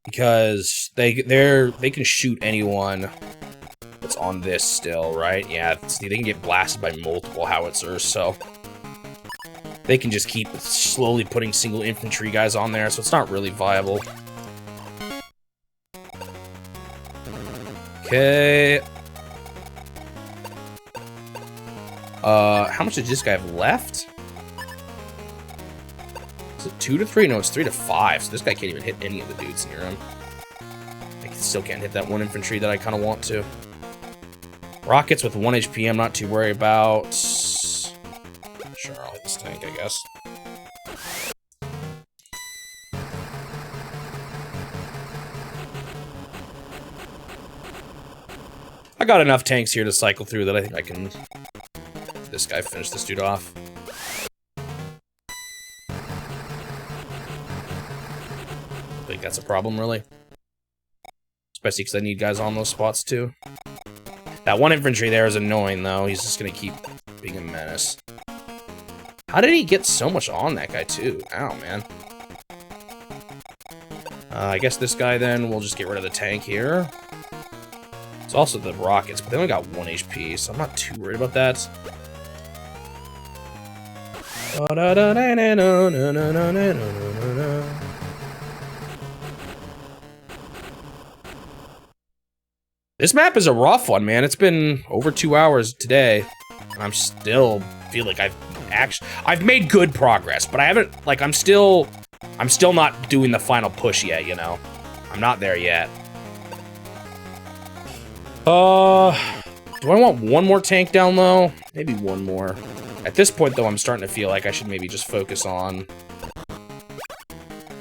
Because they can shoot anyone that's on this still, right? Yeah, they can get blasted by multiple howitzers, so they can just keep slowly putting single infantry guys on there, so it's not really viable. Okay. How much does this guy have left? Is it 2 to 3? No, it's 3 to 5. So this guy can't even hit any of the dudes near him. I still can't hit that one infantry that I kind of want to. Rockets with 1 HP, I'm not too worried about. Sure, I'll hit this tank, I guess. I got enough tanks here to cycle through that I think I can... This guy finish this dude off. I think that's a problem, really. Especially because I need guys on those spots, too. That one infantry there is annoying, though. He's just going to keep being a menace. How did he get so much on that guy, too? Ow, man. I guess this guy, then, we'll just get rid of the tank here. It's also the rockets, but they only got 1 HP, so I'm not too worried about that. This map is a rough one, man. It's been over 2 hours today, and I'm still feel like I've made good progress, but I haven't, like, I'm still not doing the final push yet, you know? I'm not there yet. Do I want one more tank down low? Maybe one more. At this point, though, I'm starting to feel like I should maybe just focus on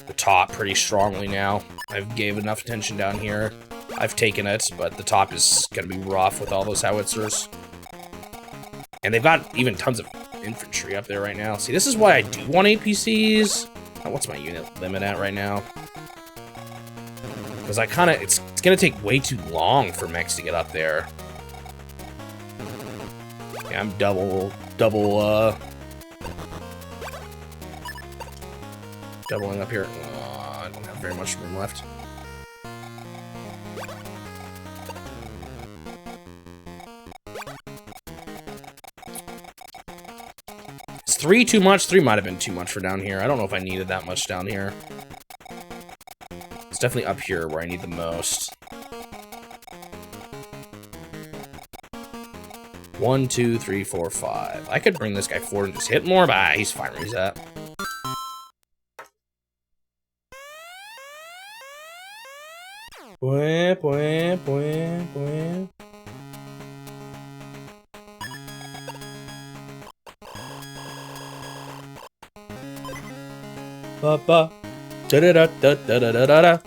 the top pretty strongly now. I've gave enough attention down here. I've taken it, but the top is going to be rough with all those howitzers. And they've got even tons of infantry up there right now. See, this is why I do want APCs. Oh, what's my unit limit at right now? Because it's going to take way too long for mechs to get up there. Yeah, I'm doubling up here. Oh, I don't have very much room left. Is 3 too much? 3 might have been too much for down here. I don't know if I needed that much down here. It's definitely up here where I need the most. 1, 2, 3, 4, 5. I could bring this guy forward and just hit more, but he's fine where he's at. Bwah, bwah, bwah, bwah. Ba ba da da da da da da da da.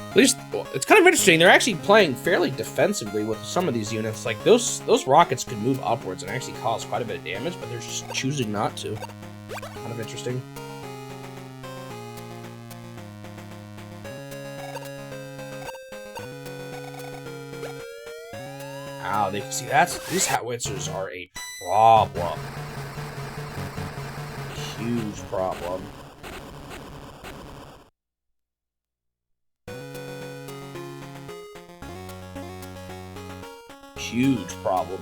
At least it's kind of interesting. They're actually playing fairly defensively with some of these units. Like those rockets could move upwards and actually cause quite a bit of damage, but they're just choosing not to. Kind of interesting. Wow, they see these howitzers are a problem. Huge problem. Huge problem.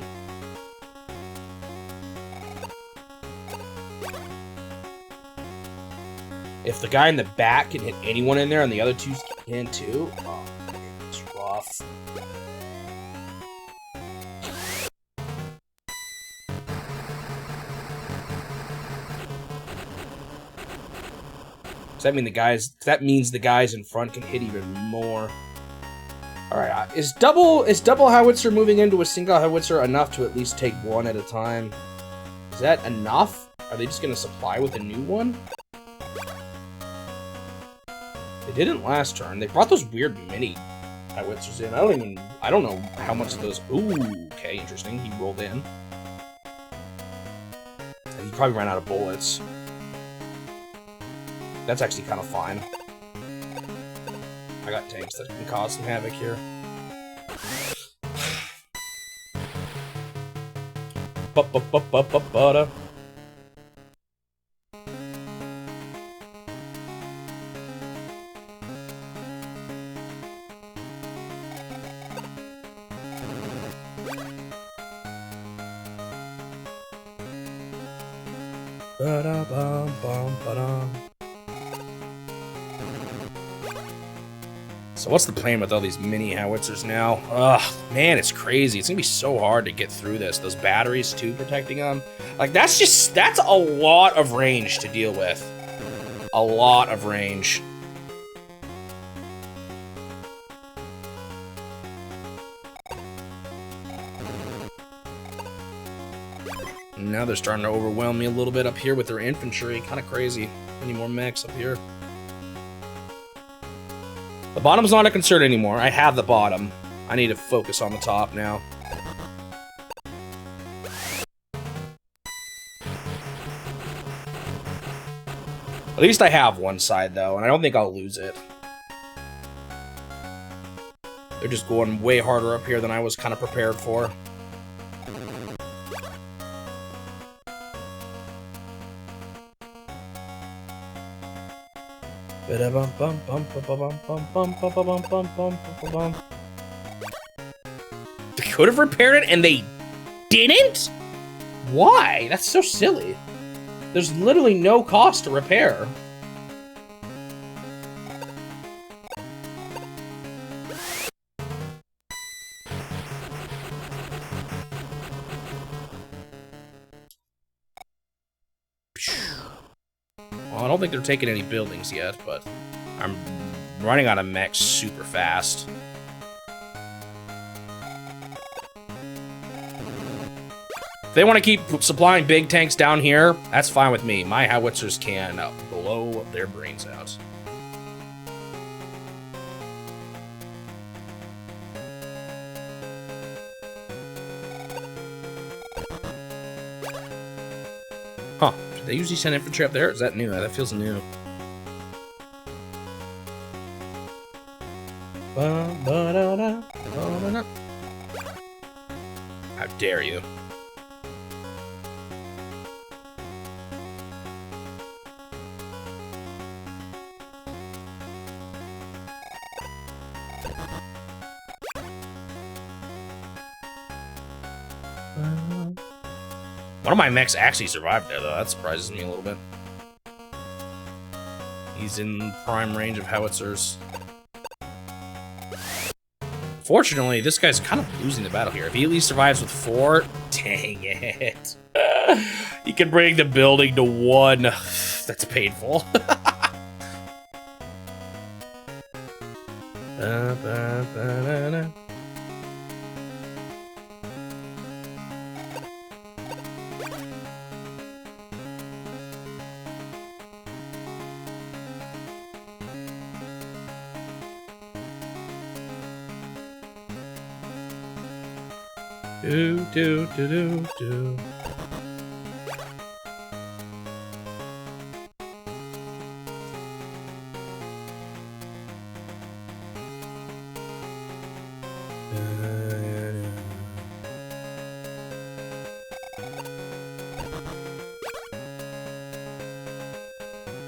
If the guy in the back can hit anyone in there and the other two can too, oh, it's rough. That means the guys in front can hit even more. All right, is double howitzer moving into a single howitzer enough to at least take one at a time? Is that enough? Are they just gonna supply with a new one? They didn't last turn. They brought those weird mini howitzers in. I don't know how much of those. Ooh, okay, interesting. He rolled in. And he probably ran out of bullets. That's actually kind of fine. I got tanks that can cause some havoc here. Ba-ba-ba-ba-ba-ba-da. Ba-da-bum-bum-ba-dum. So what's the plan with all these mini howitzers now? Ugh, man, it's crazy. It's gonna be so hard to get through this. Those batteries, too, protecting them. Like, that's a lot of range to deal with. A lot of range. Now they're starting to overwhelm me a little bit up here with their infantry. Kind of crazy. Any more mechs up here? The bottom's not a concern anymore. I have the bottom. I need to focus on the top now. At least I have one side, though, and I don't think I'll lose it. They're just going way harder up here than I was kind of prepared for. They could have repaired it and they didn't? Why? That's so silly. There's literally no cost to repair. Well, I don't think they're taking any buildings yet, but I'm running out of mechs super fast. If they want to keep supplying big tanks down here, that's fine with me. My howitzers can blow their brains out. Huh. Did they usually send infantry up there? Or is that new? That feels new. How dare you? One of my mechs actually survived there, though. That surprises me a little bit. He's in prime range of howitzers. Fortunately, this guy's kind of losing the battle here. If he at least survives with 4, dang it. He can bring the building to 1. That's painful. Do, do, do, do, do.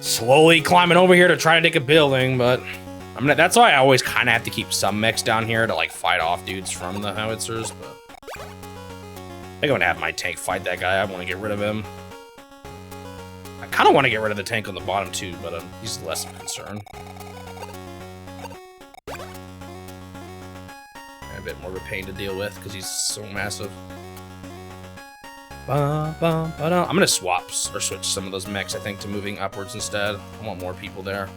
Slowly climbing over here to try to take a building, but I mean, that's why I always kind of have to keep some mechs down here to like fight off dudes from the howitzers, but I think I'm gonna have my tank fight that guy. I want to get rid of him. I kind of want to get rid of the tank on the bottom too, but he's less of a concern. A bit more of a pain to deal with because he's so massive. I'm gonna swap or switch some of those mechs, I think, to moving upwards instead. I want more people there.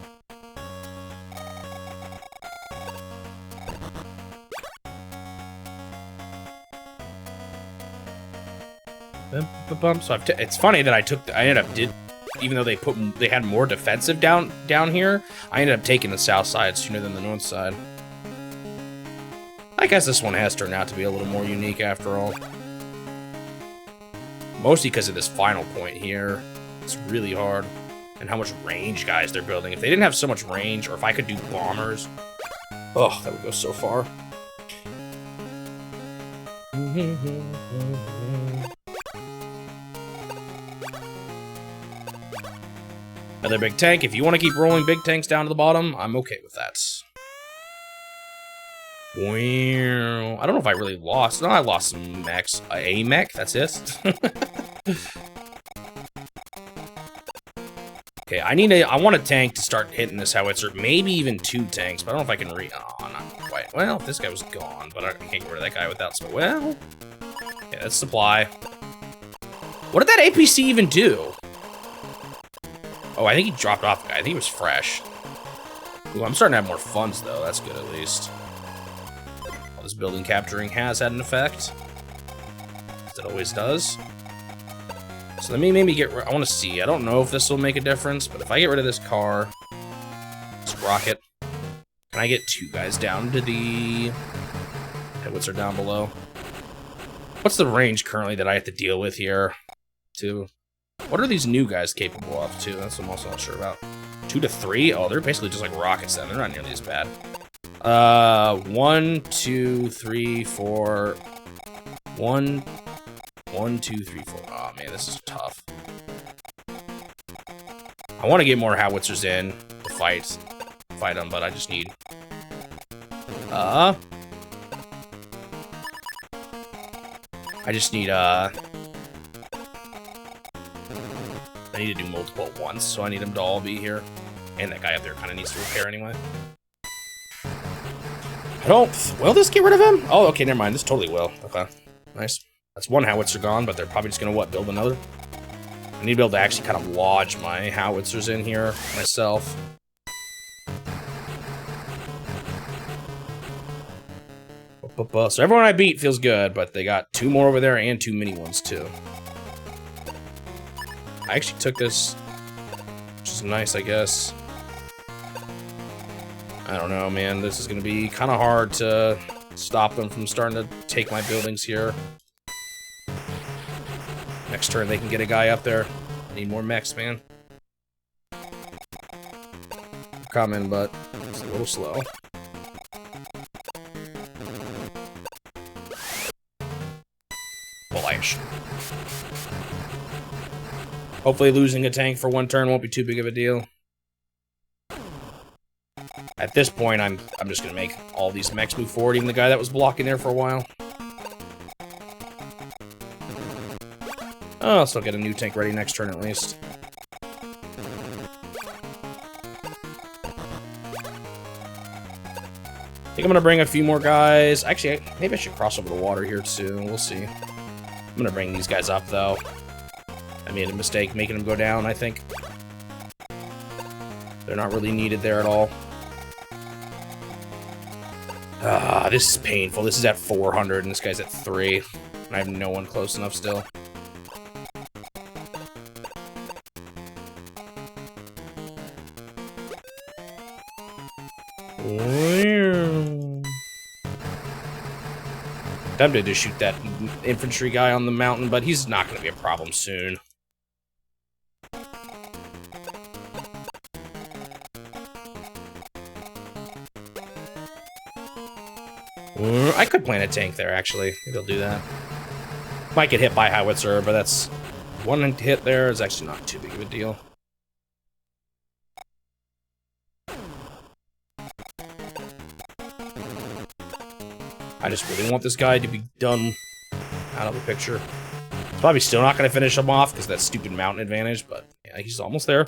So it's funny that I ended up even though they had more defensive down here, I ended up taking the south side sooner than the north side. I guess this one has turned out to be a little more unique after all. Mostly because of this final point here. It's really hard. And how much range, guys, they're building. If they didn't have so much range, or if I could do bombers, oh, that would go so far. Another big tank. If you want to keep rolling big tanks down to the bottom, I'm okay with that. I don't know if I really lost. No, I lost some mechs. A mech, that's it. Okay, I want a tank to start hitting this howitzer. Maybe even 2 tanks, but I don't know if I can oh, not quite. Well, this guy was gone, but I can't get rid of that guy without well. Yeah, that's supply. What did that APC even do? Oh, I think he dropped off the guy. I think he was fresh. Ooh, I'm starting to have more funds, though. That's good, at least. All this building capturing has had an effect. As it always does. So let me maybe I want to see. I don't know if this will make a difference, but if I get rid of this car, this rocket, can I get 2 guys down to the howitzer down below? What's the range currently that I have to deal with here? 2. What are these new guys capable of, too? That's what I'm also not sure about. 2 to 3? Oh, they're basically just like rockets then. They're not nearly as bad. 1, 2, 3, 4. 1, 2, 3, 4. Oh, man, this is tough. I want to get more howitzers in to fight them, but I just need... I just need, I need to do multiple at once, so I need them to all be here. And that guy up there kind of needs to repair anyway. I don't... Will this get rid of him? Oh, okay, never mind. This totally will. Okay, nice. That's one howitzer gone, but they're probably just gonna, what, build another? I need to be able to actually kind of lodge my howitzers in here myself. So everyone I beat feels good, but they got 2 more over there and 2 mini ones, too. I actually took this, which is nice, I guess. I don't know, man. This is going to be kind of hard to stop them from starting to take my buildings here. Next turn, they can get a guy up there. I need more mechs, man. Coming, but it's a little slow. Bullish. Hopefully losing a tank for 1 turn won't be too big of a deal. At this point, I'm just gonna make all these mechs move forward, even the guy that was blocking there for a while. Oh, I'll still get a new tank ready next turn at least. I think I'm gonna bring a few more guys. Actually, maybe I should cross over the water here too. We'll see. I'm gonna bring these guys up though. I made a mistake making them go down, I think. They're not really needed there at all. Ah, this is painful. This is at 400 and this guy's at 3. And I have no one close enough still. Tempted to shoot that infantry guy on the mountain, but he's not going to be a problem soon. I could plant a tank there, actually. Maybe I'll do that. Might get hit by howitzer, but that's... 1 hit there is actually not too big of a deal. I just really want this guy to be done out of the picture. It's probably still not going to finish him off because that stupid mountain advantage, but yeah, he's almost there.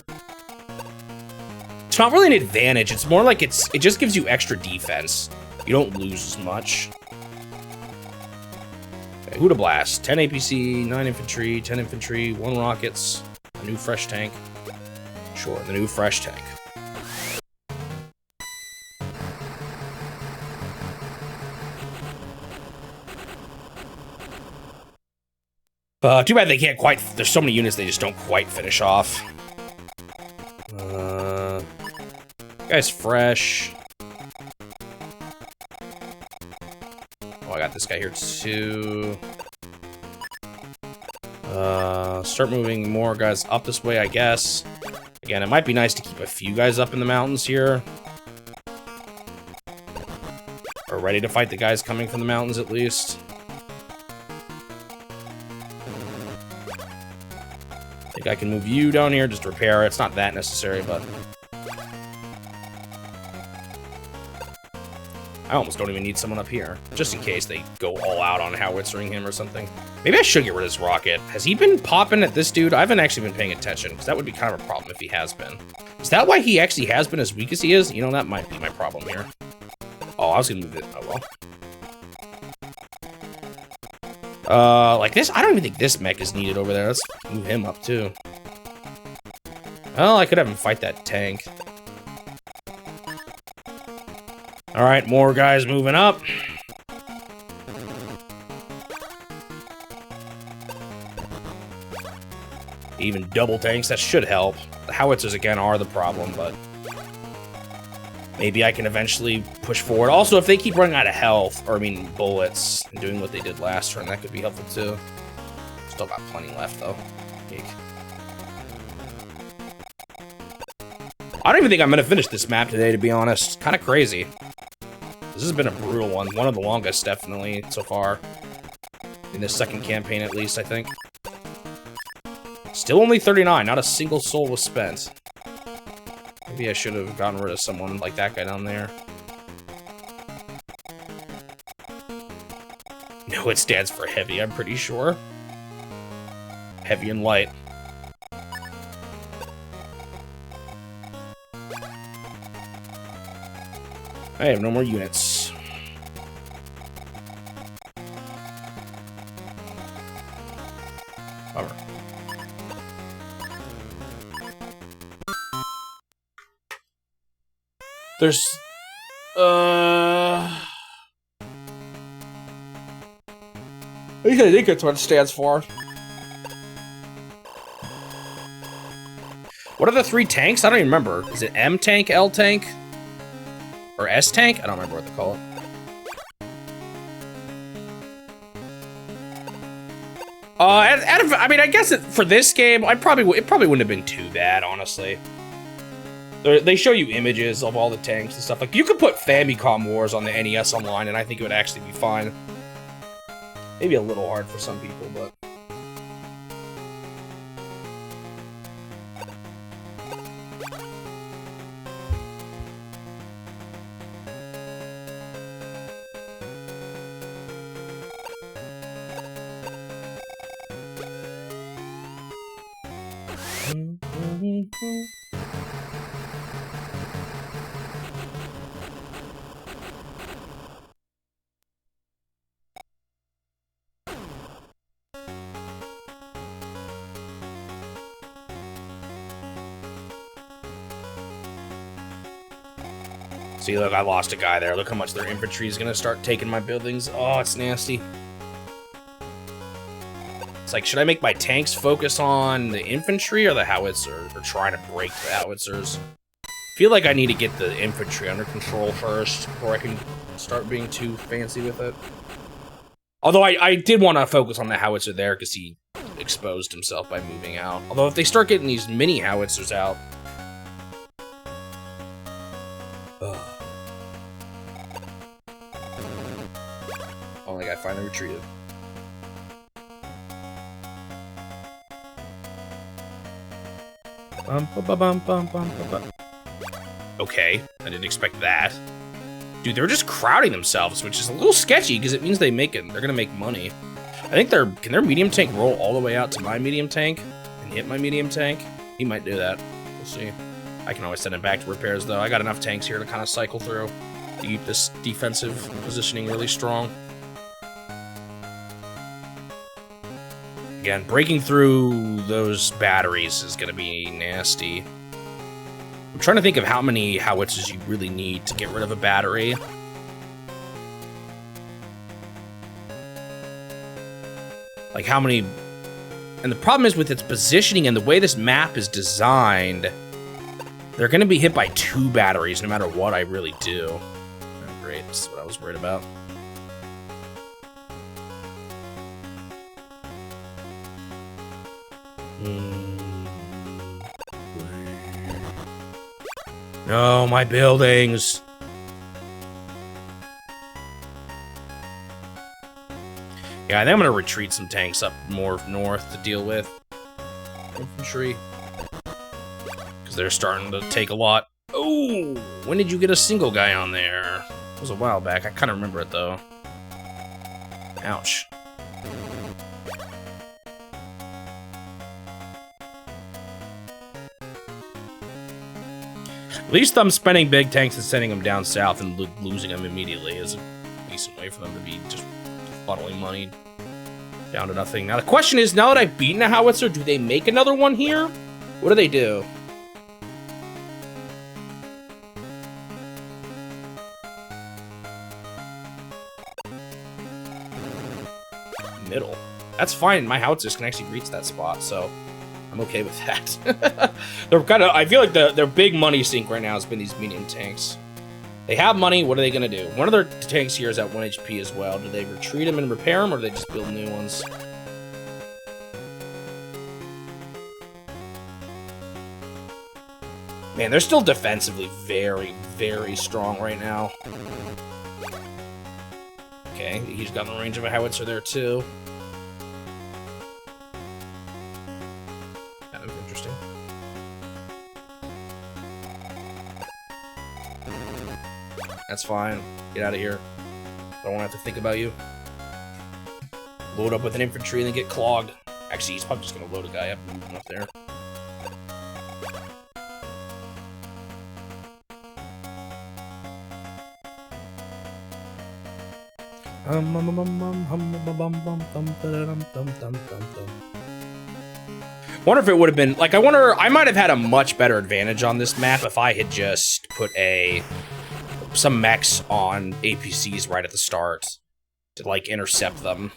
It's not really an advantage. It's more like it just gives you extra defense. You don't lose as much. Okay, who to blast? 10 APC, 9 infantry, 10 infantry, 1 rockets, a new fresh tank. Sure, the new fresh tank. Too bad they can't quite... There's so many units they just don't quite finish off. Guy's fresh. Oh, I got this guy here too. Start moving more guys up this way, I guess. Again, it might be nice to keep a few guys up in the mountains here. Or ready to fight the guys coming from the mountains at least. I can move you down here just to repair. It's not that necessary, but I almost don't even need someone up here, just in case they go all out on howitzering him or something. Maybe I should get rid of this rocket. Has he been popping at this dude? I haven't actually been paying attention, because that would be kind of a problem if he has been. Is that why he actually has been as weak as he is? You know, that might be my problem here. Oh, I was gonna move it. Oh, well. Like this, I don't even think this mech is needed over there. Let's move him up, too. Well, I could have him fight that tank. Alright, more guys moving up. Even double tanks, that should help. The howitzers, again, are the problem, but maybe I can eventually push forward. Also, if they keep running out of health, or I mean bullets, and doing what they did last turn, that could be helpful too. Still got plenty left, though. Eek. I don't even think I'm gonna finish this map today, to be honest. Kind of crazy. This has been a brutal one. One of the longest, definitely, so far. In this second campaign, at least, I think. Still only 39. Not a single soul was spent. Maybe I should have gotten rid of someone like that guy down there. No, it stands for heavy, I'm pretty sure. Heavy and light. I have no more units. Bummer. There's... I think that's what it stands for. What are the 3 tanks? I don't even remember. Is it M tank, L tank? Or S tank? I don't remember what they call it. I mean, I guess for this game, it probably wouldn't have been too bad, honestly. They show you images of all the tanks and stuff. Like, you could put Famicom Wars on the NES online, and I think it would actually be fine. Maybe a little hard for some people, but... See, look, I lost a guy there. Look how much their infantry is gonna start taking my buildings. Oh, it's nasty. It's like, should I make my tanks focus on the infantry or the howitzer? Or trying to break the howitzers? I feel like I need to get the infantry under control first before I can start being too fancy with it. Although I did want to focus on the howitzer there because he exposed himself by moving out. Although if they start getting these mini howitzers out... Oh, the guy finally retreated. Okay, I didn't expect that. Dude, they're just crowding themselves, which is a little sketchy because it means they're gonna make money. I think can their medium tank roll all the way out to my medium tank and hit my medium tank? He might do that. We'll see. I can always send him back to repairs though. I got enough tanks here to kind of cycle through to keep this defensive positioning really strong. Again, breaking through those batteries is going to be nasty. I'm trying to think of how many howitzers you really need to get rid of a battery. Like how many... And the problem is with its positioning and the way this map is designed, they're going to be hit by 2 batteries no matter what I really do. Oh, great, this is what I was worried about. No, my buildings. Yeah, I think I'm gonna retreat some tanks up more north to deal with infantry. Because they're starting to take a lot. Oh, when did you get a single guy on there? It was a while back. I kind of remember it though. Ouch. At least I'm spending big tanks and sending them down south and losing them immediately is a decent way for them to be just funneling money down to nothing. Now the question is, now that I've beaten a howitzer, do they make another one here? What do they do? Middle. That's fine. My howitzers can actually reach that spot, so I'm okay with that. They're kind of, I feel like their big money sink right now has been these medium tanks. They have money, what are they gonna do? One of their tanks here is at 1 HP as well. Do they retreat them and repair them, or do they just build new ones? Man, they're still defensively very, very strong right now. Okay, he's got the range of a howitzer there, too. Kind of interesting. That's fine. Get out of here. I don't want to have to think about you. Load up with an infantry and then get clogged. Actually, he's probably just going to load a guy up and move him up there. I wonder if it would have been like, I might have had a much better advantage on this map if I had just put some mechs on APCs right at the start to like intercept them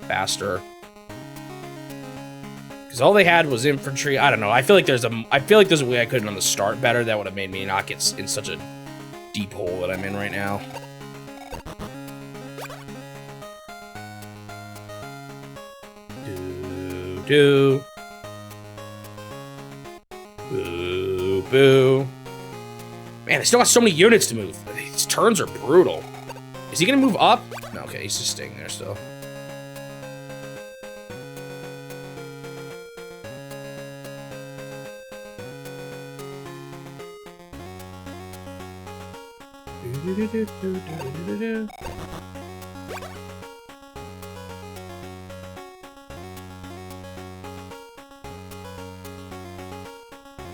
faster. Because all they had was infantry. I don't know. I feel like there's a way I could have done the start better that would have made me not get in such a deep hole that I'm in right now. Boo. Boo, boo. Man, they still got so many units to move. These turns are brutal. Is he gonna move up? No, okay, he's just staying there still.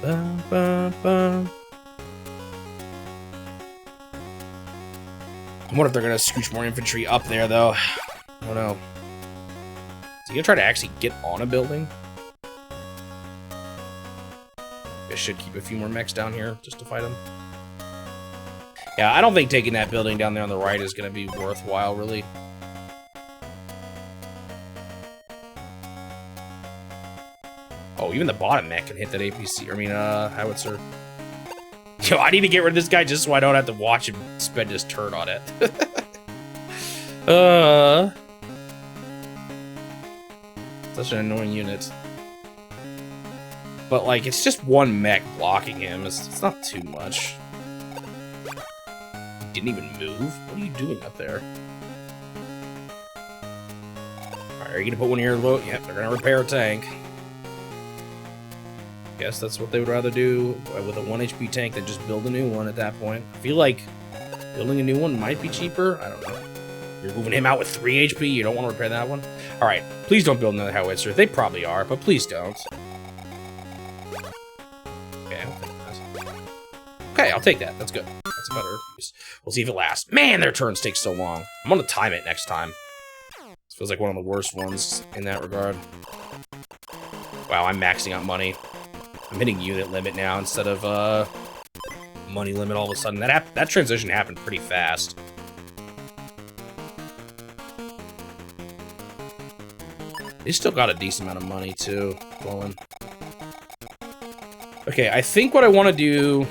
Bum, bum, bum. I wonder if they're gonna scooch more infantry up there, though. I don't know. Is he gonna try to actually get on a building? I should keep a few more mechs down here just to fight him. Yeah, I don't think taking that building down there on the right is gonna be worthwhile, really. Oh, even the bottom mech can hit that APC. I mean, howitzer. Yo, I need to get rid of this guy just so I don't have to watch him spend his turn on it. Such an annoying unit. But, like, it's just one mech blocking him. It's not too much. He didn't even move? What are you doing up there? Alright, are you gonna put one in your load? Yep, they're gonna repair a tank. Guess that's what they would rather do with a 1 HP tank than just build a new one at that point. I feel like building a new one might be cheaper. I don't know. You're moving him out with 3 HP. You don't want to repair that one? Alright, please don't build another howitzer. They probably are, but please don't. Okay, I'll take that. Okay, I'll take that. That's good. That's a better use. We'll see if it lasts. Man, their turns take so long. I'm gonna time it next time. This feels like one of the worst ones in that regard. Wow, I'm maxing out money. I'm hitting unit limit now instead of money limit all of a sudden. That transition happened pretty fast. They still got a decent amount of money too, flowing. Okay, I think what I want to do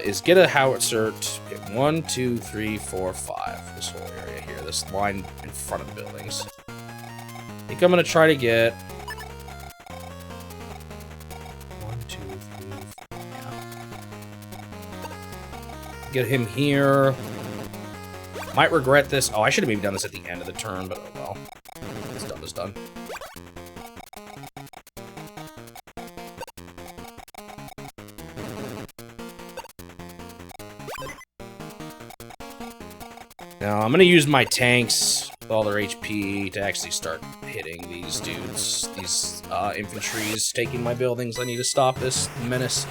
is get a howitzer. Okay, 1, 2, 3, 4, 5. This whole area here, this line in front of the buildings. I think I'm gonna try to get 1, 2, 3, 4. Yeah. Get him here. Might regret this. Oh, I should have maybe done this at the end of the turn, but oh well. It's done is done. Now, I'm gonna use my tanks with all their HP to actually start hitting these dudes. These infantry's taking my buildings. I need to stop this menace.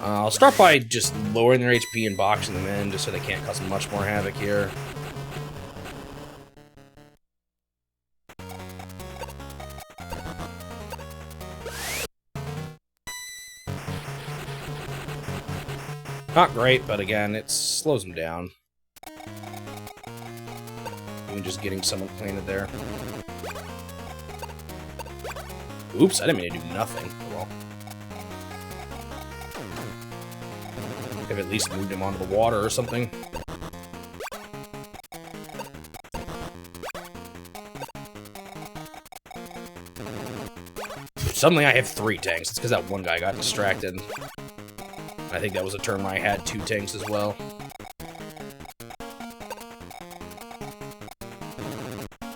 I'll start by just lowering their HP and boxing them in, just so they can't cause much more havoc here. Not great, but again, it slows them down. Even just getting someone planted there. Oops, I didn't mean to do nothing. Well. If have at least moved him onto the water or something. Suddenly I have 3 tanks. It's because that one guy got distracted. I think that was a turn where I had 2 tanks as well.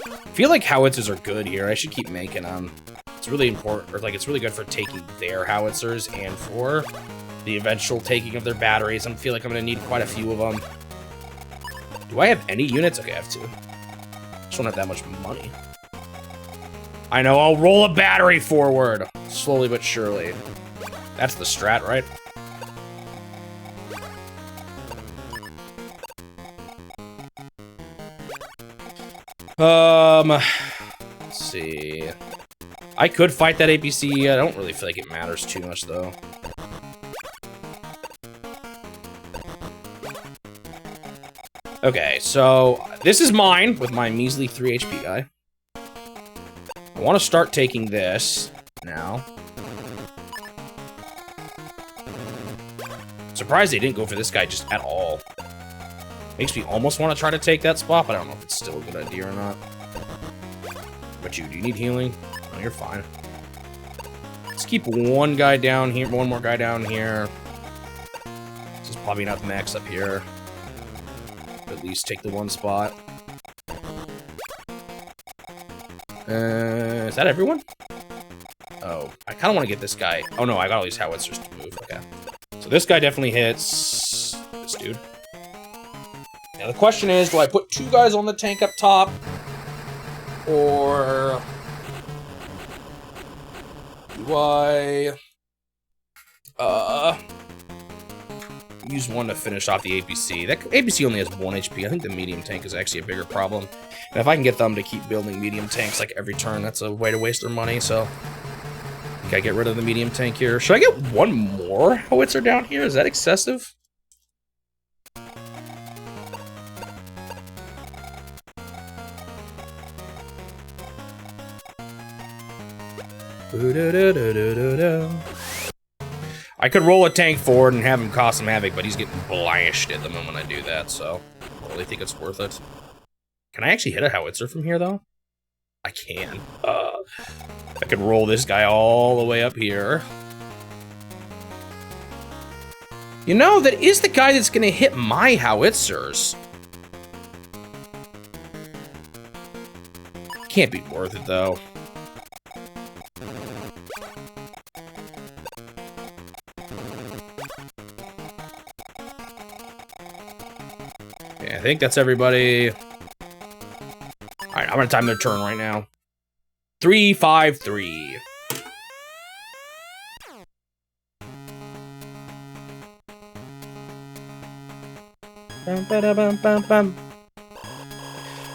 I feel like howitzers are good here. I should keep making them. It's really important, or like it's really good for taking their howitzers and for the eventual taking of their batteries. I feel like I'm going to need quite a few of them. Do I have any units? Okay, I have 2. I just don't have that much money. I know, I'll roll a battery forward. Slowly but surely. That's the strat, right? Let's see. I could fight that APC. I don't really feel like it matters too much, though. Okay, so this is mine with my measly 3 HP guy. I want to start taking this now. Surprised they didn't go for this guy just at all. Makes me almost want to try to take that spot, but I don't know if it's still a good idea or not. But do you need healing? No, you're fine. Let's keep one guy down here, one more guy down here. This is probably not max up here. But at least take the one spot. Is that everyone? Oh, I kind of want to get this guy. Oh no, I got all these howitzers to move. Okay. So this guy definitely hits this dude. Now the question is, do I put 2 guys on the tank up top? Or do I use one to finish off the APC? That APC only has 1 HP. I think the medium tank is actually a bigger problem. And if I can get them to keep building medium tanks like every turn, that's a way to waste their money, so I think I get rid of the medium tank here. Should I get 1 more howitzer down here? Is that excessive? I could roll a tank forward and have him cause some havoc, but he's getting blashed at the moment I do that, so I don't really think it's worth it. Can I actually hit a howitzer from here, though? I can. I could roll this guy all the way up here. You know, that is the guy that's going to hit my howitzers. Can't be worth it, though. Okay, I think that's everybody. Alright, I'm gonna time their turn right now. 3, 5, 3.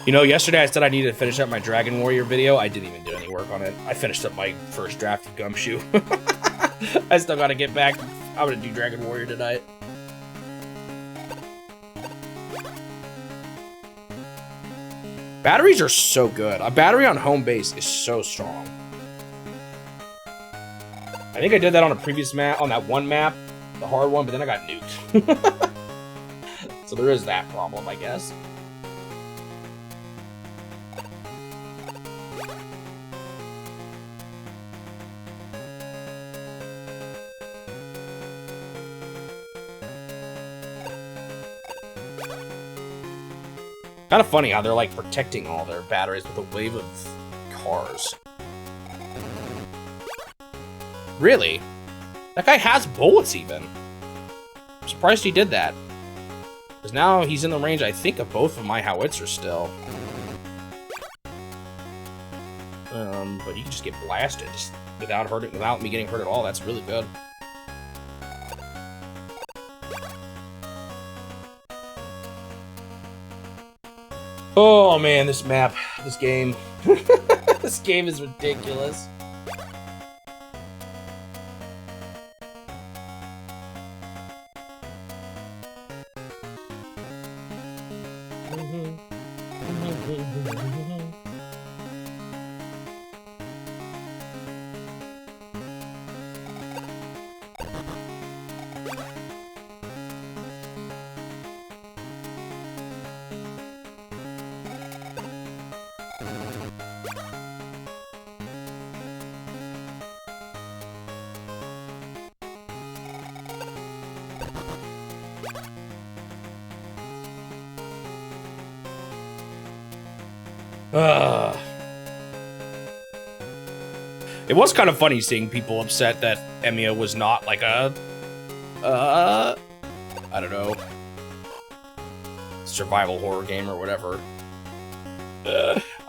You know, yesterday I said I needed to finish up my Dragon Warrior video. I didn't even do any work on it. I finished up my first draft of Gumshoe. I still gotta get back. I'm gonna do Dragon Warrior tonight. Batteries are so good. A battery on home base is so strong. I think I did that on a previous map, on that one map, the hard one, but then I got nuked. So there is that problem, I guess. Kind of funny how they're like protecting all their batteries with a wave of cars. Really? That guy has bullets even. I'm surprised he did that. Because now he's in the range, I think, of both of my howitzers still. But you can just get blasted just without me getting hurt at all. That's really good. Oh man, this map, this game. This game is ridiculous. It was kind of funny seeing people upset that Emiya was not like a, I don't know, survival horror game or whatever.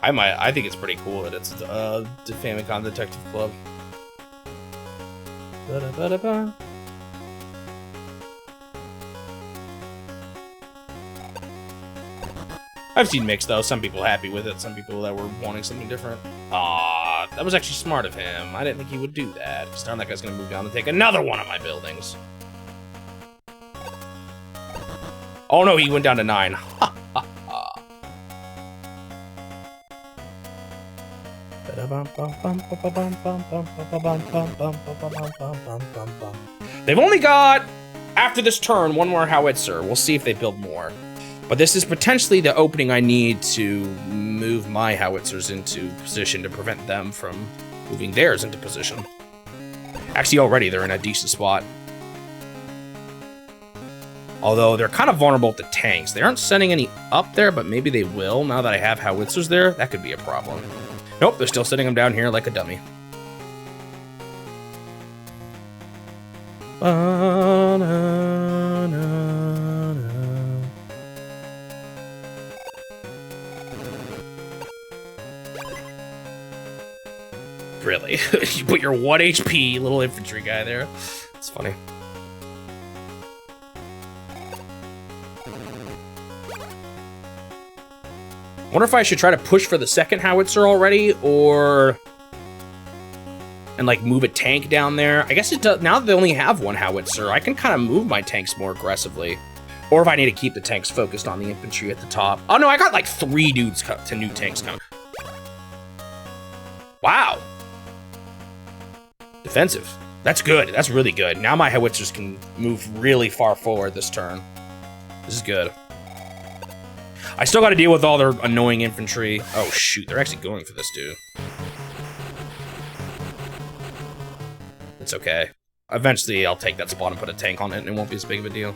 I think it's pretty cool that it's the Famicom Detective Club. Ba-da-ba-da-ba. I've seen mixed though. Some people happy with it, some people that were wanting something different. Ah, that was actually smart of him. I didn't think he would do that. Because now that guy's gonna move down and take another one of my buildings. Oh no, he went down to 9. Ha ha ha. They've only got, after this turn, one more howitzer. We'll see if they build more. But this is potentially the opening I need to move my howitzers into position to prevent them from moving theirs into position. Actually, already they're in a decent spot. Although they're kind of vulnerable to tanks. They aren't sending any up there, but maybe they will now that I have howitzers there. That could be a problem. Nope, they're still sending them down here like a dummy. Really? You put your 1 HP little infantry guy there? It's funny. Wonder if I should try to push for the second howitzer already, or... and like move a tank down there. I guess it does, now that they only have 1 howitzer, I can kind of move my tanks more aggressively. Or if I need to keep the tanks focused on the infantry at the top. Oh no, I got like 3 dudes to new tanks coming. Wow. Defensive. That's good. That's really good. Now my howitzers can move really far forward this turn. This is good. I still got to deal with all their annoying infantry. Oh shoot, they're actually going for this dude. It's okay. Eventually I'll take that spot and put a tank on it and it won't be as big of a deal.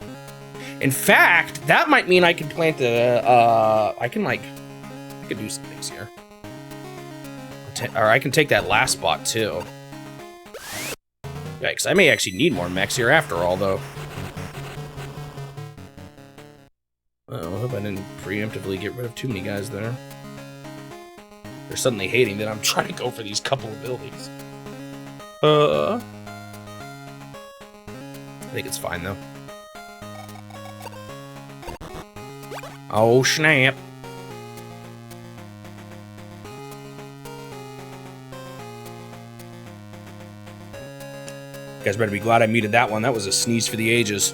In fact, that might mean I can plant the, I could do some things here. Or I can take that last spot too. Yikes, I may actually need more mechs here after all, though. Oh, I hope I didn't preemptively get rid of too many guys there. They're suddenly hating that I'm trying to go for these couple of buildings. I think it's fine, though. Oh, snap. You guys better be glad I muted that one. That was a sneeze for the ages.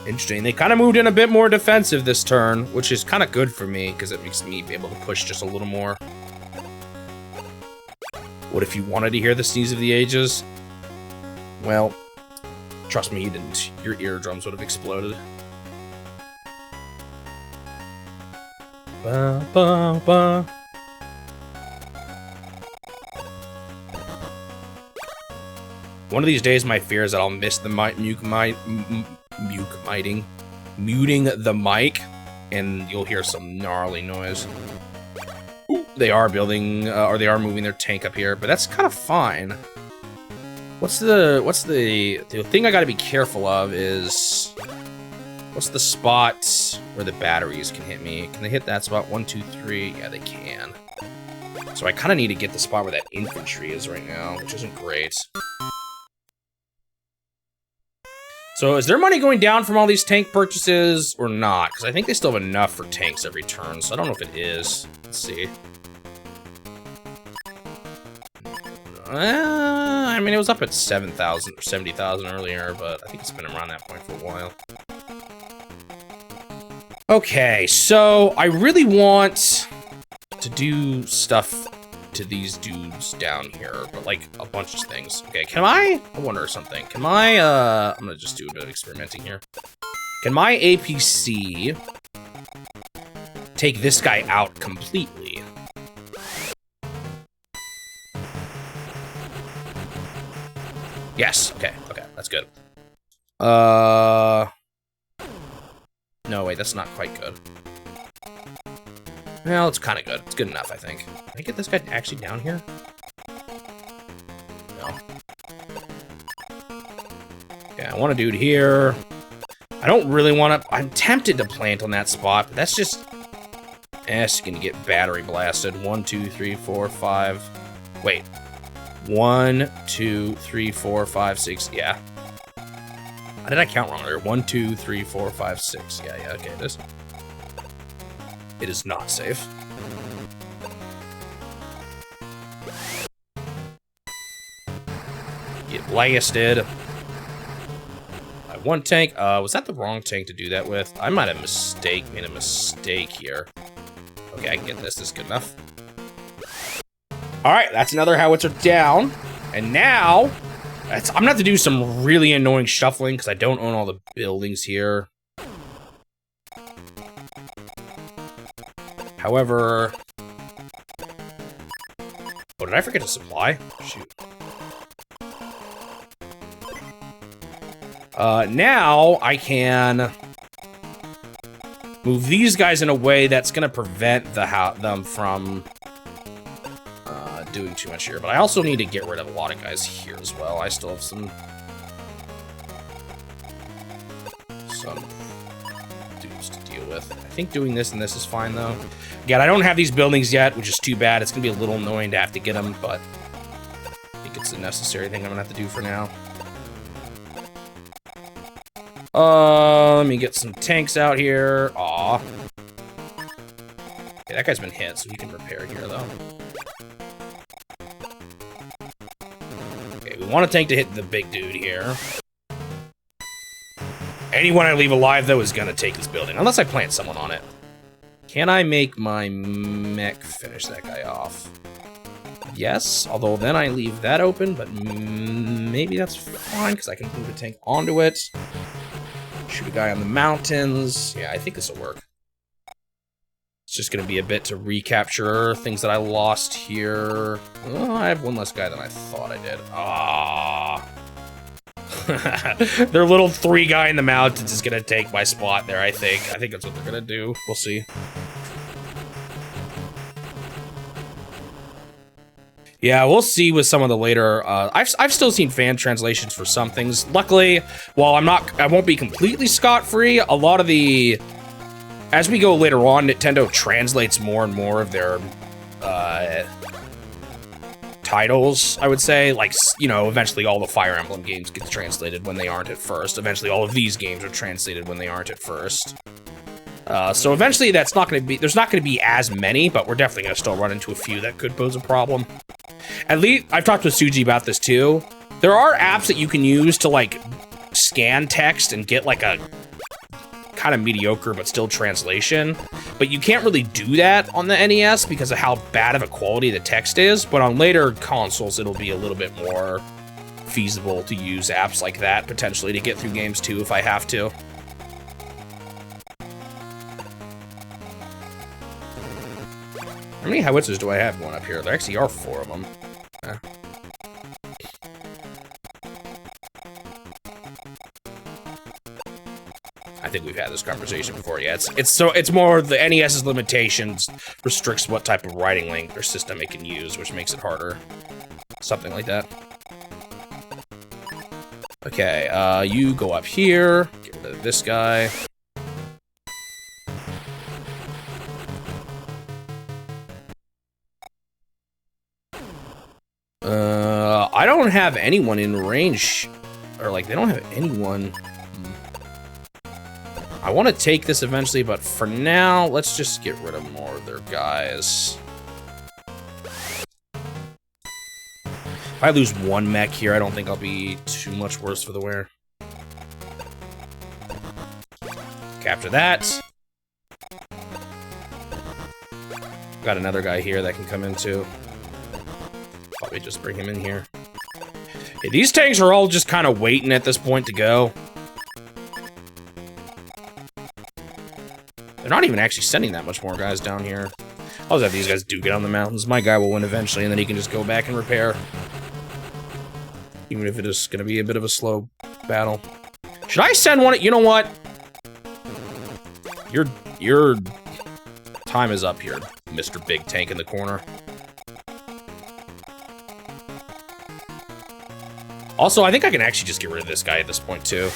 Interesting. They kind of moved in a bit more defensive this turn, which is kind of good for me because it makes me be able to push just a little more. What if you wanted to hear the sneeze of the ages? Well, trust me, you didn't. Your eardrums would have exploded. Ba, ba, ba. One of these days, my fear is that I'll miss the muting the mic, and you'll hear some gnarly noise. Ooh, they are building, or they are moving their tank up here, but that's kind of fine. What's the thing I got to be careful of is, what's the spot where the batteries can hit me? Can they hit that spot? 1, 2, 3. Yeah, they can. So I kind of need to get the spot where that infantry is right now, which isn't great. So is their money going down from all these tank purchases or not? Because I think they still have enough for tanks every turn, so I don't know if it is. Let's see. I mean, it was up at 7,000 or 70,000 earlier, but I think it's been around that point for a while. Okay, so I really want to do stuff to these dudes down here, but like a bunch of things. Okay, can I wonder something. Can my, I'm gonna just do a bit of experimenting here. Can my APC take this guy out completely? Yes, okay, that's good. No, wait, that's not quite good. Well, it's kind of good. It's good enough, I think. Can I get this guy actually down here? No. Yeah, I want a dude here. I don't really want to... I'm tempted to plant on that spot, but that's just... it's gonna get battery blasted. 1, 2, 3, 4, 5... Wait. 1, 2, 3, 4, 5, 6... Yeah. How did I count wrong there? 1, 2, 3, 4, 5, 6... Yeah, okay, it is. It is not safe. Get blasted. One tank. Was that the wrong tank to do that with? I might have made a mistake here. Okay, I can get this. This is good enough. All right, that's another howitzer down. And now, I'm gonna have to do some really annoying shuffling because I don't own all the buildings here. However, oh, did I forget to supply? Shoot. Now I can move these guys in a way that's gonna prevent them from doing too much here. But I also need to get rid of a lot of guys here as well. I still have some dudes to deal with. I think doing this and this is fine though. Again, I don't have these buildings yet, which is too bad. It's gonna be a little annoying to have to get them, but I think it's a necessary thing I'm gonna have to do for now. Let me get some tanks out here. Aw. Okay, that guy's been hit, so he can repair here, though. Okay, we want a tank to hit the big dude here. Anyone I leave alive, though, is gonna take this building, unless I plant someone on it. Can I make my mech finish that guy off? Yes, although then I leave that open, but maybe that's fine, because I can move a tank onto it. Shoot a guy on the mountains. Yeah, I think this will work. It's just going to be a bit to recapture things that I lost here. Oh, I have one less guy than I thought I did. Ah. Their little 3 guy in the mountains is going to take my spot there, I think. I think that's what they're going to do. We'll see. Yeah, we'll see with some of the later. I've still seen fan translations for some things. Luckily, while I won't be completely scot-free. A lot of the, as we go later on, Nintendo translates more and more of their titles. I would say, like, you know, eventually all the Fire Emblem games get translated when they aren't at first. Eventually, all of these games are translated when they aren't at first. So eventually, that's not going to be. There's not going to be as many, but we're definitely going to still run into a few that could pose a problem. At least, I've talked with Suji about this too. There are apps that you can use to, like, scan text and get, like, a kind of mediocre but still translation. But you can't really do that on the NES because of how bad of a quality the text is. But on later consoles, it'll be a little bit more feasible to use apps like that, potentially, to get through games too if I have to. How many howitzers do I have going up here? There actually are 4 of them. I think we've had this conversation before. Yeah, it's more the NES's limitations restricts what type of writing link or system it can use, which makes it harder. Something like that. Okay, you go up here. Get rid of this guy. I don't have anyone in range, or like, they don't have anyone. I want to take this eventually, but for now, let's just get rid of more of their guys. If I lose 1 mech here, I don't think I'll be too much worse for the wear. Capture that. Got another guy here that can come in too. Probably just bring him in here. Yeah, these tanks are all just kind of waiting at this point to go. They're not even actually sending that much more guys down here. I'll just have these guys duke it on the mountains. My guy will win eventually, and then he can just go back and repair. Even if it is going to be a bit of a slow battle. Should I send one? You know what? Your time is up here, Mr. Big Tank in the corner. Also, I think I can actually just get rid of this guy at this point, too.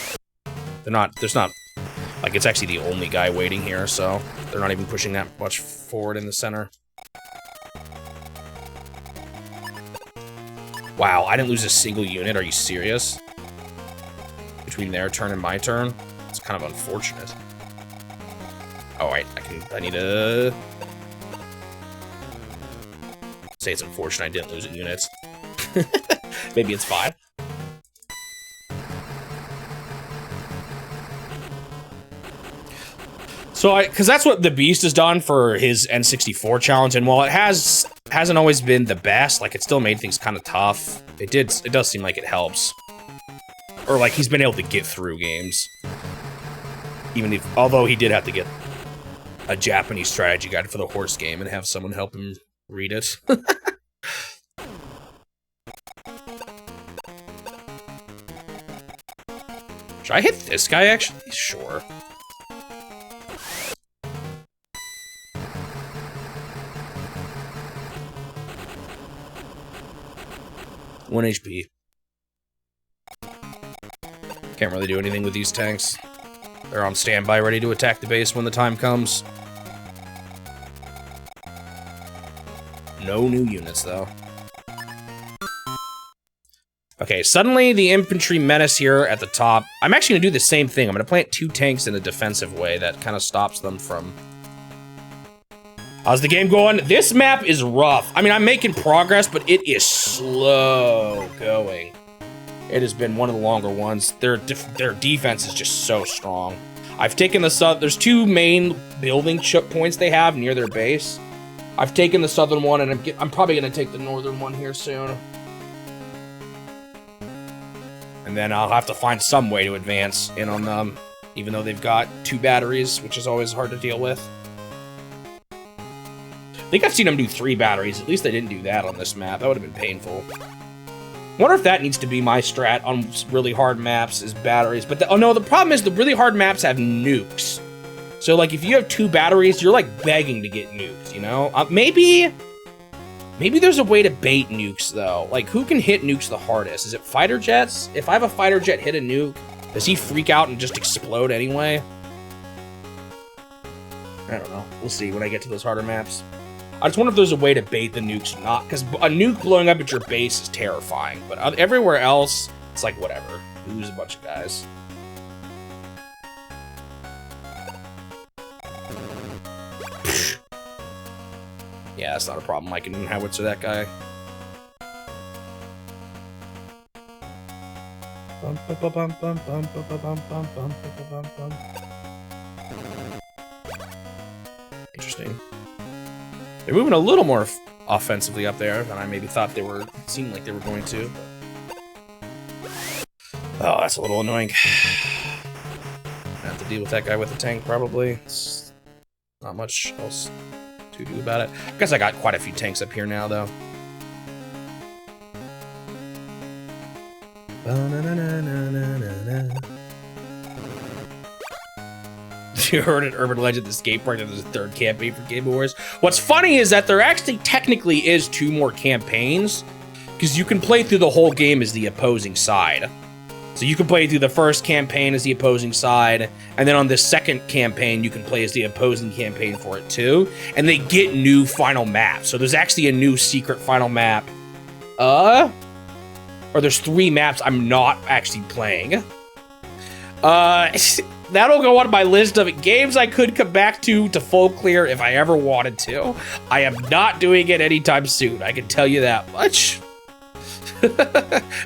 There's not, like, it's actually the only guy waiting here, so they're not even pushing that much forward in the center. Wow, I didn't lose a single unit. Are you serious? Between their turn and my turn? It's kind of unfortunate. Oh, wait, I need to... say it's unfortunate I didn't lose a unit. Maybe it's 5. So, because that's what the Beast has done for his N64 challenge, and while it hasn't always been the best, like, it still made things kind of tough. It does seem like it helps. Or, like, he's been able to get through games. Although he did have to get a Japanese strategy guide for the horse game and have someone help him read it. Should I hit this guy, actually? Sure. One HP. Can't really do anything with these tanks. They're on standby, ready to attack the base when the time comes. No new units, though. Okay, suddenly the infantry menace here at the top. I'm actually gonna do the same thing. I'm gonna plant 2 tanks in a defensive way that kind of stops them from... How's the game going? This map is rough. I mean, I'm making progress, but it is slow going. It has been one of the longer ones. Their defense is just so strong. I've taken the there's 2 main building choke points they have near their base. I've taken the southern one, and I'm probably gonna take the northern one here soon. And then I'll have to find some way to advance in on them, even though they've got 2 batteries, which is always hard to deal with. I think I've seen them do 3 batteries. At least they didn't do that on this map. That would have been painful. I wonder if that needs to be my strat on really hard maps, is batteries. But oh no, the problem is the really hard maps have nukes. So, like, if you have 2 batteries, you're, like, begging to get nukes, you know? Maybe there's a way to bait nukes, though. Like, who can hit nukes the hardest? Is it fighter jets? If I have a fighter jet hit a nuke, does he freak out and just explode anyway? I don't know. We'll see when I get to those harder maps. I just wonder if there's a way to bait the nukes or not, because a nuke blowing up at your base is terrifying, but everywhere else, it's like, whatever. You lose a bunch of guys. Yeah, that's not a problem. I can howitzer that guy. Interesting. They're moving a little more offensively up there than I maybe thought they were. It seemed like they were going to. Oh, that's a little annoying. I have to deal with that guy with the tank, probably. It's not much else to do about it. I guess I got quite a few tanks up here now, though. You heard it, Urban Legend, the skate park, there's a 3rd campaign for Game Wars. What's funny is that there actually technically is 2 more campaigns, because you can play through the whole game as the opposing side. So you can play through the first campaign as the opposing side, and then on the second campaign, you can play as the opposing campaign for it too, and they get new final maps. So there's actually a new secret final map. Or there's 3 maps I'm not actually playing. That'll go on my list of games I could come back to full clear if I ever wanted to. I am not doing it anytime soon, I can tell you that much.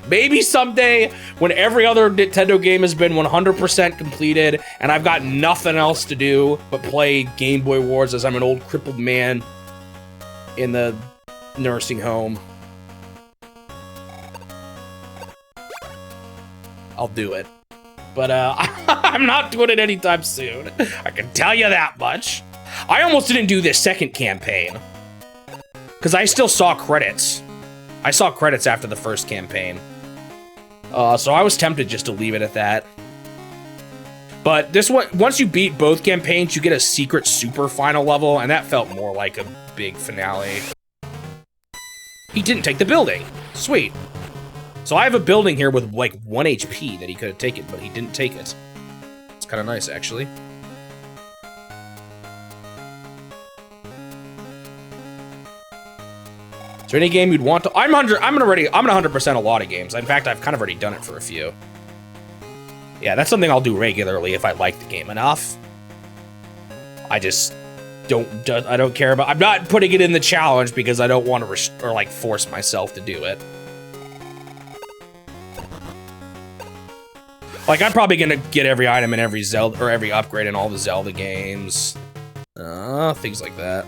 Maybe someday, when every other Nintendo game has been 100% completed, and I've got nothing else to do but play Game Boy Wars as I'm an old crippled man in the nursing home. I'll do it. But, I'm not doing it anytime soon. I can tell you that much. I almost didn't do this second campaign, because I still saw credits. I saw credits after the first campaign. So I was tempted just to leave it at that. But this one, once you beat both campaigns, you get a secret super final level, and that felt more like a big finale. He didn't take the building. Sweet. So I have a building here with like 1 HP that he could have taken, but he didn't take it. It's kind of nice, actually. Is there any game you'd want to? I'm gonna 100% a lot of games. In fact, I've kind of already done it for a few. Yeah, that's something I'll do regularly if I like the game enough. I just I don't care about. I'm not putting it in the challenge because I don't want to like force myself to do it. Like, I'm probably gonna get every item in every Zelda or every upgrade in all the Zelda games. Things like that.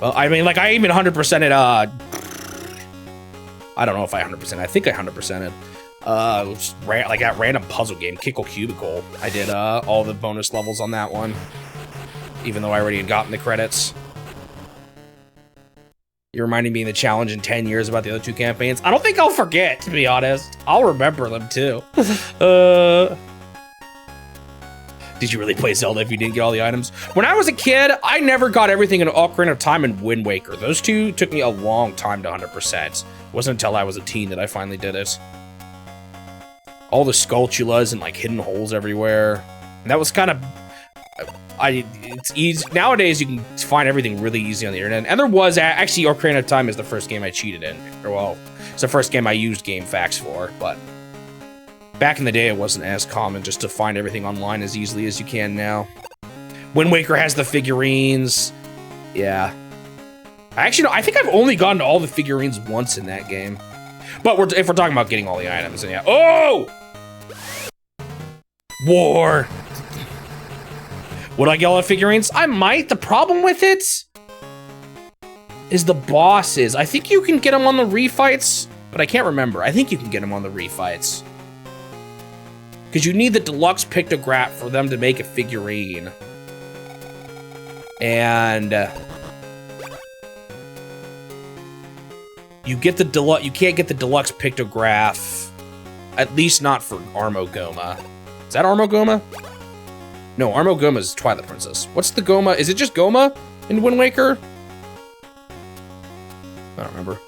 Well, I mean, like, I even 100%ed, I don't know if I 100%, I think I 100%ed, like that random puzzle game, Kickle Cubicle. I did, all the bonus levels on that one, even though I already had gotten the credits. You're reminding me of the challenge in 10 years about the other two campaigns. I don't think I'll forget, to be honest. I'll remember them, too. Did you really play Zelda if you didn't get all the items? When I was a kid, I never got everything in Ocarina of Time and Wind Waker. Those two took me a long time to 100%. It wasn't until I was a teen that I finally did it. All the Skulltulas and like hidden holes everywhere. And that was kind of... it's easy. Nowadays, you can find everything really easy on the internet. And there was... Actually, Ocarina of Time is the first game I cheated in. Or, well, it's the first game I used GameFAQs for, but... Back in the day, it wasn't as common just to find everything online as easily as you can now. Wind Waker has the figurines. Yeah. Actually, no, I think I've only gotten to all the figurines once in that game. But if we're talking about getting all the items, then yeah. Oh! War! Would I get all the figurines? I might. The problem with it is the bosses. I think you can get them on the refights, but I can't remember. I think you can get them on the refights. Because you need the deluxe pictograph for them to make a figurine. And you get the deluxe. You can't get the deluxe pictograph, at least not for Armogoma. Is that Armogoma? No, Armogoma is Twilight Princess. What's the Goma? Is it just Goma in Wind Waker? I don't remember.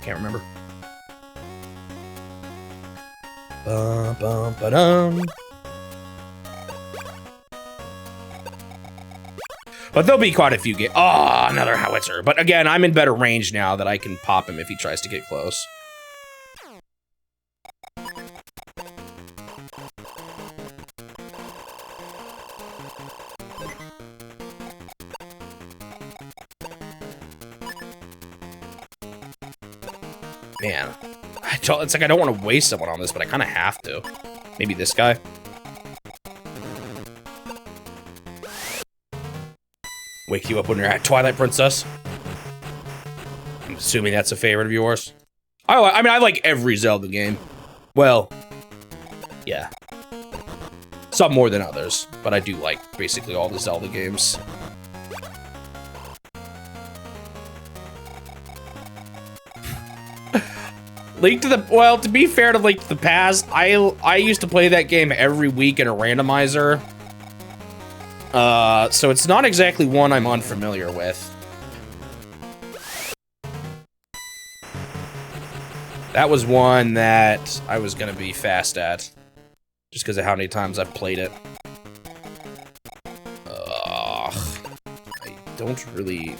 Can't remember. But there'll be quite a few games. Oh, another howitzer. But again, I'm in better range now that I can pop him if he tries to get close. Man, it's like I don't want to waste someone on this, but I kind of have to. Maybe this guy. Wake you up when you're at Twilight Princess. I'm assuming that's a favorite of yours. I mean, I like every Zelda game. Well, yeah. Some more than others, but I do like basically all the Zelda games. Link to the, well, to be fair to Link to the Past, I used to play that game every week in a randomizer. So it's not exactly one I'm unfamiliar with. That was one that I was gonna be fast at, just because of how many times I've played it. I don't really...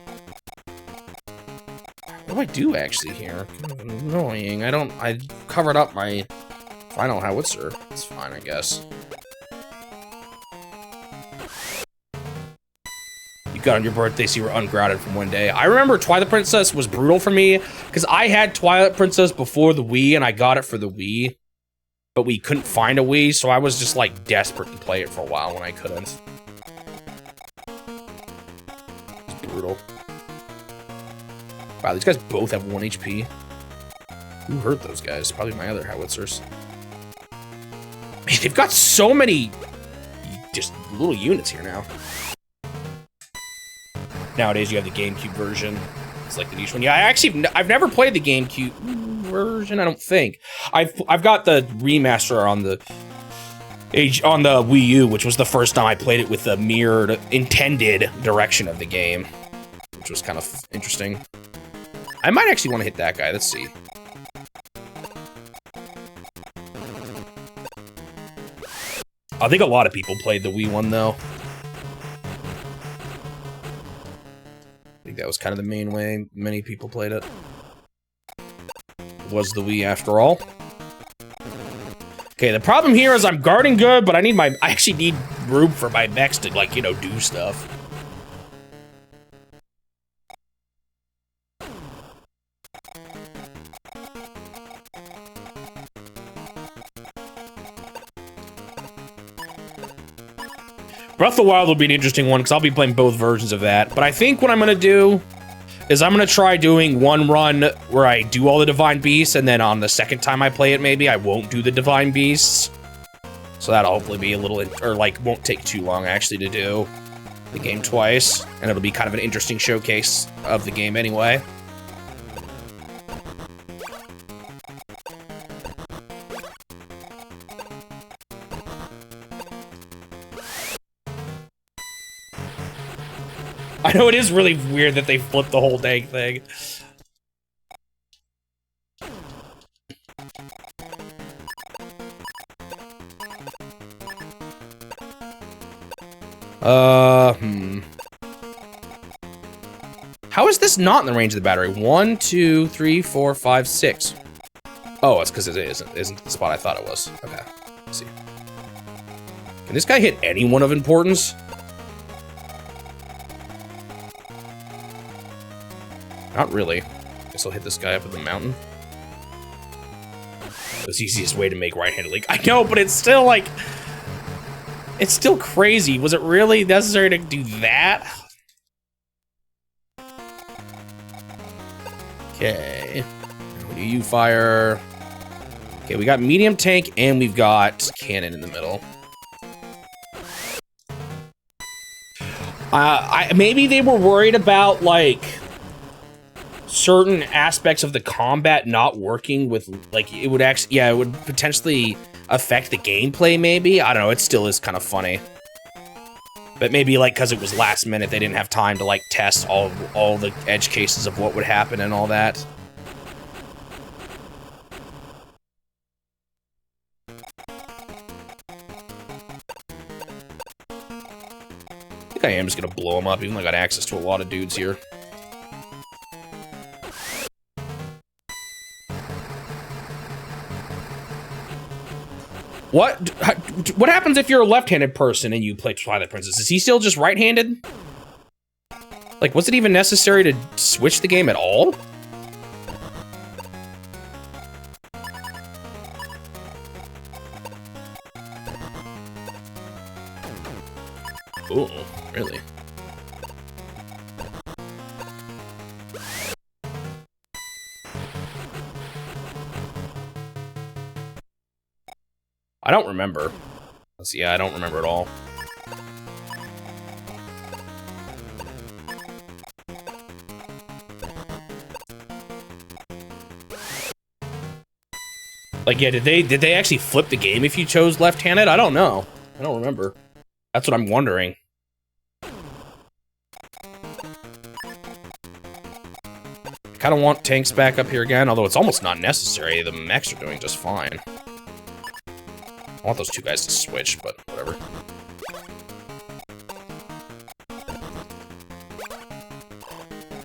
What do I do actually here? Kind of annoying. I covered up my final howitzer. It's fine, I guess. You got on your birthday, so you were ungrounded from one day. I remember Twilight Princess was brutal for me, because I had Twilight Princess before the Wii, and I got it for the Wii. But we couldn't find a Wii, so I was just, like, desperate to play it for a while when I couldn't. It's brutal. Wow, these guys both have 1 HP. Who hurt those guys? Probably my other howitzers. Man, they've got so many just little units here now. Nowadays, you have the GameCube version. It's like the niche one. Yeah, I've never played the GameCube version, I don't think. I've got the remaster on the Wii U, which was the first time I played it with the mirrored intended direction of the game, which was kind of interesting. I might actually want to hit that guy. Let's see. I think a lot of people played the Wii one, though. I think that was kind of the main way many people played it. It was the Wii after all. Okay, the problem here is I'm guarding good, but I actually need room for my mechs to, like, you know, do stuff. Breath of the Wild will be an interesting one, because I'll be playing both versions of that. But I think what I'm going to do is I'm going to try doing one run where I do all the Divine Beasts, and then on the second time I play it, maybe, I won't do the Divine Beasts. So that'll hopefully be a little, or like, won't take too long, actually, to do the game twice. And it'll be kind of an interesting showcase of the game anyway. I know it is really weird that they flipped the whole dang thing. How is this not in the range of the battery? 1, 2, 3, 4, 5, 6. Oh, it's because it isn't the spot I thought it was. Okay, let's see. Can this guy hit anyone of importance? Not really. Guess I'll hit this guy up at the mountain. It's the easiest way to make right-handed link. I know, but it's still like... It's still crazy. Was it really necessary to do that? Okay. What do you fire? Okay, we got medium tank and we've got cannon in the middle. Maybe they were worried about, like, certain aspects of the combat not working with, like, it would actually, yeah, it would potentially affect the gameplay, maybe? I don't know, it still is kind of funny. But maybe, like, because it was last minute, they didn't have time to, like, test all the edge cases of what would happen and all that. I think I am just gonna blow him up, even though I got access to a lot of dudes here. What happens if you're a left-handed person and you play Twilight Princess? Is he still just right-handed? Like, was it even necessary to switch the game at all? Ooh, really? I don't remember. Yeah, I don't remember at all. Like, yeah, did they actually flip the game if you chose left-handed? I don't know. I don't remember. That's what I'm wondering. I kind of want tanks back up here again, although it's almost not necessary. The mechs are doing just fine. I want those two guys to switch, but whatever.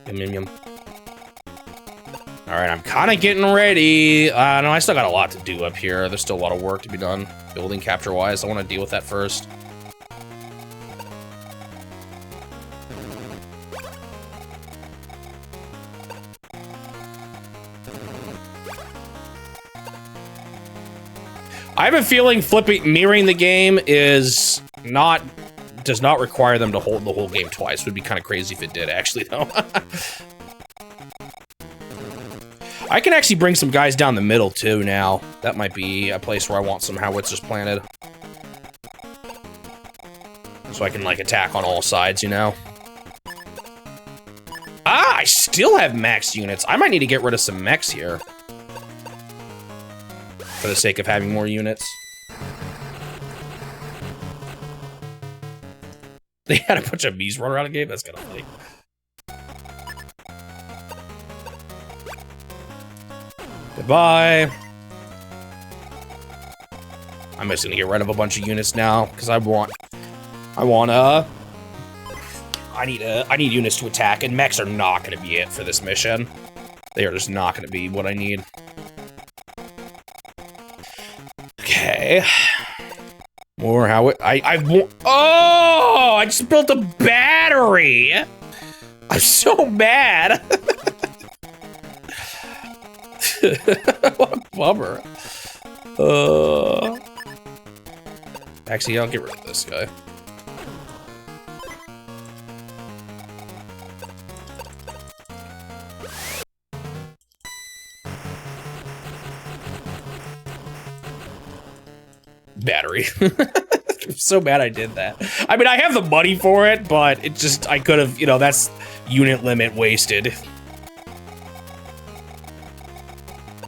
Yum. Alright, I'm kind of getting ready. No, I still got a lot to do up here. There's still a lot of work to be done, building capture-wise. I want to deal with that first. I have a feeling mirroring the game does not require them to hold the whole game twice. It would be kind of crazy if it did, actually, though. I can actually bring some guys down the middle, too, now. That might be a place where I want some howitzers planted. So I can, like, attack on all sides, you know? Ah, still have max units. I might need to get rid of some mechs here. For the sake of having more units. They had a bunch of bees run around the game? That's kind of funny. Goodbye. I'm just gonna get rid of a bunch of units now, because I need units to attack, and mechs are not gonna be it for this mission. They are just not gonna be what I need. Okay. More how it oh, I just built a battery. I'm so mad. What a bummer. Actually, I'll get rid of this guy. Battery. I'm so mad I did that. I mean, I have the money for it, but it just, I could have, you know, that's unit limit wasted.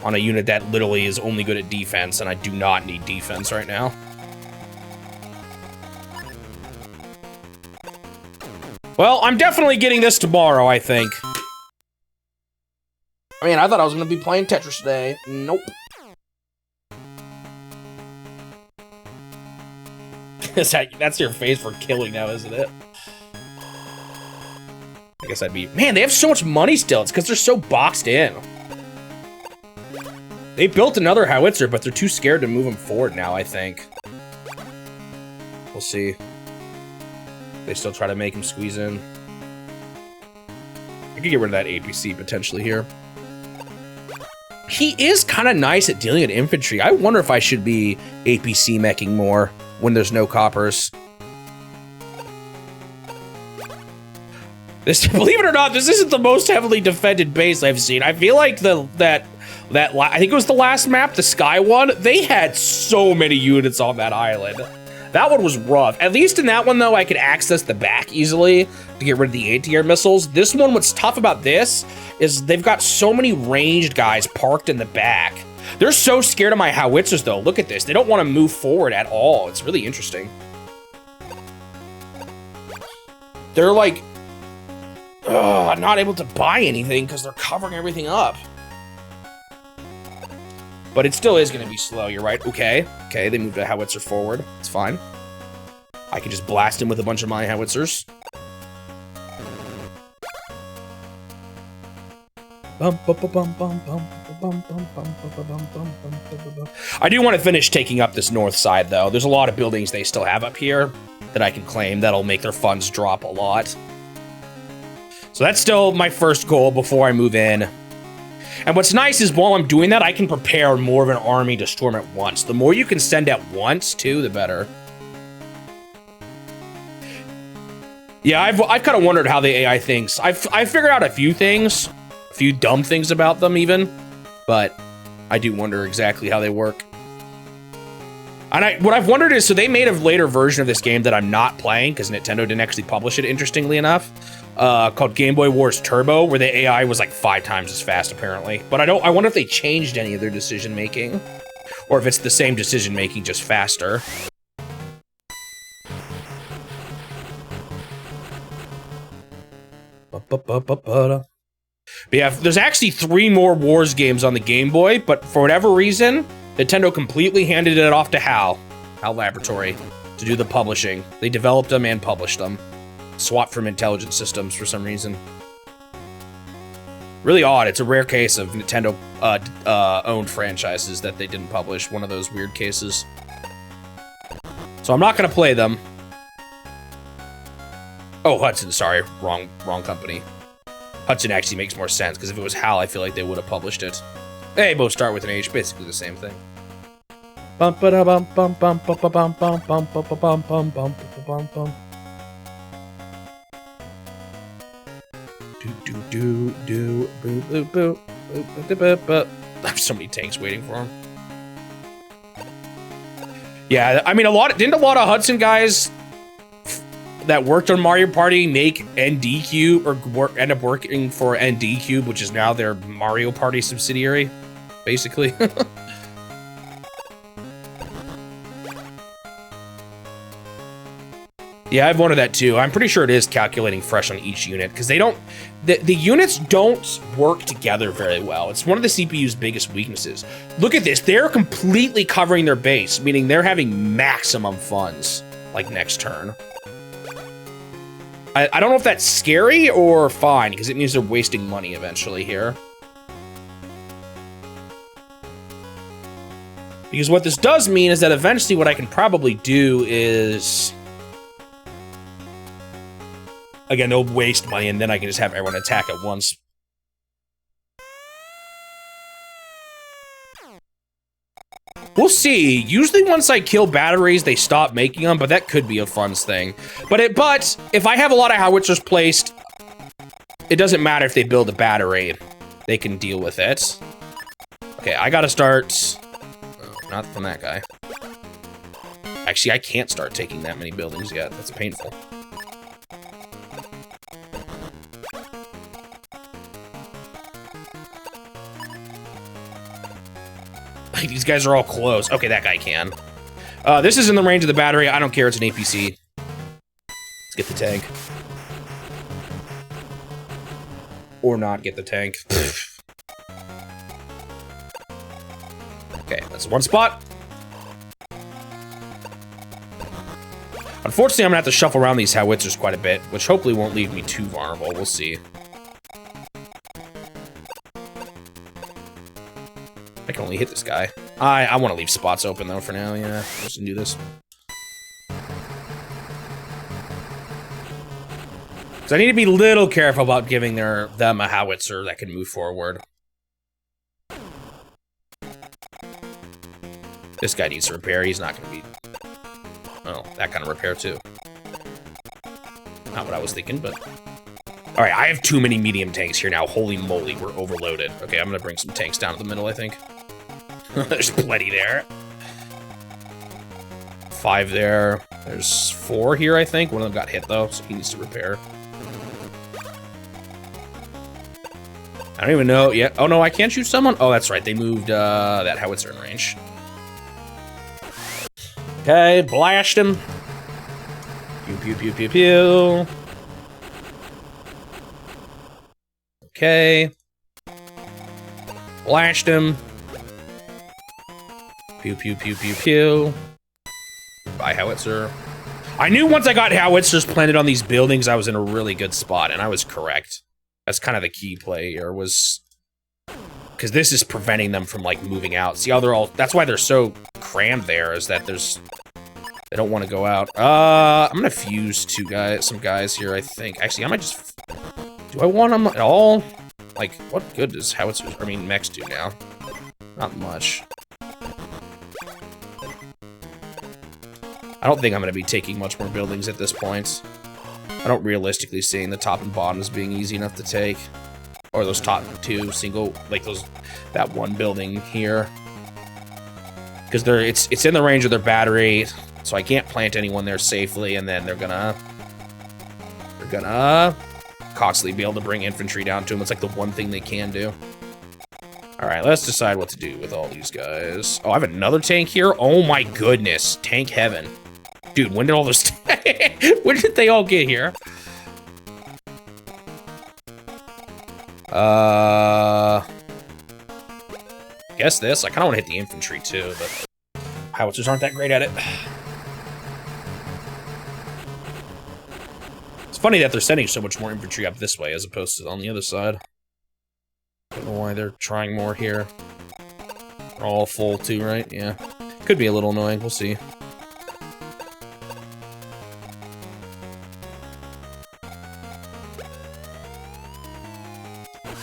On a unit that literally is only good at defense, and I do not need defense right now. Well, I'm definitely getting this tomorrow, I think. I mean, I thought I was gonna be playing Tetris today. Nope. That's your face for killing now, isn't it? I guess I'd be... Man, they have so much money still. It's because they're so boxed in. They built another howitzer, but they're too scared to move them forward now, I think. We'll see. They still try to make him squeeze in. I could get rid of that APC potentially here. He is kind of nice at dealing with infantry. I wonder if I should be APC meching more when there's no coppers. This, believe it or not, this isn't the most heavily defended base I've seen. I feel like I think it was the last map, the Sky one, they had so many units on that island. That one was rough. At least in that one, though, I could access the back easily to get rid of the anti-air missiles. This one, what's tough about this is they've got so many ranged guys parked in the back. They're so scared of my howitzers, though. Look at this. They don't want to move forward at all. It's really interesting. They're like, not able to buy anything because they're covering everything up. But it still is going to be slow. You're right. Okay. Okay, they moved a howitzer forward. It's fine. I can just blast him with a bunch of my howitzers. I do want to finish taking up this north side, though. There's a lot of buildings they still have up here that I can claim that'll make their funds drop a lot. So that's still my first goal before I move in. And what's nice is while I'm doing that, I can prepare more of an army to storm at once. The more you can send at once, too, the better. Yeah, I've kind of wondered how the AI thinks. I've figured out a few things. A few dumb things about them, even. But I do wonder exactly how they work. And what I've wondered is, so they made a later version of this game that I'm not playing, because Nintendo didn't actually publish it, interestingly enough. Called Game Boy Wars Turbo, where the AI was like 5 times as fast, apparently. But I wonder if they changed any of their decision-making. Or if it's the same decision-making, just faster. But yeah, there's actually 3 more Wars games on the Game Boy, but for whatever reason, Nintendo completely handed it off to HAL Laboratory, to do the publishing. They developed them and published them. Swapped from Intelligent Systems for some reason. Really odd. It's a rare case of Nintendo owned franchises that they didn't publish. One of those weird cases. So I'm not gonna play them. Oh, Hudson, sorry. Wrong company. Hudson actually makes more sense, because if it was HAL, I feel like they would have published it. They both start with an H, basically the same thing. Bum ba da bum bum bum bum bum bum bum bum bum bum bum bum bum. Do boo boo boo boo boo boo. There's so many tanks waiting for him. Yeah, I mean didn't a lot of Hudson guys that worked on Mario Party make ND Cube or end up working for ND Cube, which is now their Mario Party subsidiary, basically. Yeah, I've wanted that too. I'm pretty sure it is calculating fresh on each unit because they don't, the units don't work together very well. It's one of the CPU's biggest weaknesses. Look at this. They're completely covering their base, meaning they're having maximum funds like next turn. I don't know if that's scary or fine because it means they're wasting money eventually here. Because what this does mean is that eventually what I can probably do is, again, they'll waste money, and then I can just have everyone attack at once. We'll see. Usually once I kill batteries, they stop making them, but that could be a funds thing. But if I have a lot of howitzers placed, it doesn't matter if they build a battery. They can deal with it. Okay, I gotta start... Oh, not from that guy. Actually, I can't start taking that many buildings yet. That's painful. These guys are all close. Okay, that guy can. This is in the range of the battery. I don't care. It's an APC. Let's get the tank. Or not get the tank. Okay, that's one spot. Unfortunately, I'm gonna have to shuffle around these howitzers quite a bit, which hopefully won't leave me too vulnerable. We'll see. I can only hit this guy. I want to leave spots open, though, for now. Yeah, let's do this. Because I need to be a little careful about giving them a howitzer that can move forward. This guy needs to repair. He's not going to be... Oh, that kind of repair, too. Not what I was thinking, but... Alright, I have too many medium tanks here now. Holy moly, we're overloaded. Okay, I'm going to bring some tanks down to the middle, I think. There's plenty there. 5 there. There's 4 here, I think. One of them got hit, though, so he needs to repair. I don't even know yet. Oh, no, I can't shoot someone? Oh, that's right. They moved that howitzer in range. Okay, blast him. Pew, pew, pew, pew, pew. Okay. Blast him. Pew, pew, pew, pew, pew. Bye, howitzer. I knew once I got howitzers planted on these buildings, I was in a really good spot, and I was correct. That's kind of the key play here, was... Because this is preventing them from, like, moving out. See how they're all... That's why they're so crammed there, is that there's... They don't want to go out. I'm gonna fuse some guys here, I think. Actually, I might just... Do I want them at all? Like, what good does howitzers... I mean, mechs do now? Not much. I don't think I'm going to be taking much more buildings at this point. I don't realistically see the top and bottom as being easy enough to take. Or those top 2 single, like that one building here. Because it's in the range of their battery, so I can't plant anyone there safely, and then they're gonna constantly be able to bring infantry down to them. It's like the one thing they can do. Alright, let's decide what to do with all these guys. Oh, I have another tank here? Oh my goodness. Tank heaven. Dude, when did all this... when did they all get here? Guess this. I kind of want to hit the infantry, too, but... howitzers aren't that great at it. It's funny that they're sending so much more infantry up this way as opposed to on the other side. Don't know why they're trying more here. They're all full, too, right? Yeah. Could be a little annoying. We'll see.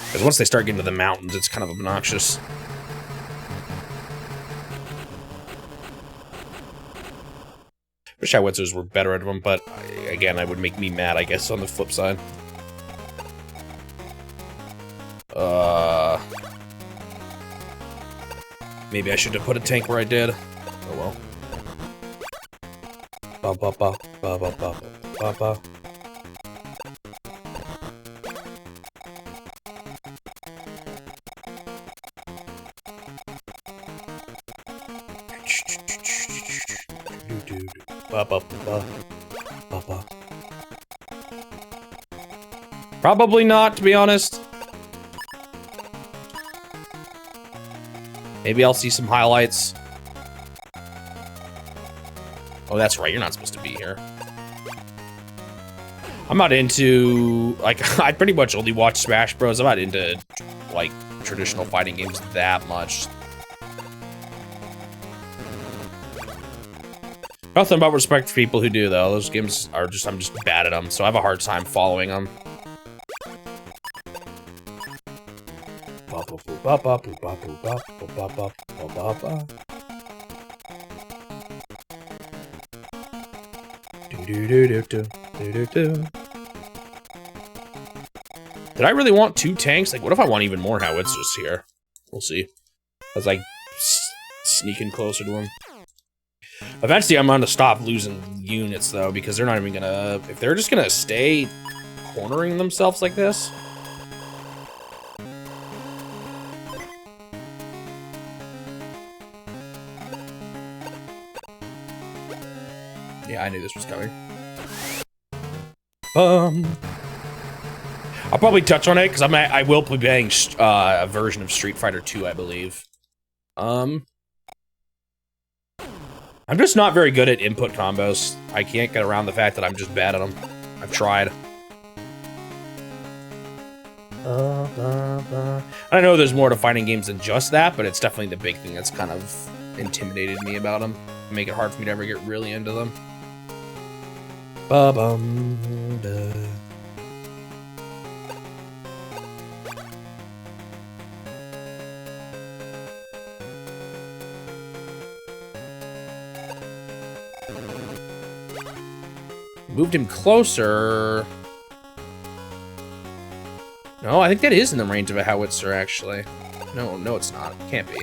Because once they start getting to the mountains, it's kind of obnoxious. Wish howitzers were better at them, but again, that would make me mad, I guess, on the flip side. Maybe I should have put a tank where I did. Oh well. ba. Probably not, to be honest. Maybe I'll see some highlights. Oh, that's right, you're not supposed to be here. I'm not into, like, I pretty much only watch Smash Bros. I'm not into, like, traditional fighting games that much. Nothing but respect for people who do, though. Those games are just, I'm just bad at them, so I have a hard time following them. Did I really want 2 tanks? Like, what if I want even more howitzers here? We'll see. I was like sneaking closer to them. Eventually, I'm gonna stop losing units though, because they're not even gonna. If they're just gonna stay cornering themselves like this. Yeah, I knew this was coming. I'll probably touch on it because I will be playing a version of Street Fighter 2, I believe. I'm just not very good at input combos. I can't get around the fact that I'm just bad at them. I've tried. I know there's more to fighting games than just that, but it's definitely the big thing that's kind of intimidated me about them. Make it hard for me to ever get really into them. Ba-bum-da. Moved him closer. No, I think that is in the range of a howitzer, actually. No, it's not. It can't be.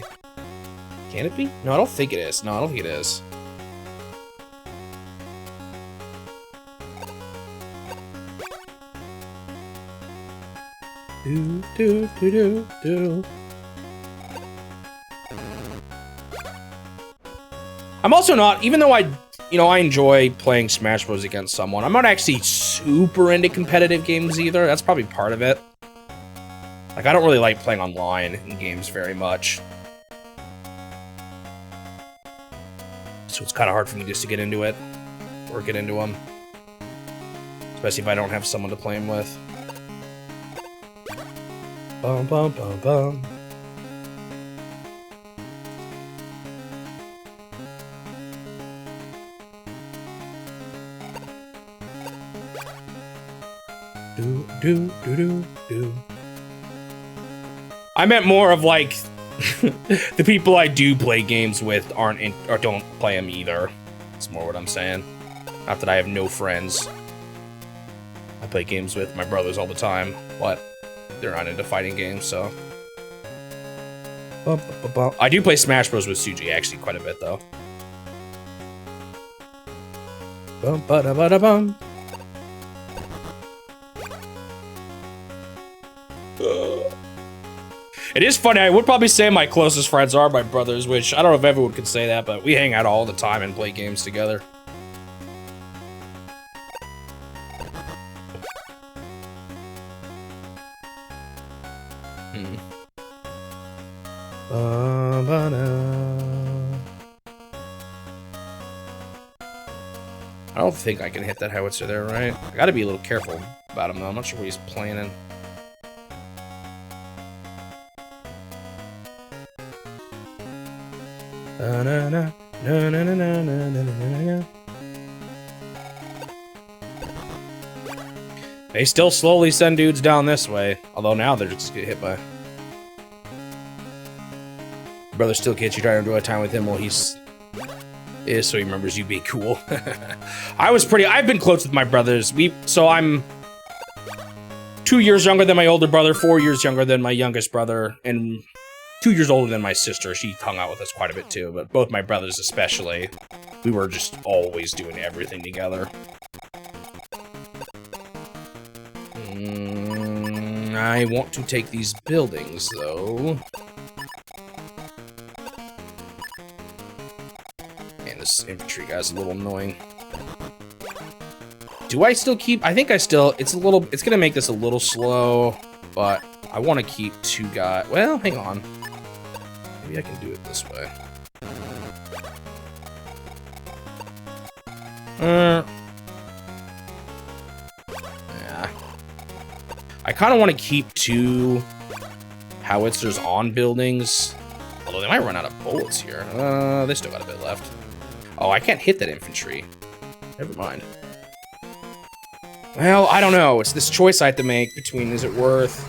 Can it be? No, I don't think it is. No, I don't think it is. I'm also not, even though I enjoy playing Smash Bros. Against someone, I'm not actually super into competitive games either. That's probably part of it. Like, I don't really like playing online in games very much. So it's kind of hard for me just to get into it. Or get into them. Especially if I don't have someone to play them with. Bum, bum, bum, bum. Do. I meant more of like the people I do play games with aren't in, or don't play them either. That's more what I'm saying. Not that I have no friends. I play games with my brothers all the time, but they're not into fighting games, so. I do play Smash Bros with Suji actually quite a bit though. Bum. It is funny, I would probably say my closest friends are my brothers, which I don't know if everyone could say that, but we hang out all the time and play games together. I don't think I can hit that howitzer there, right? I gotta be a little careful about him though, I'm not sure what he's planning. They still slowly send dudes down this way, although now they're just getting hit by. Brother still gets you trying to enjoy time with him while he's so he remembers you being cool. I've been close with my brothers. So I'm 2 years younger than my older brother, 4 years younger than my youngest brother, and 2 years older than my sister. She hung out with us quite a bit too, but both my brothers especially, we were just always doing everything together. I want to take these buildings, though. Man, this infantry guy's a little annoying. Do I still keep... I think I still... It's gonna make this a little slow, but I want to keep 2 guys... Well, hang on. Maybe I can do it this way. Yeah. I kind of want to keep 2 howitzers on buildings. Although they might run out of bullets here. They still got a bit left. Oh, I can't hit that infantry. Never mind. Well, I don't know. It's this choice I have to make between, is it worth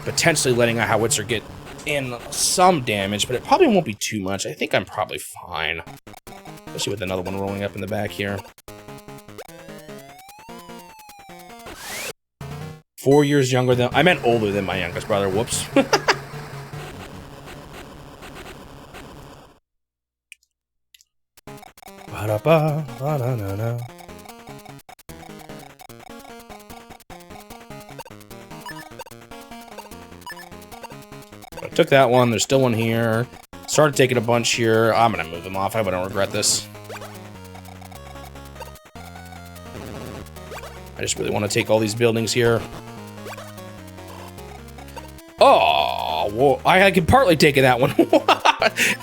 potentially letting a howitzer get in some damage, but it probably won't be too much. I think I'm probably fine. Especially with another one rolling up in the back here. 4 years younger than... I meant older than my youngest brother. Whoops. Ba-da-ba-ba-da-na-na. I took that one. There's still one here. Started taking a bunch here. I'm gonna move them off. I hope I don't regret this. I just really want to take all these buildings here. Oh, whoa. I can partly take that one.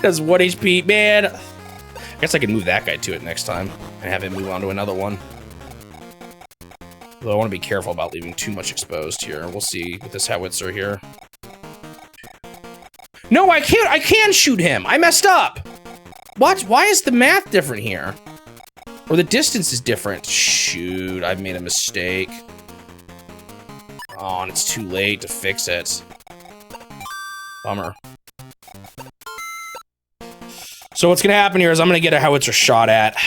That's 1 HP, man. I guess I can move that guy to it next time and have him move on to another one. Though I want to be careful about leaving too much exposed here. We'll see with this howitzer here. No, I can't. I can shoot him. I messed up. What? Why is the math different here? Or the distance is different. Shoot, I've made a mistake. Oh, and it's too late to fix it. Bummer. So what's gonna happen here is I'm gonna get a howitzer shot at.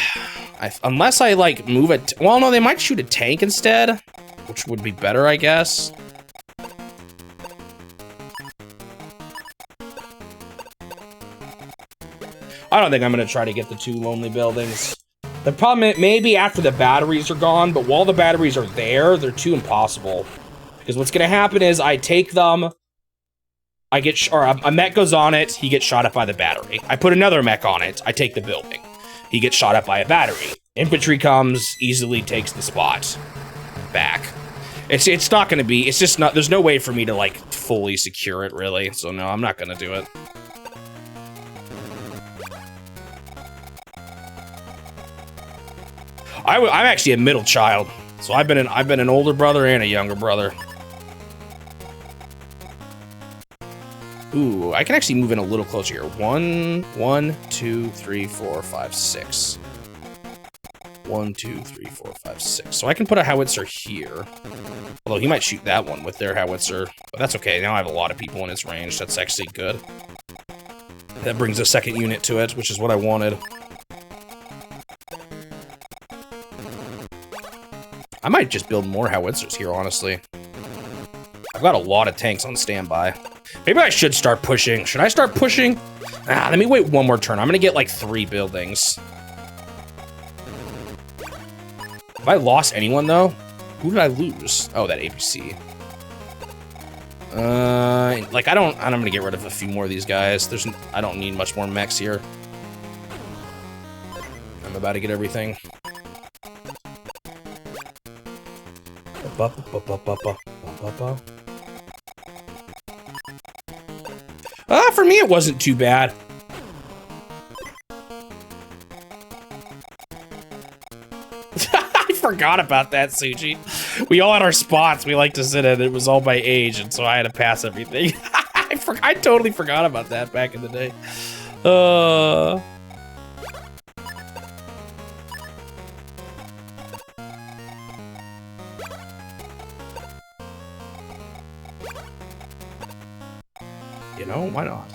Unless I, like, move it. Well, no, they might shoot a tank instead, which would be better, I guess. I don't think I'm gonna try to get the 2 lonely buildings. The problem is, maybe after the batteries are gone, but while the batteries are there, they're too impossible. Because what's gonna happen is I take them, I get, or a mech goes on it, he gets shot at by the battery. I put another mech on it, I take the building. He gets shot at by a battery. Infantry comes, easily takes the spot back. It's not gonna be, it's just not, there's no way for me to, like, fully secure it, really. So no, I'm not gonna do it. I'm actually a middle child, so I've been an older brother and a younger brother. Ooh, I can actually move in a little closer here. 1, 2, 3, 4, 5, 6. 1, 2, 3, 4, 5, 6. So I can put a howitzer here. Although he might shoot that one with their howitzer, but that's okay. Now I have a lot of people in its range. That's actually good. That brings a second unit to it, which is what I wanted. I might just build more howitzers here, honestly. I've got a lot of tanks on standby. Maybe I should start pushing. Should I start pushing? Let me wait one more turn. I'm gonna get like 3 buildings. Have I lost anyone, though? Who did I lose? Oh, that APC. Like, I'm gonna get rid of a few more of these guys. I don't need much more mechs here. I'm about to get everything. For me, it wasn't too bad. I forgot about that, Suchi. We all had our spots we like to sit in. It was all by age, and so I had to pass everything. I totally forgot about that back in the day. You know, why not?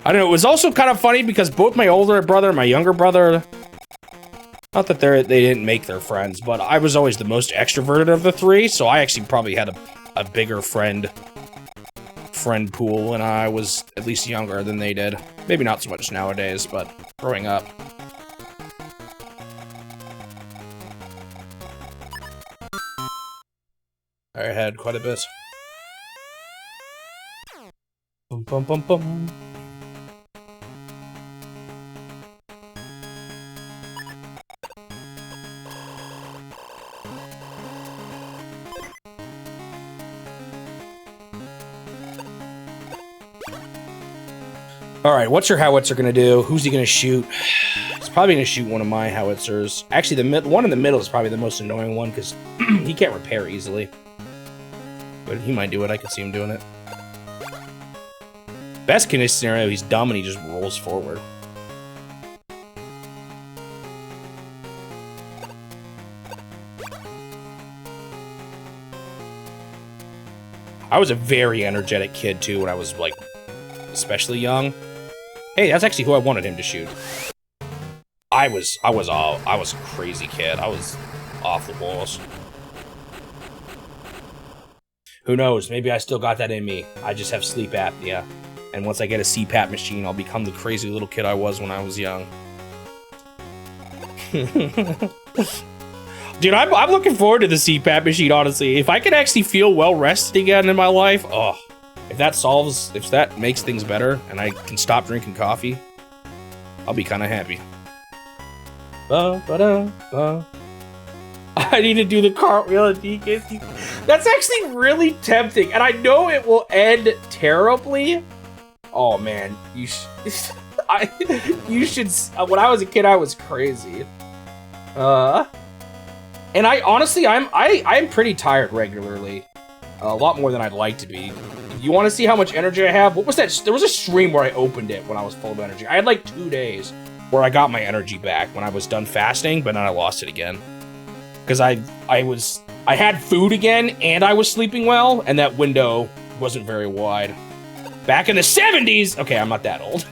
I don't know, it was also kind of funny because both my older brother and my younger brother, not that they didn't make their friends, but I was always the most extroverted of the 3, so I actually probably had a bigger friend friend pool when I was at least younger than they did. Maybe not so much nowadays, but growing up. I had quite a bit. Bum, bum, bum, bum. Alright, what's your howitzer gonna do? Who's he gonna shoot? He's probably gonna shoot one of my howitzers. Actually, the one in the middle is probably the most annoying one, because he can't repair easily. But he might do it, I can see him doing it. Best case scenario, he's dumb and he just rolls forward. I was a very energetic kid, too, when I was, like, especially young. Hey, that's actually who I wanted him to shoot. I was a crazy kid. I was off the walls. Who knows? Maybe I still got that in me. I just have sleep apnea. And once I get a CPAP machine, I'll become the crazy little kid I was when I was young. Dude, I'm looking forward to the CPAP machine, honestly. If I could actually feel well rested again in my life, oh. If that makes things better, and I can stop drinking coffee, I'll be kind of happy. I need to do the cartwheel at DKC. That's actually really tempting, and I know it will end terribly. Oh man, you should. When I was a kid, I was crazy. And I honestly, I'm pretty tired regularly, a lot more than I'd like to be. You want to see how much energy I have? What was that? There was a stream where I opened it when I was full of energy. I had like 2 days where I got my energy back when I was done fasting, but then I lost it again. Because I had food again, and I was sleeping well, and that window wasn't very wide. Back in the 70s! Okay, I'm not that old.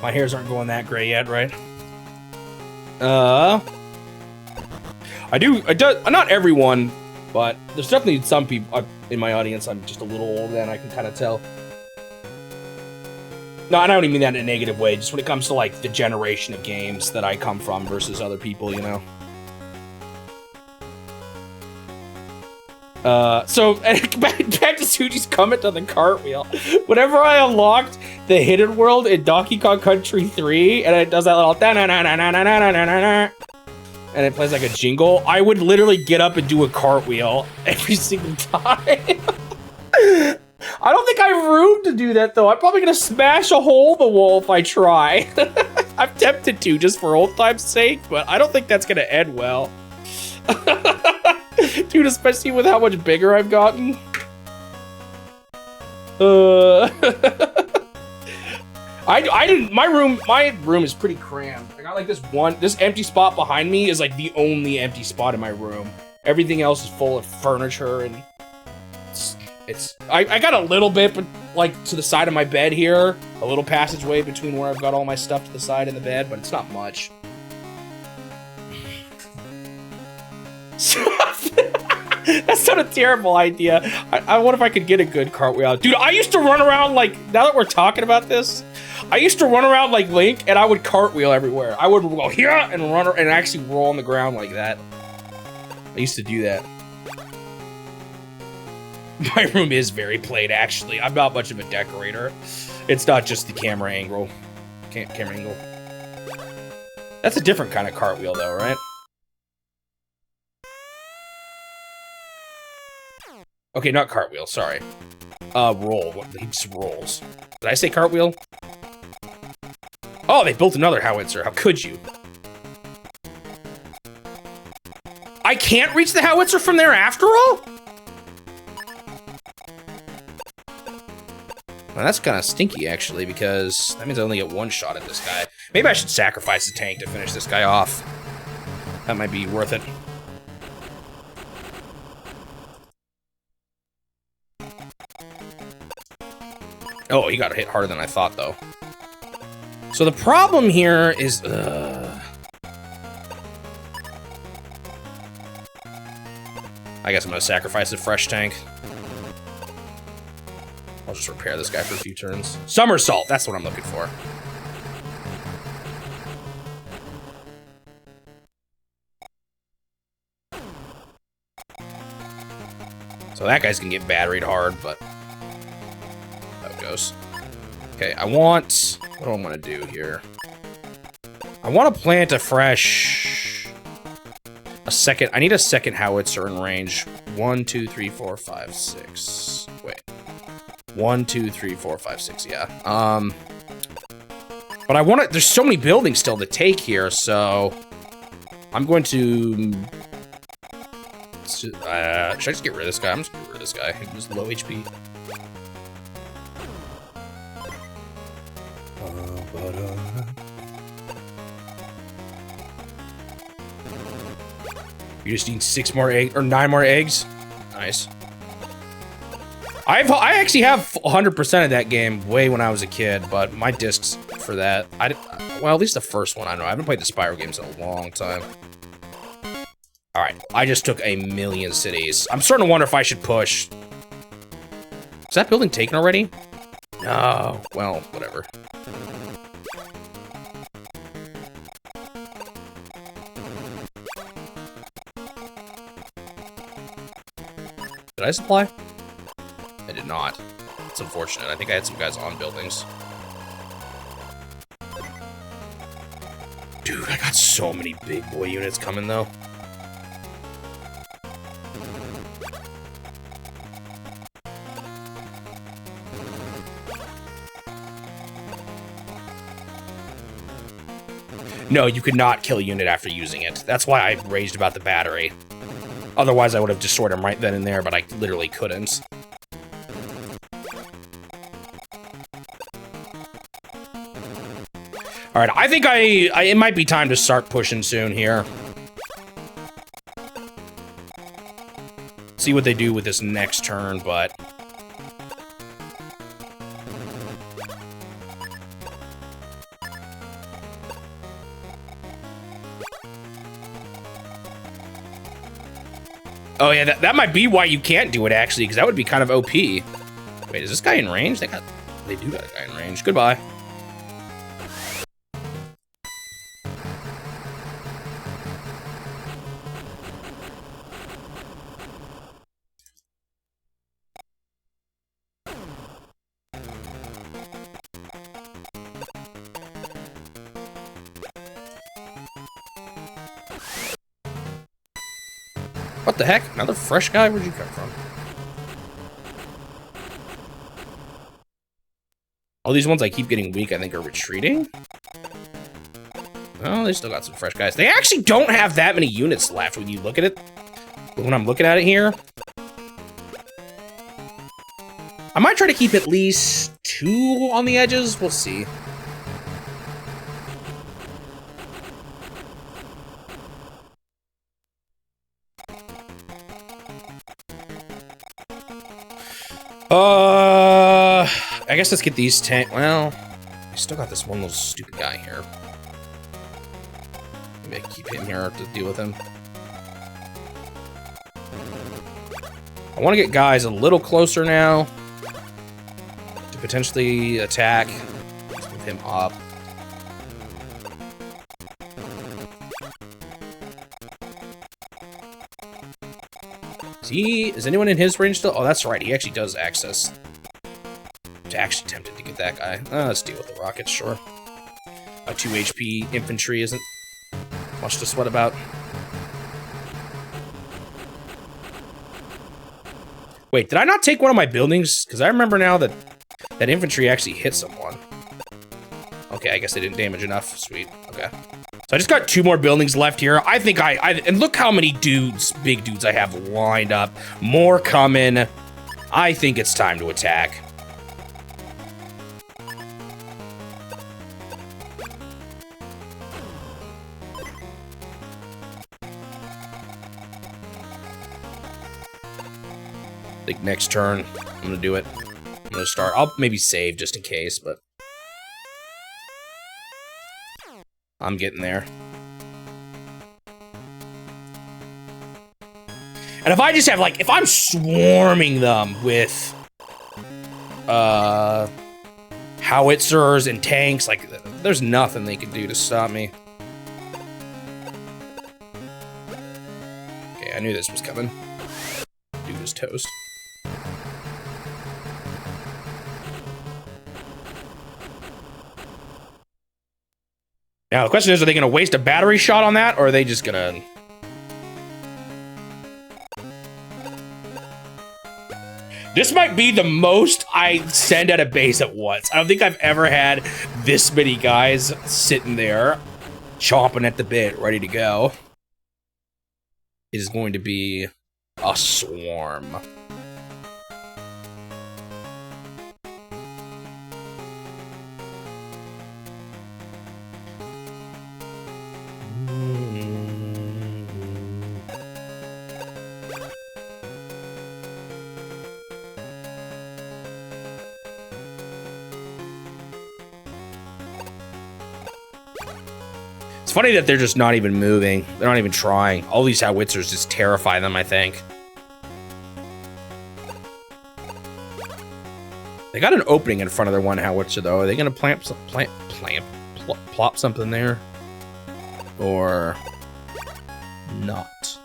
My hairs aren't going that gray yet, right? Not everyone, but there's definitely some people in my audience I'm just a little older than, I can kind of tell. No, I don't even mean that in a negative way, just when it comes to, like, the generation of games that I come from versus other people, you know? So, back to Suji's comment on the cartwheel. Whenever I unlocked the hidden world in Donkey Kong Country 3, and it does that little da-na-na-na-na-na-na-na-na, and it plays like a jingle, I would literally get up and do a cartwheel every single time. I don't think I have room to do that, though. I'm probably gonna smash a hole in the wall if I try. I'm tempted to, just for old time's sake, but I don't think that's gonna end well. Dude, especially with how much bigger I've gotten. My room is pretty crammed. I got like this empty spot behind me is like the only empty spot in my room. Everything else is full of furniture, and I got a little bit, but like to the side of my bed here, a little passageway between where I've got all my stuff to the side of the bed, but it's not much. That's not a terrible idea. I wonder if I could get a good cartwheel. Dude, I used to run around like, now that we're talking about this, I used to run around like Link, and I would cartwheel everywhere. I would go here and run and actually roll on the ground like that. I used to do that. My room is very plain, actually. I'm not much of a decorator. It's not just the camera angle. Camera angle. That's a different kind of cartwheel, though, right? Okay, not cartwheel, sorry. Roll. He just rolls. Did I say cartwheel? Oh, they built another howitzer. How could you? I can't reach the howitzer from there after all? Well, that's kind of stinky, actually, because that means I only get one shot at this guy. Maybe I should sacrifice the tank to finish this guy off. That might be worth it. Oh, he got hit harder than I thought, though. So the problem here is... I guess I'm gonna sacrifice the fresh tank. I'll just repair this guy for a few turns. Somersault, that's what I'm looking for. So that guy's gonna get batteried hard, but how it goes. Okay, I want... What do I want to do here? I want to plant a fresh... A second... I need a second howitzer in range. 1, 2, 3, 4, 5, 6... Wait. 1, 2, 3, 4, 5, 6, yeah. But I want to... There's so many buildings still to take here, so... I'm going to... should I just get rid of this guy? I'm just gonna get rid of this guy. He was low HP. You just need 6 more eggs, or 9 more eggs? Nice. I actually have 100% of that game way when I was a kid, but my discs for that, well, at least the first one, I don't know. I haven't played the Spyro games in a long time. All right, I just took a million cities. I'm starting to wonder if I should push. Is that building taken already? No, well, whatever. Did I supply? I did not. It's unfortunate. I think I had some guys on buildings. Dude, I got so many big boy units coming, though. No, you could not kill a unit after using it. That's why I raged about the battery. Otherwise, I would have destroyed him right then and there, but I literally couldn't. All right, I think it might be time to start pushing soon here. See what they do with this next turn, but... Oh yeah, that might be why you can't do it, actually, because that would be kind of OP. Wait, is this guy in range? They do got a guy in range. Goodbye. What the heck? Another fresh guy? Where'd you come from? All these ones I keep getting weak, I think, are retreating. Oh, they still got some fresh guys. They actually don't have that many units left when you look at it. When I'm looking at it here. I might try to keep at least 2 on the edges. We'll see. I guess let's get these 10. Well, I still got this one little stupid guy here. Maybe I can keep him here to deal with him. I want to get guys a little closer now to potentially attack. Let's move him up. Is anyone in his range still? Oh, that's right. He actually does access. I'm actually tempted to get that guy. Let's deal with the rockets, sure. A 2 HP infantry isn't much to sweat about. Wait, did I not take one of my buildings? Because I remember now that that infantry actually hit someone. Okay, I guess they didn't damage enough. Sweet. Okay. So I just got 2 more buildings left here. I think and look how many dudes, big dudes I have lined up. More coming. I think it's time to attack. I think next turn, I'm gonna do it. I'm gonna start. I'll maybe save just in case, but I'm getting there. And if I just have, like, if I'm swarming them with, howitzers and tanks, like, there's nothing they can do to stop me. Okay, I knew this was coming. Dude is toast. Now, the question is, are they going to waste a battery shot on that, or are they just going to... This might be the most I send at a base at once. I don't think I've ever had this many guys sitting there, chomping at the bit, ready to go. It is going to be a swarm. It's funny that they're just not even moving. They're not even trying. All these howitzers just terrify them, I think. They got an opening in front of their one howitzer, though. Are they going to plop something there? Or not?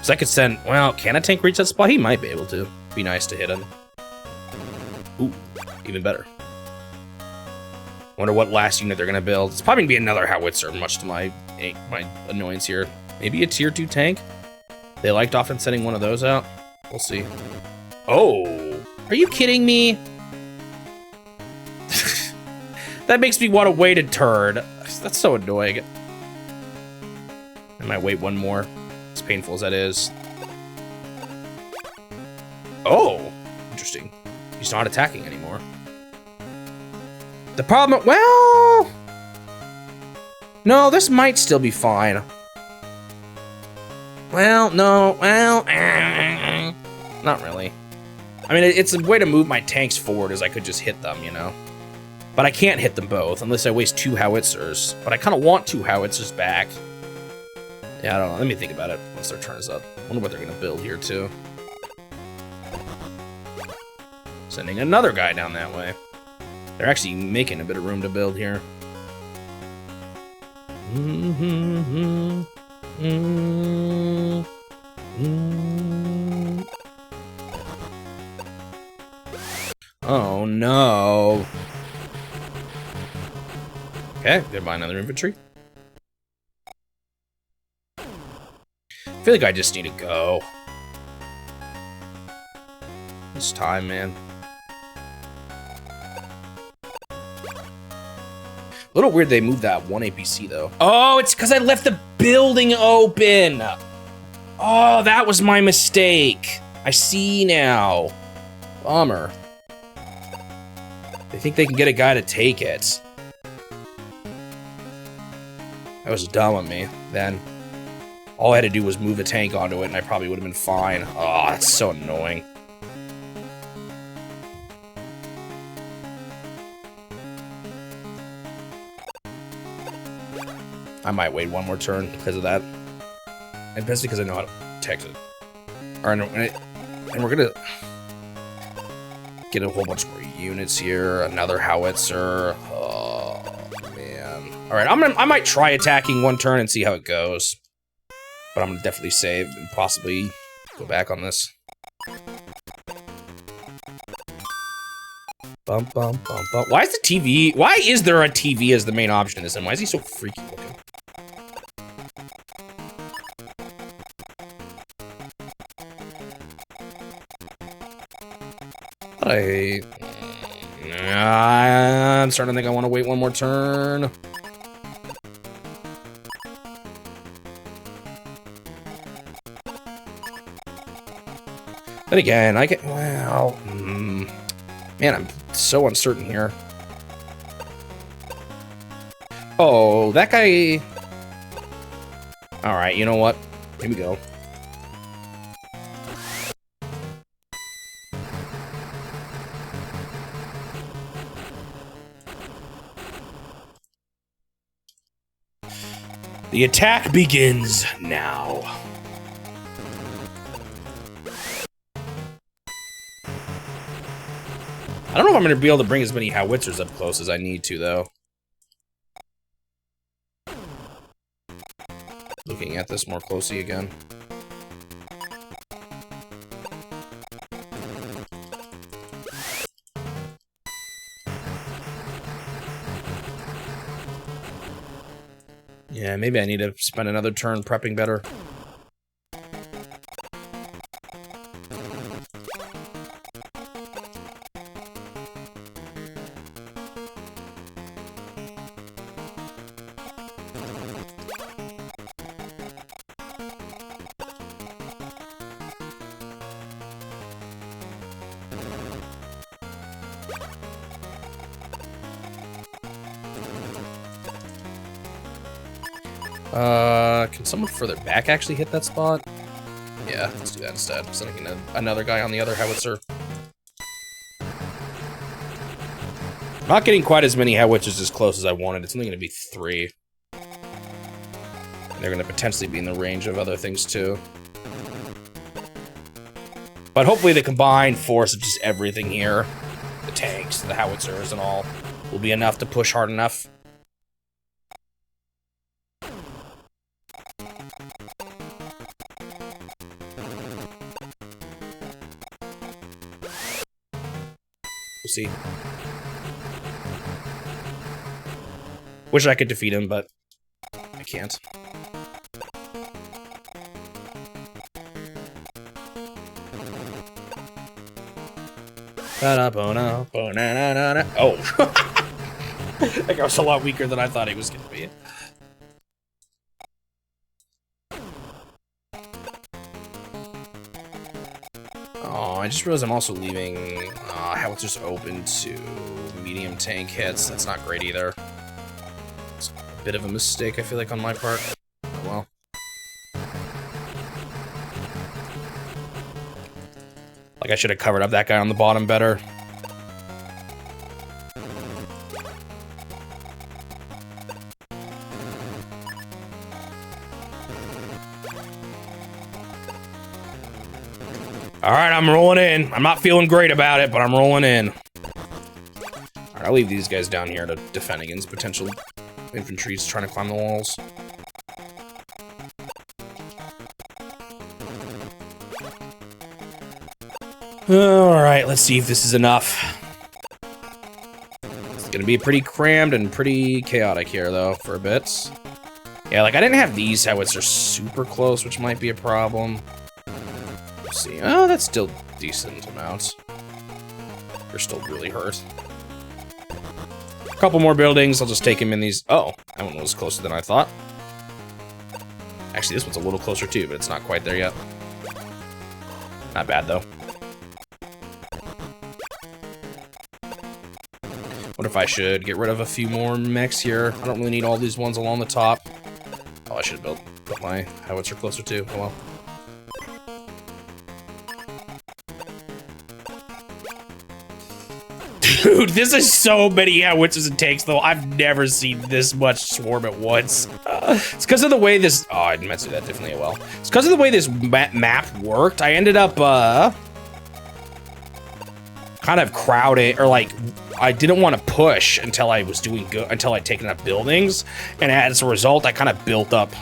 So I could send... Well, can a tank reach that spot? He might be able to. Be nice to hit him. Ooh, even better. Wonder what last unit they're gonna build. It's probably gonna be another howitzer, much to my annoyance here. Maybe a tier 2 tank? They liked often sending one of those out. We'll see. Oh, are you kidding me? That makes me want to wait a turn. That's so annoying. I might wait one more, as painful as that is. Oh, interesting. He's not attacking anymore. The problem, well, no, this might still be fine. Well, no, well, not really. I mean, it's a way to move my tanks forward as I could just hit them, you know? But I can't hit them both unless I waste 2 howitzers. But I kind of want 2 howitzers back. Yeah, I don't know. Let me think about it once their turn is up. I wonder what they're going to build here, too. Sending another guy down that way. They're actually making a bit of room to build here. Oh no. Okay, gonna buy another infantry. I feel like I just need to go. It's time, man. A little weird they moved that 1 APC, though. Oh, it's because I left the building open! Oh, that was my mistake. I see now. Bummer. They think they can get a guy to take it. That was dumb of me, then. All I had to do was move a tank onto it, and I probably would have been fine. Oh, that's so annoying. I might wait one more turn because of that. And that's because I know how to text it. And we're gonna get a whole bunch more units here. Another howitzer. Oh man. Alright, I might try attacking one turn and see how it goes. But I'm gonna definitely save and possibly go back on this. Bum, bum, bum, bum. Why is the TV? Why is there a TV as the main option in this? And why is he so freaky looking? I'm starting to think I want to wait one more turn. Then again, I get, well, man, I'm so uncertain here. Oh, that guy. All right, you know what? Here we go. The attack begins now. I don't know if I'm going to be able to bring as many howitzers up close as I need to, though. Looking at this more closely again. Yeah, maybe I need to spend another turn prepping better. Can someone further back actually hit that spot? Yeah, let's do that instead. Sending another guy on the other howitzer. Not getting quite as many howitzers as close as I wanted. It's only going to be 3. And they're going to potentially be in the range of other things too. But hopefully the combined force of just everything here, the tanks, the howitzers, and all, will be enough to push hard enough. We'll see. Wish I could defeat him, but I can't. Oh. That guy was a lot weaker than I thought he was going to be. Oh, I just realized I'm also leaving howitzers open to medium tank hits. That's not great either. It's a bit of a mistake, I feel like, on my part. Oh well. Like, I should have covered up that guy on the bottom better. Alright, I'm rolling in. I'm not feeling great about it, but I'm rolling in. Alright, I'll leave these guys down here to defend against potential infantry trying to climb the walls. Alright, let's see if this is enough. It's gonna be pretty crammed and pretty chaotic here, though, for a bit. Yeah, like, I didn't have these howitzers super close, which might be a problem. See. Oh, that's still decent amounts. They're still really hurt. A couple more buildings. I'll just take him in these. Oh, that one was closer than I thought. Actually, this one's a little closer too, but it's not quite there yet. Not bad though. What if I should get rid of a few more mechs here? I don't really need all these ones along the top. Oh, I should have put my howitzer closer too. Oh well. Dude, this is so many howitzers and tanks, though. I've never seen this much swarm at once. It's because of the way this... Oh, I didn't do that differently well. It's because of the way this map worked. I ended up, kind of crowded, or like, I didn't want to push until I was doing good, until I'd taken up buildings. And as a result, I kind of built up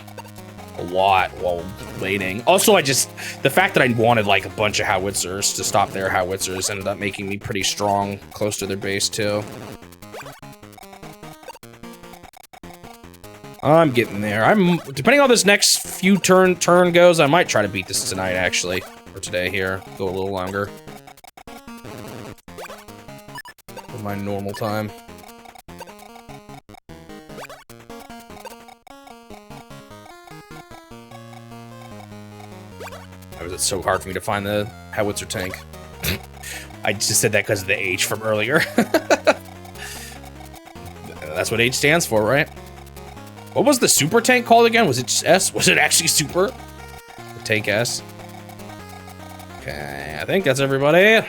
a lot while waiting. Also, the fact that I wanted like a bunch of howitzers to stop their howitzers ended up making me pretty strong close to their base too. I'm getting there. Depending on how this next few turn goes, I might try to beat this tonight actually, or today here. Go a little longer. For my normal time. It's so hard for me to find the howitzer tank. I just said that because of the H from earlier. That's what H stands for, right? What was the super tank called again? Was it just S? Was it actually super? The tank S. Okay, I think that's everybody.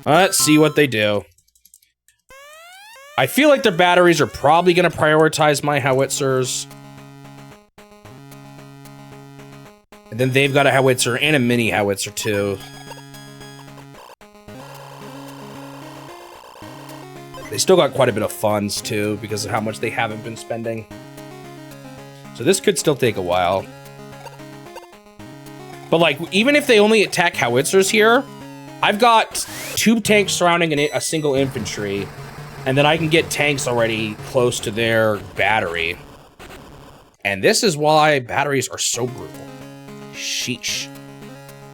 Let's see what they do. I feel like their batteries are probably going to prioritize my howitzers. And then they've got a howitzer and a mini howitzer too. They still got quite a bit of funds, too, because of how much they haven't been spending. So this could still take a while. But, like, even if they only attack howitzers here, I've got 2 tanks surrounding a single infantry, and then I can get tanks already close to their battery. And this is why batteries are so brutal. Sheesh.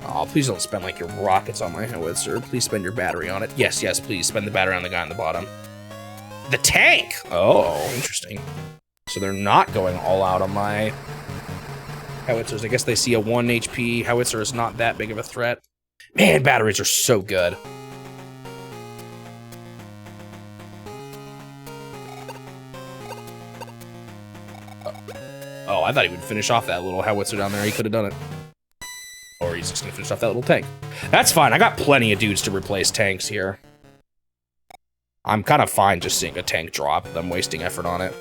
Oh, please don't spend, like, your rockets on my howitzer. Please spend your battery on it. Yes, yes, please spend the battery on the guy on the bottom. The tank! Oh, interesting. So they're not going all out on my howitzers. I guess they see a 1 HP howitzer is not that big of a threat. Man, batteries are so good. Oh, I thought he would finish off that little howitzer down there. He could have done it. Or he's just going to finish off that little tank. That's fine. I got plenty of dudes to replace tanks here. I'm kind of fine just seeing a tank drop. I'm wasting effort on it.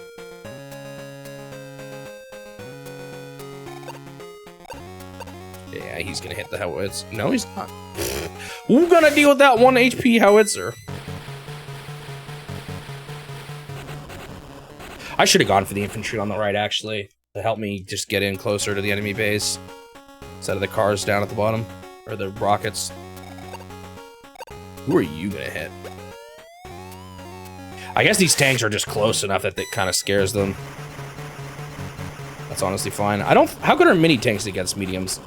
Yeah, he's going to hit the howitzer. No, he's not. Who's going to deal with that 1 HP howitzer? I should have gone for the infantry on the right, actually, to help me just get in closer to the enemy base. Instead of the cars down at the bottom. Or the rockets. Who are you gonna hit? I guess these tanks are just close enough that it kind of scares them. That's honestly fine. I don't... How good are mini tanks against mediums?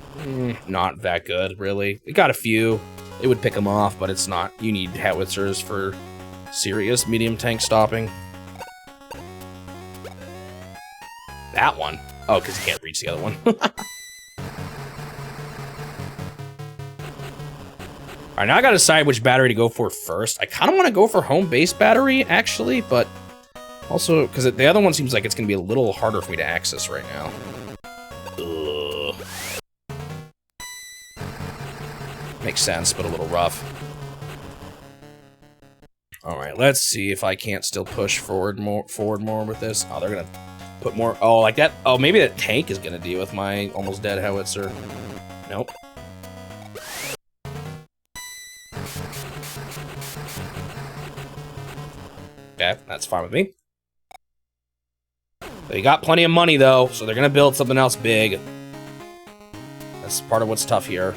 Not that good, really. We got a few. It would pick them off, but it's not. You need howitzers for serious medium tank stopping. That one? Oh, because you can't reach the other one. Alright, now I gotta decide which battery to go for first. I kind of want to go for home base battery, actually, but also, because the other one seems like it's going to be a little harder for me to access right now. Ugh. Makes sense, but a little rough. Alright, let's see if I can't still push forward more with this. Oh, they're going to put more... Oh, like that... Oh, maybe that tank is going to deal with my almost dead howitzer. Nope. Okay, that's fine with me. They got plenty of money, though, so they're going to build something else big. That's part of what's tough here.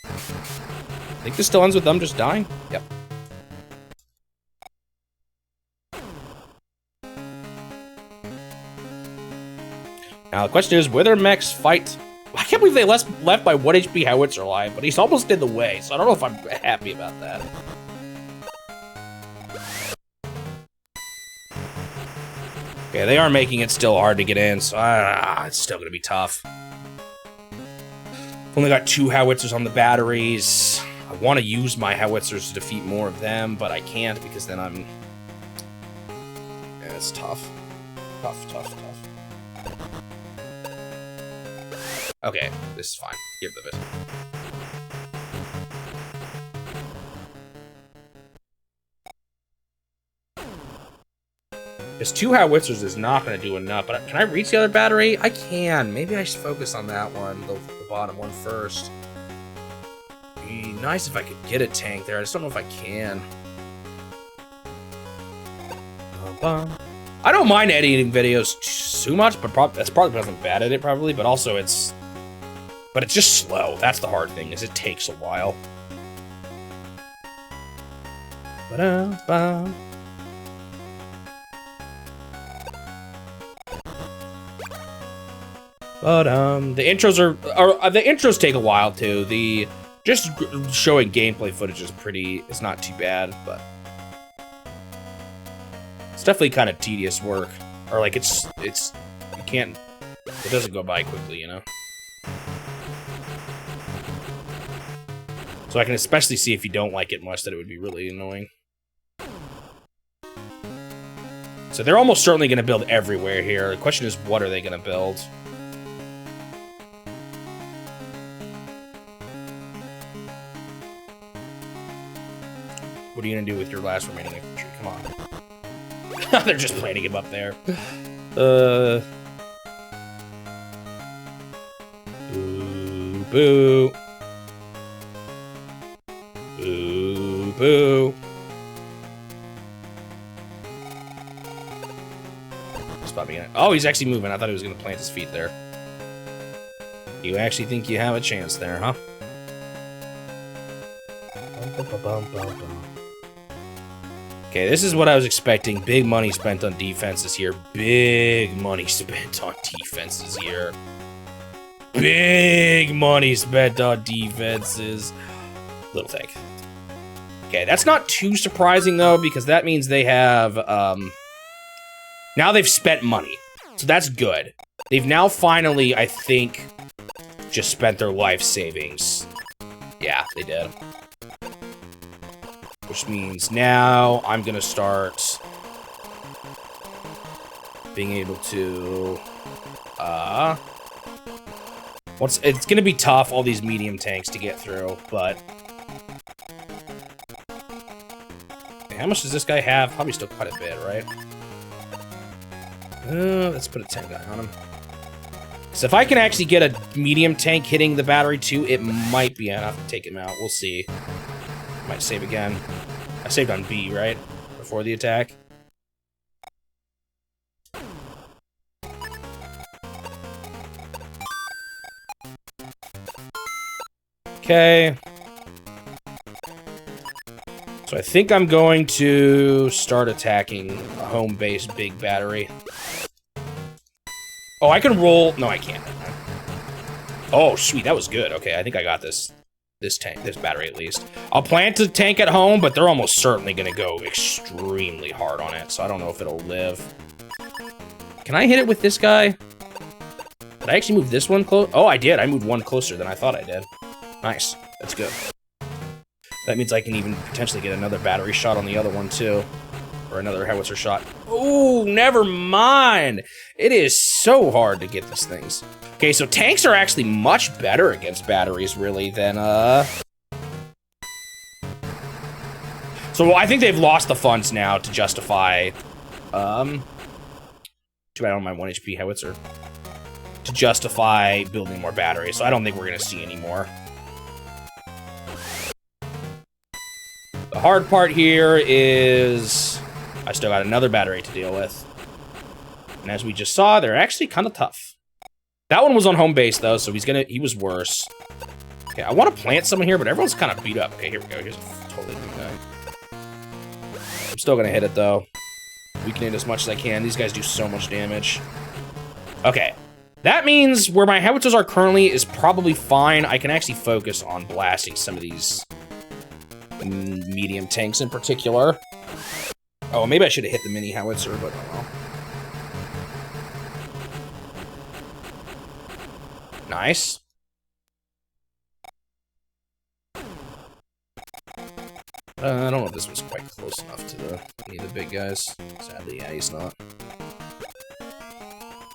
I think this still ends with them just dying? Yep. Now, the question is, will their mechs fight... I can't believe they left by 1 HP howitzer alive, but he's almost in the way, so I don't know if I'm happy about that. Okay, they are making it still hard to get in, so it's still going to be tough. Only got 2 howitzers on the batteries. I want to use my howitzers to defeat more of them, but I can't because then I'm... Yeah, it's tough. Tough. Okay, this is fine. Get rid of it. Because 2 howitzers is not going to do enough, but can I reach the other battery? I can. Maybe I should focus on that one, the bottom one first. It'd be nice if I could get a tank there. I just don't know if I can. I don't mind editing videos too much, but that's probably because I'm bad at it, probably. But also, it's just slow. That's the hard thing, is it takes a while. Ba-da-ba. But the intros take a while too. Just showing gameplay footage is it's not too bad, but it's definitely kind of tedious work. Or like it doesn't go by quickly, you know. So I can especially see if you don't like it much that it would be really annoying. So they're almost certainly going to build everywhere here. The question is, what are they going to build? What are you going to do with your last remaining infantry? Come on. They're just planting him up there. Boo. Boo. Boo. Oh, he's actually moving. I thought he was going to plant his feet there. You actually think you have a chance there, huh? Okay, this is what I was expecting. Big money spent on defenses here. Big money spent on defenses here. Big money spent on defenses. Little thing. Okay, that's not too surprising, though, because that means they have, now they've spent money. So that's good. They've now finally, I think, just spent their life savings. Yeah, they did. Which means now I'm gonna start being able to, it's gonna be tough, all these medium tanks to get through, but how much does this guy have? Probably still quite a bit, right? Let's put a tank guy on him. So if I can actually get a medium tank hitting the battery too, it might be enough to take him out. We'll see. Might save again. I saved on B, right? Before the attack. Okay. So I think I'm going to start attacking a home-based big battery. Oh, I can roll... No, I can't. Oh, sweet. That was good. Okay, I think I got this battery at least. I'll plant a tank at home, but they're almost certainly going to go extremely hard on it, so I don't know if it'll live. Can I hit it with this guy? Did I actually move this one close? Oh, I did. I moved one closer than I thought I did. Nice. That's good. That means I can even potentially get another battery shot on the other one, too. Or another howitzer shot. Oh, never mind. It is so hard to get these things. Okay, so tanks are actually much better against batteries, really, than, So I think they've lost the funds now to justify, too bad I don't mind 1 HP howitzer. To justify building more batteries, so I don't think we're gonna see any more. The hard part here is I still got another battery to deal with. And as we just saw, they're actually kind of tough. That one was on home base, though, so he was worse. Okay, I want to plant someone here, but everyone's kind of beat up. Okay, here we go. Here's a totally new guy. I'm still going to hit it, though. Weaken it as much as I can. These guys do so much damage. Okay. That means where my howitzers are currently is probably fine. I can actually focus on blasting some of these medium tanks in particular. Oh, maybe I should have hit the mini howitzer, but oh well. Nice. I don't know if this was quite close enough to any of the big guys. Sadly, yeah, he's not.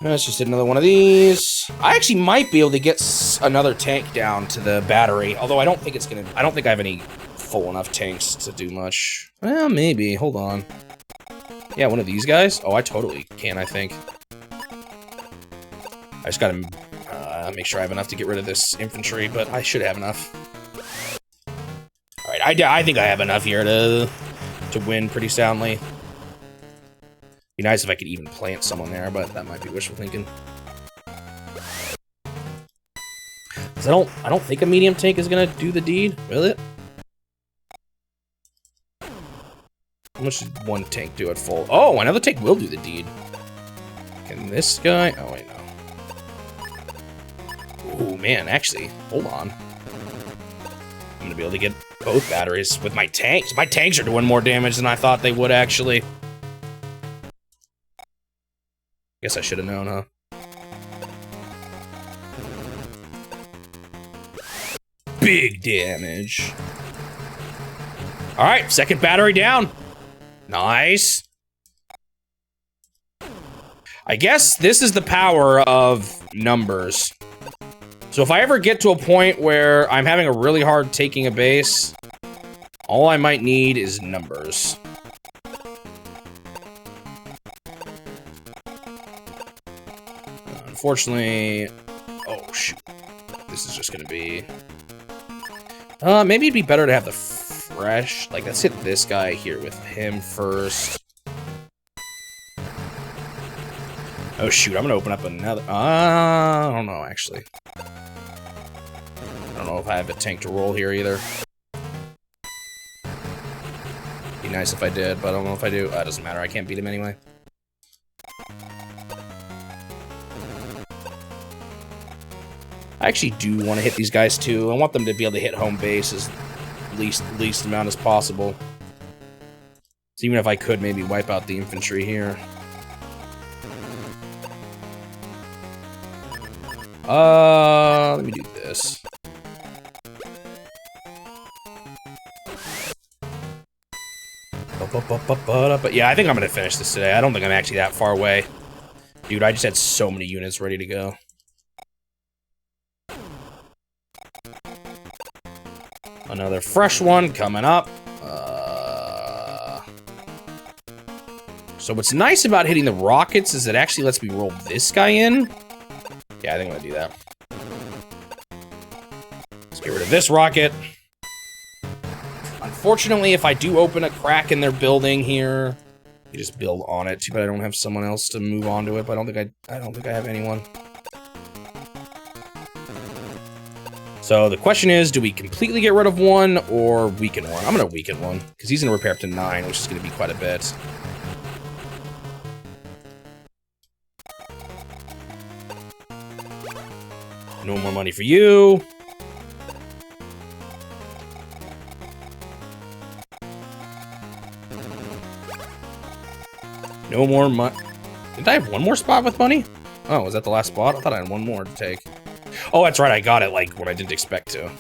Let's just hit another one of these. I actually might be able to get another tank down to the battery, although I don't think it's gonna. I don't think I have any full enough tanks to do much. Well, maybe. Hold on. Yeah, one of these guys? Oh, I totally can, I think. I just gotta make sure I have enough to get rid of this infantry, but I should have enough. Alright, I think I have enough here to win pretty soundly. Be nice if I could even plant someone there, but that might be wishful thinking. 'Cause I don't think a medium tank is gonna do the deed, will it? How much did one tank do at full? Oh, another tank will do the deed. Can this guy? Oh, wait, no. Oh, man, actually, hold on. I'm gonna be able to get both batteries with my tanks. My tanks are doing more damage than I thought they would, actually. Guess I should have known, huh? Big damage. All right, second battery down. Nice. I guess this is the power of numbers. So if I ever get to a point where I'm having a really hard taking a base, all I might need is numbers. Unfortunately, oh shoot, this is just gonna be. Maybe it'd be better to have the. fresh. Like, let's hit this guy here with him first. Oh, shoot. I'm going to open up another... I don't know, actually. I don't know if I have a tank to roll here either. Be nice if I did, but I don't know if I do. It doesn't matter. I can't beat him anyway. I actually do want to hit these guys, too. I want them to be able to hit home base as least amount as possible. So even if I could maybe wipe out the infantry here. Let me do this. But yeah, I think I'm gonna finish this today. I don't think I'm actually that far away. Dude, I just had so many units ready to go. Another fresh one coming up. So what's nice about hitting the rockets is it actually lets me roll this guy in. Yeah, I think I'm gonna do that. Let's get rid of this rocket. Unfortunately, if I do open a crack in their building here, you just build on it. Too bad I don't have someone else to move on to it, but I don't think I have anyone. So the question is, do we completely get rid of one or weaken one? I'm gonna weaken one, because he's gonna repair up to 9, which is gonna be quite a bit. No more money for you. No more money. Did I have one more spot with money? Oh, was that the last spot? I thought I had one more to take. Oh, that's right. I got it, like, when I didn't expect to.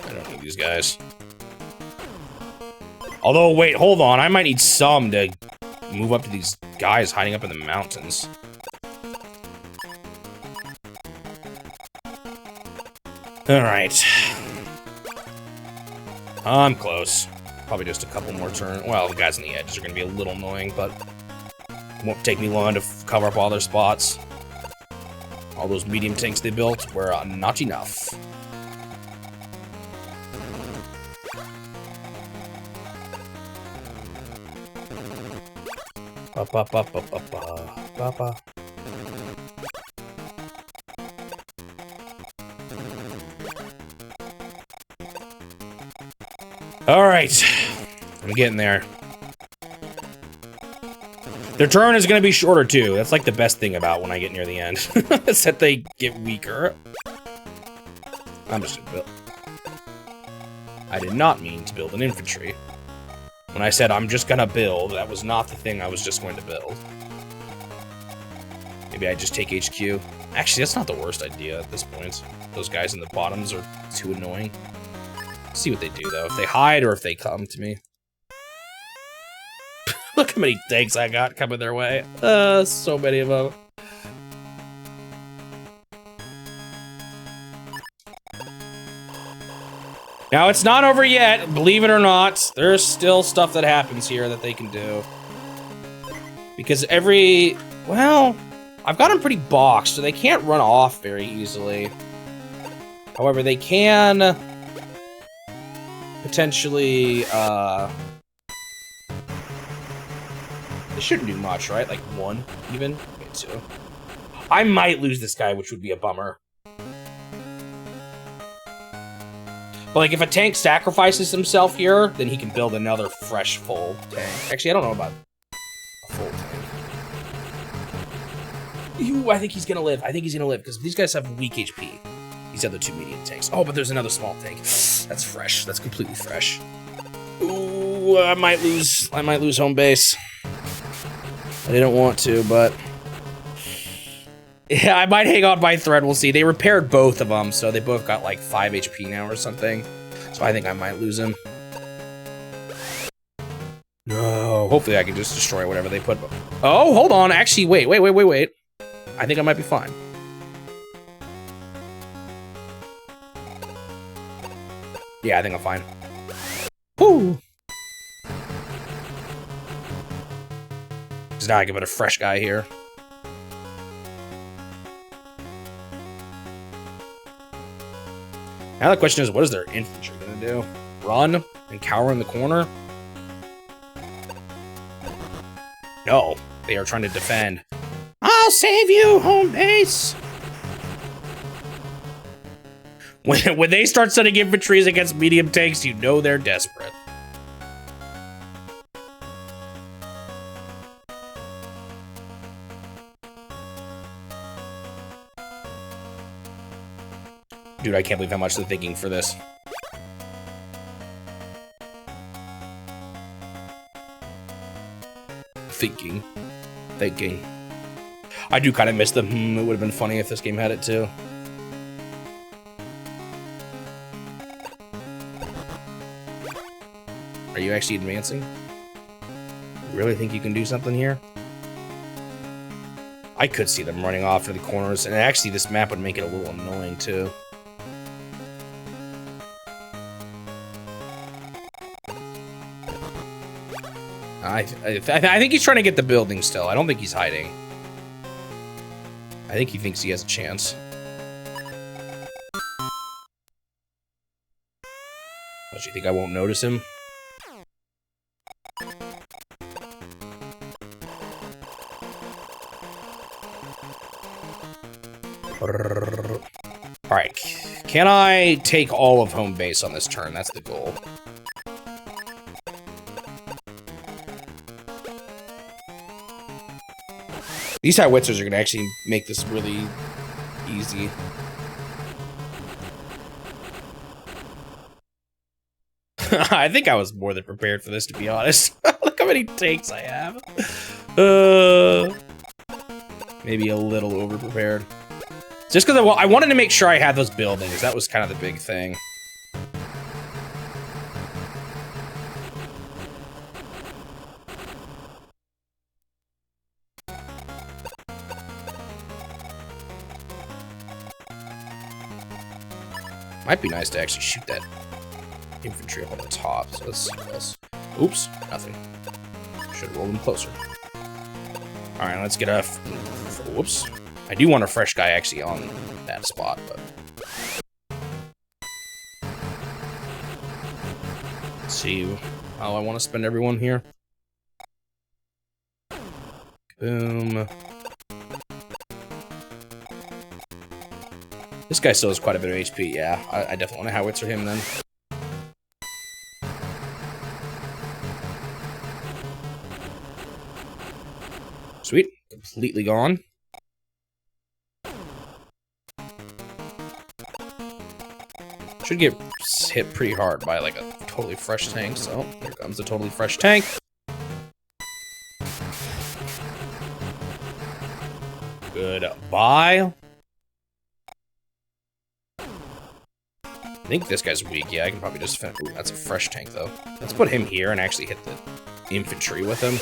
I don't need these guys. Although, wait, hold on. I might need some to move up to these guys hiding up in the mountains. Alright. I'm close. Probably just a couple more turns. Well, the guys on the edges are going to be a little annoying, but it won't take me long to cover up all their spots. All those medium tanks they built were not enough. All right, I'm getting there. Their turn is going to be shorter too. That's like the best thing about when I get near the end. Is that they get weaker. I'm just gonna build. I did not mean to build an infantry. When I said I'm just gonna build, that was not the thing I was just going to build. Maybe I just take HQ. Actually, that's not the worst idea at this point. Those guys in the bottoms are too annoying. Let's see what they do, though. If they hide or if they come to me. Look how many tanks I got coming their way. So many of them. Now, it's not over yet, believe it or not. There's still stuff that happens here that they can do. Because well, I've got them pretty boxed, so they can't run off very easily. However, they can potentially, they shouldn't do much, right? Like 1, even? Okay, 2. I might lose this guy, which would be a bummer. But, like, if a tank sacrifices himself here, then he can build another fresh, full tank. Actually, I don't know about a full tank. Ooh, I think he's gonna live. I think he's gonna live, because these guys have weak HP. These other 2 medium tanks. Oh, but there's another small tank. That's fresh. That's completely fresh. Ooh, I might lose home base. I didn't want to, but yeah, I might hang on by thread. We'll see. They repaired both of them, so they both got like 5 HP now or something. So I think I might lose him. No, hopefully I can just destroy whatever they put. Oh, hold on. Actually, wait. I think I might be fine. Yeah, I think I'm fine. Woo! Because now I can put a fresh guy here. Now the question is, what is their infantry gonna do? Run and cower in the corner? No, they are trying to defend. I'll save you, home base! When they start sending infantries against medium tanks, you know they're desperate. Dude, I can't believe how much they're thinking for this. Thinking. I do kind of miss them. It would have been funny if this game had it too. Are you actually advancing? You really think you can do something here? I could see them running off to the corners, and actually this map would make it a little annoying too. I think he's trying to get the building still. I don't think he's hiding. I think he thinks he has a chance. Don't you think I won't notice him? Alright, can I take all of home base on this turn? That's the goal. These howitzers are going to actually make this really easy. I think I was more than prepared for this, to be honest. Look how many tanks I have. Maybe a little over-prepared. Just because I wanted to make sure I had those buildings. That was kind of the big thing. Might be nice to actually shoot that infantry up on the top. So let's see this. Oops, nothing. Should have rolled them closer. All right, let's get a. Whoops. I do want a fresh guy actually on that spot, but. Let's see how I want to spend everyone here. Boom. This guy still has quite a bit of HP, yeah. I definitely want to howitzer him then. Sweet. Completely gone. Should get hit pretty hard by like a totally fresh tank, so here comes the totally fresh tank. Goodbye. I think this guy's weak. Yeah, I can probably just finish. Ooh, that's a fresh tank, though. Let's put him here and actually hit the infantry with him.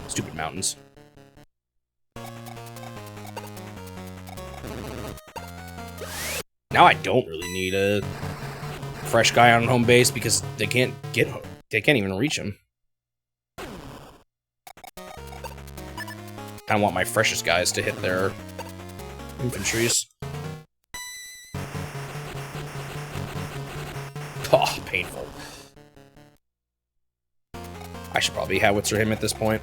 Stupid mountains. Now I don't really need a fresh guy on home base because they can't even reach him. I want my freshest guys to hit their infantries. Oh, painful. I should probably howitzer him at this point.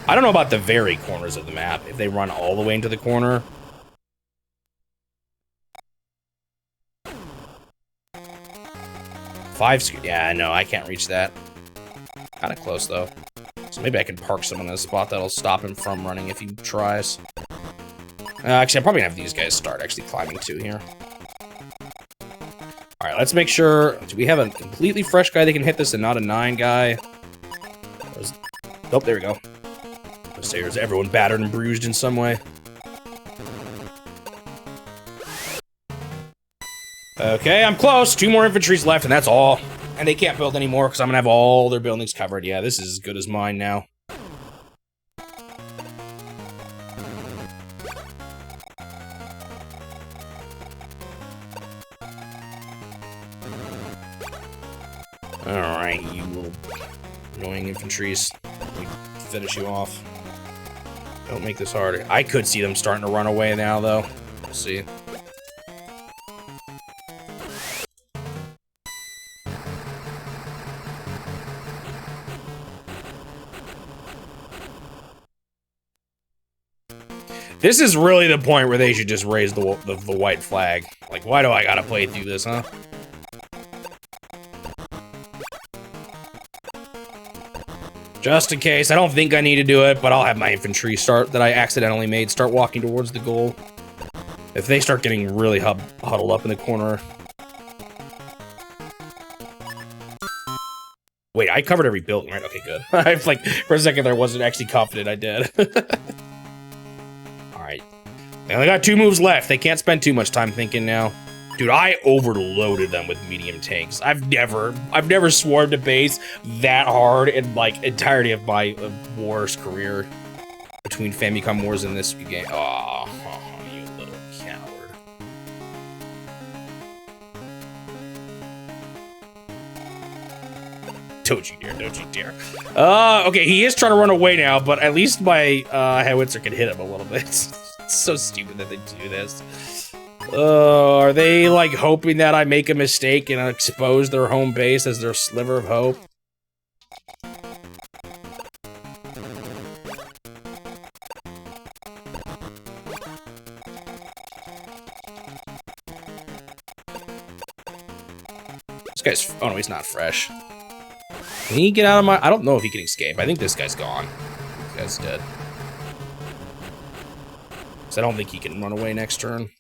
I don't know about the very corners of the map, if they run all the way into the corner. Yeah, no, I can't reach that. Kind of close, though. So maybe I can park someone in a spot that'll stop him from running if he tries. Actually, I'm probably gonna have these guys start actually climbing too here. Alright, let's make sure. Do we have a completely fresh guy that can hit this and not a 9 guy? Oh, there we go. Let's say there's everyone battered and bruised in some way. Okay, I'm close. 2 more infantries left, and that's all. And they can't build anymore because I'm gonna have all their buildings covered. Yeah, this is as good as mine now. Alright, you little annoying infantries. Let me finish you off. Don't make this hard. I could see them starting to run away now, though. We'll see. This is really the point where they should just raise the white flag. Like, why do I gotta play through this, huh? Just in case. I don't think I need to do it, but I'll have my infantry that I accidentally made start walking towards the goal. If they start getting really huddled up in the corner. Wait, I covered every building, right? Okay, good. I like, for a second there, I wasn't actually confident I did. Alright. They only got 2 moves left. They can't spend too much time thinking now. Dude, I overloaded them with medium tanks. I've never swarmed a base that hard in, like, entirety of my Wars career. Between Famicom Wars and this game. Oh, you little coward. Don't you dare, don't you dare. Okay, he is trying to run away now, but at least my howitzer can hit him a little bit. It's so stupid that they do this. Are they, like, hoping that I make a mistake and expose their home base as their sliver of hope? This guy's... Oh, no, he's not fresh. Can he get out of my... I don't know if he can escape. I think this guy's gone. This guy's dead. So I don't think he can run away next turn.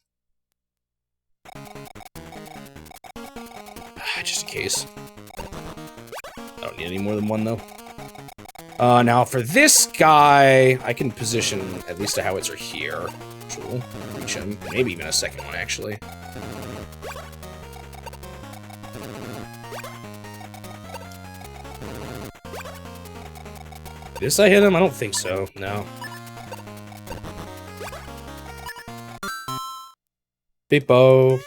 Just in case. I don't need any more than one, though. Now, for this guy, I can position at least a howitzer here. Which will reach him. Maybe even a second one, actually. This I hit him? I don't think so. No. Beepo.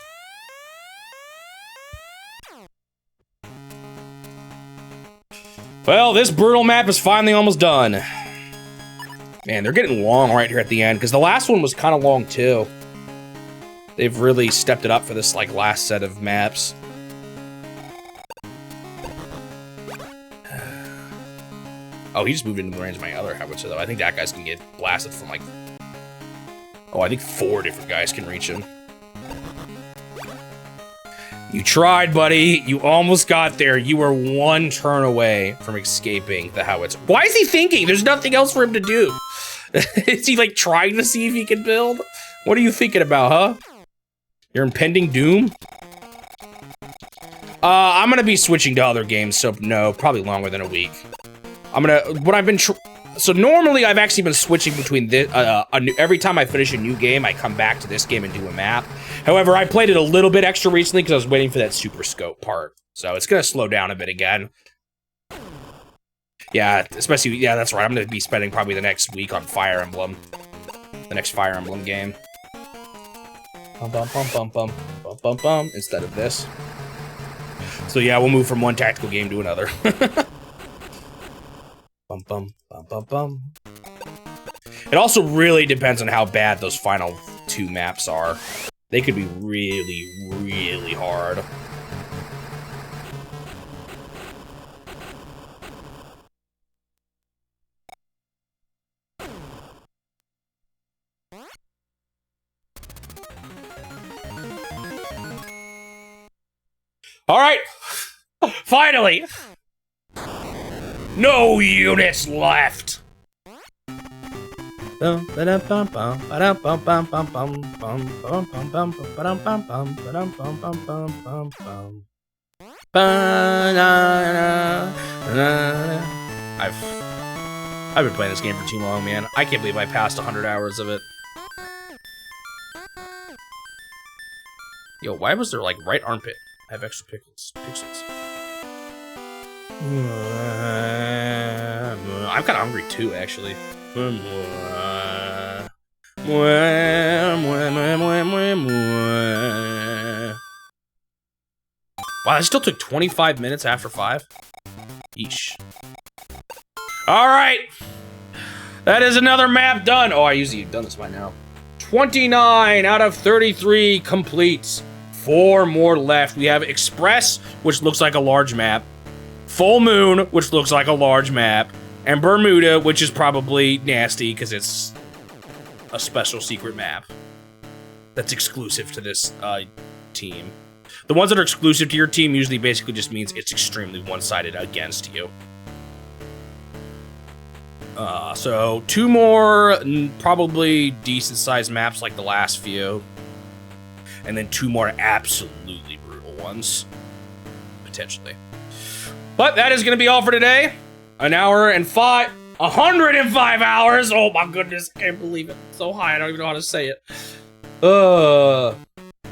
Well, this brutal map is finally almost done. Man, they're getting long right here at the end, because the last one was kind of long, too. They've really stepped it up for this, like, last set of maps. Oh, he just moved into the range of my other howitzer, though. I think that guy's gonna get blasted from, like... Oh, I think 4 different guys can reach him. You tried, buddy. You almost got there. You were 1 turn away from escaping the howitzer. Why is he thinking? There's nothing else for him to do. Is he, like, trying to see if he can build? What are you thinking about, huh? Your impending doom? I'm gonna be switching to other games, so no, probably longer than a week. So normally I've actually been switching between this, every time I finish a new game, I come back to this game and do a map. However, I played it a little bit extra recently because I was waiting for that super scope part. So it's gonna slow down a bit again. Yeah, especially, yeah, that's right. I'm gonna be spending probably the next week on Fire Emblem. The next Fire Emblem game. Bum bum bum bum bum bum bum bum instead of this. So yeah, we'll move from one tactical game to another. Bum bum bum bum bum. It also really depends on how bad those final 2 maps are. They could be really, really hard. All right, finally. No units left. I've been playing this game for too long, man. I can't believe I passed 100 hours of it. Yo, why was there, like, right armpit? I have extra pixels. I'm kind of hungry too, actually. Wow, that still took 25 minutes after 5? Yeesh. All right. That is another map done. Oh, I usually have done this by now. 29 out of 33 completes. 4 more left. We have Express, which looks like a large map. Full Moon, which looks like a large map. And Bermuda, which is probably nasty because it's a special secret map that's exclusive to this team. The ones that are exclusive to your team usually basically just means it's extremely one-sided against you. So 2 more probably decent-sized maps like the last few. And then 2 more absolutely brutal ones. Potentially. But that is going to be all for today. 105 hours. Oh my goodness, I can't believe it. So high, I don't even know how to say it.